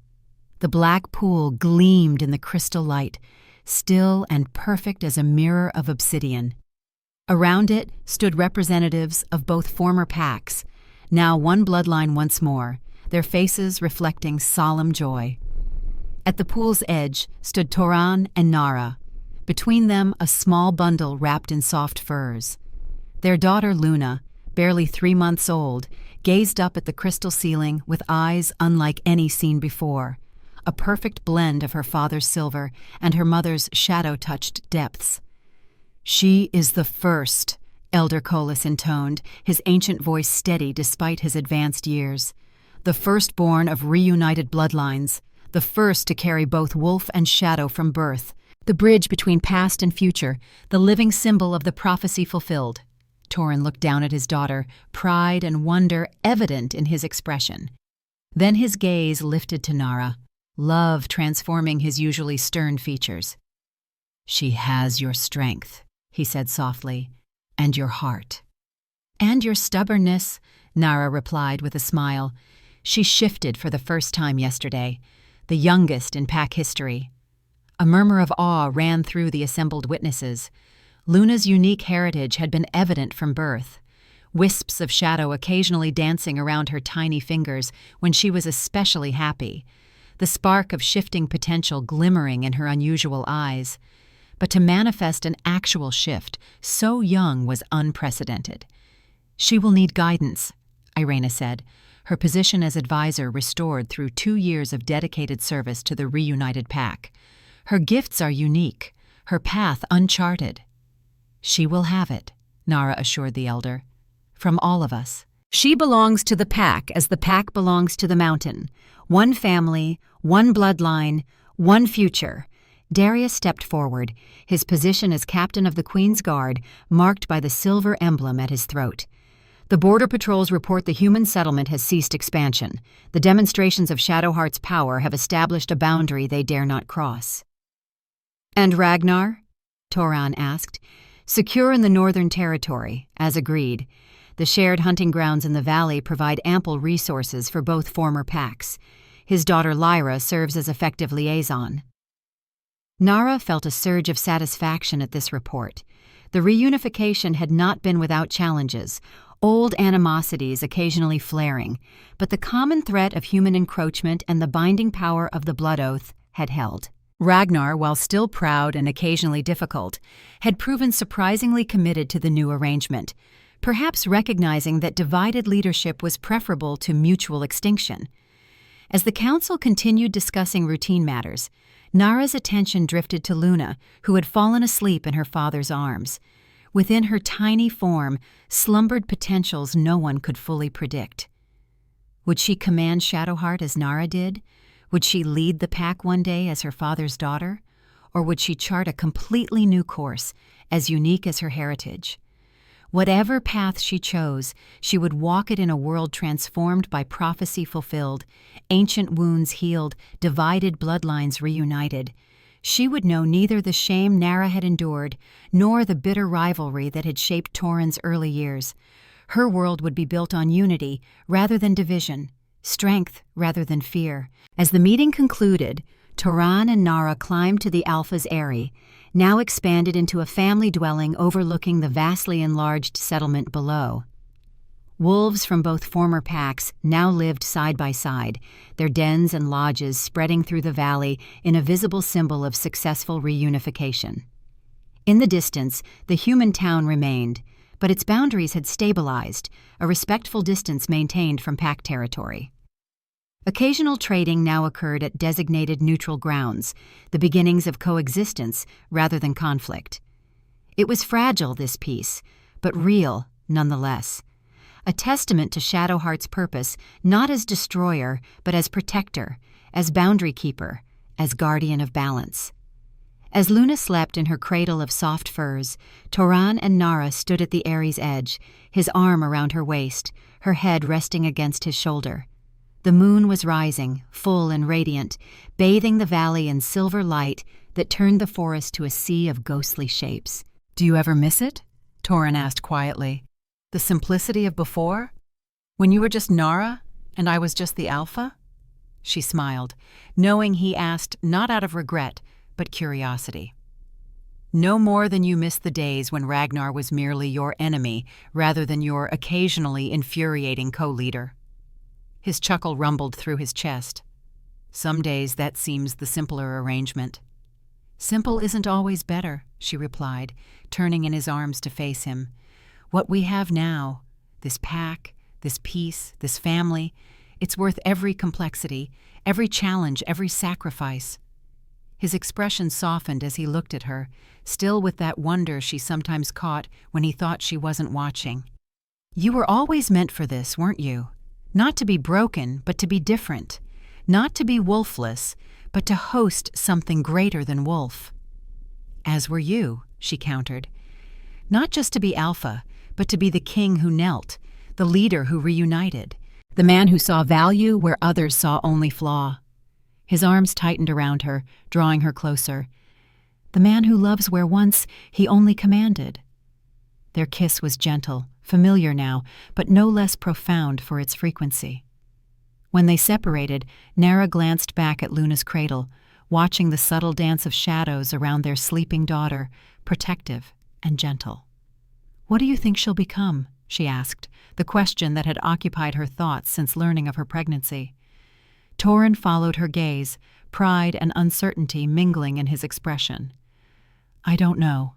The black pool gleamed in the crystal light, still and perfect as a mirror of obsidian. Around it stood representatives of both former packs, now one bloodline once more, their faces reflecting solemn joy. At the pool's edge stood Toran and Nara, between them a small bundle wrapped in soft furs. Their daughter Luna, barely 3 months old, gazed up at the crystal ceiling with eyes unlike any seen before, a perfect blend of her father's silver and her mother's shadow-touched depths. "She is the first," Elder Colas intoned, his ancient voice steady despite his advanced years. "The firstborn of reunited bloodlines, the first to carry both wolf and shadow from birth, the bridge between past and future, the living symbol of the prophecy fulfilled." Torin looked down at his daughter, pride and wonder evident in his expression. Then his gaze lifted to Nara, love transforming his usually stern features. "She has your strength," he said softly, "and your heart." "And your stubbornness," Nara replied with a smile. She shifted for the first time yesterday, the youngest in pack history. A murmur of awe ran through the assembled witnesses. Luna's unique heritage had been evident from birth, wisps of shadow occasionally dancing around her tiny fingers when she was especially happy, the spark of shifting potential glimmering in her unusual eyes. But to manifest an actual shift so young was unprecedented. "She will need guidance," Irena said, her position as advisor restored through 2 years of dedicated service to the reunited pack. "Her gifts are unique, her path uncharted." "She will have it," Nara assured the elder. "From all of us. She belongs to the pack as the pack belongs to the mountain. One family, one bloodline, one future. Darius stepped forward, his position as captain of the Queen's Guard marked by the silver emblem at his throat. The border patrols report the human settlement has ceased expansion. The demonstrations of Shadowheart's power have established a boundary they dare not cross. "And Ragnar?" Toran asked. "Secure in the Northern Territory, as agreed. The shared hunting grounds in the valley provide ample resources for both former packs. His daughter Lyra serves as effective liaison." Nara felt a surge of satisfaction at this report. The reunification had not been without challenges, old animosities occasionally flaring, but the common threat of human encroachment and the binding power of the blood oath had held. Ragnar, while still proud and occasionally difficult, had proven surprisingly committed to the new arrangement, perhaps recognizing that divided leadership was preferable to mutual extinction. As the council continued discussing routine matters, Nara's attention drifted to Luna, who had fallen asleep in her father's arms. Within her tiny form slumbered potentials no one could fully predict. Would she command Shadowheart as Nara did? Would she lead the pack one day as her father's daughter? Or would she chart a completely new course, as unique as her heritage? Whatever path she chose, she would walk it in a world transformed by prophecy fulfilled, ancient wounds healed, divided bloodlines reunited. She would know neither the shame Nara had endured, nor the bitter rivalry that had shaped Toran's early years. Her world would be built on unity rather than division, strength rather than fear. As the meeting concluded, Toran and Nara climbed to the Alpha's eyrie, now expanded into a family dwelling overlooking the vastly enlarged settlement below. Wolves from both former packs now lived side by side, their dens and lodges spreading through the valley in a visible symbol of successful reunification. In the distance, the human town remained, but its boundaries had stabilized, a respectful distance maintained from pack territory. Occasional trading now occurred at designated neutral grounds, the beginnings of coexistence rather than conflict. It was fragile, this peace, but real nonetheless. A testament to Shadowheart's purpose, not as destroyer, but as protector, as boundary keeper, as guardian of balance. As Luna slept in her cradle of soft furs, Toran and Nara stood at the eyrie's edge, his arm around her waist, her head resting against his shoulder. The moon was rising, full and radiant, bathing the valley in silver light that turned the forest to a sea of ghostly shapes. "Do you ever miss it?" Toran asked quietly. "The simplicity of before? When you were just Nara, and I was just the Alpha?" She smiled, knowing he asked not out of regret, but curiosity. "No more than you miss the days when Ragnar was merely your enemy rather than your occasionally infuriating co-leader." His chuckle rumbled through his chest. "Some days that seems the simpler arrangement." "Simple isn't always better," she replied, turning in his arms to face him. "What we have now, this pack, this peace, this family, it's worth every complexity, every challenge, every sacrifice." His expression softened as he looked at her, still with that wonder she sometimes caught when he thought she wasn't watching. "You were always meant for this, weren't you? Not to be broken, but to be different. Not to be wolfless, but to host something greater than wolf." "As were you," she countered. "Not just to be Alpha, but to be the king who knelt, the leader who reunited, the man who saw value where others saw only flaw." His arms tightened around her, drawing her closer. "The man who loves where once he only commanded." Their kiss was gentle, familiar now, but no less profound for its frequency. When they separated, Nara glanced back at Luna's cradle, watching the subtle dance of shadows around their sleeping daughter, protective and gentle. "What do you think she'll become?" she asked, the question that had occupied her thoughts since learning of her pregnancy. Toran followed her gaze, pride and uncertainty mingling in his expression. "I don't know,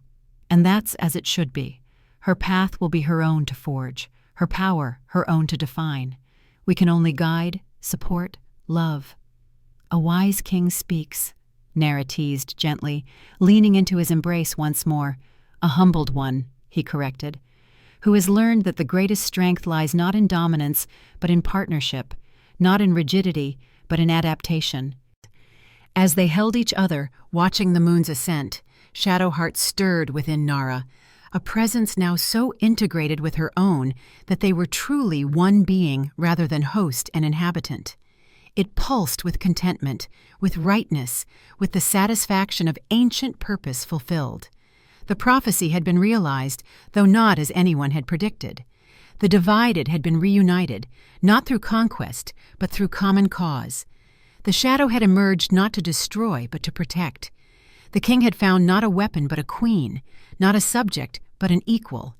and that's as it should be. Her path will be her own to forge, her power her own to define. We can only guide, support, love." "A wise king speaks," Nara teased gently, leaning into his embrace once more. "A humbled one," he corrected, "who has learned that the greatest strength lies not in dominance, but in partnership, not in rigidity, but in adaptation." As they held each other, watching the moon's ascent, Shadowheart stirred within Nara, a presence now so integrated with her own that they were truly one being rather than host and inhabitant. It pulsed with contentment, with rightness, with the satisfaction of ancient purpose fulfilled. The prophecy had been realized, though not as anyone had predicted. The divided had been reunited, not through conquest, but through common cause. The shadow had emerged not to destroy, but to protect. The king had found not a weapon, but a queen, not a subject, but an equal.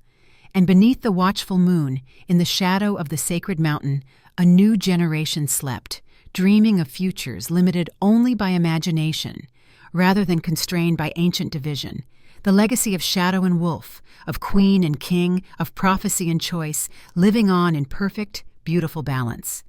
And beneath the watchful moon, in the shadow of the sacred mountain, a new generation slept, dreaming of futures limited only by imagination, rather than constrained by ancient division. The legacy of shadow and wolf, of queen and king, of prophecy and choice, living on in perfect, beautiful balance.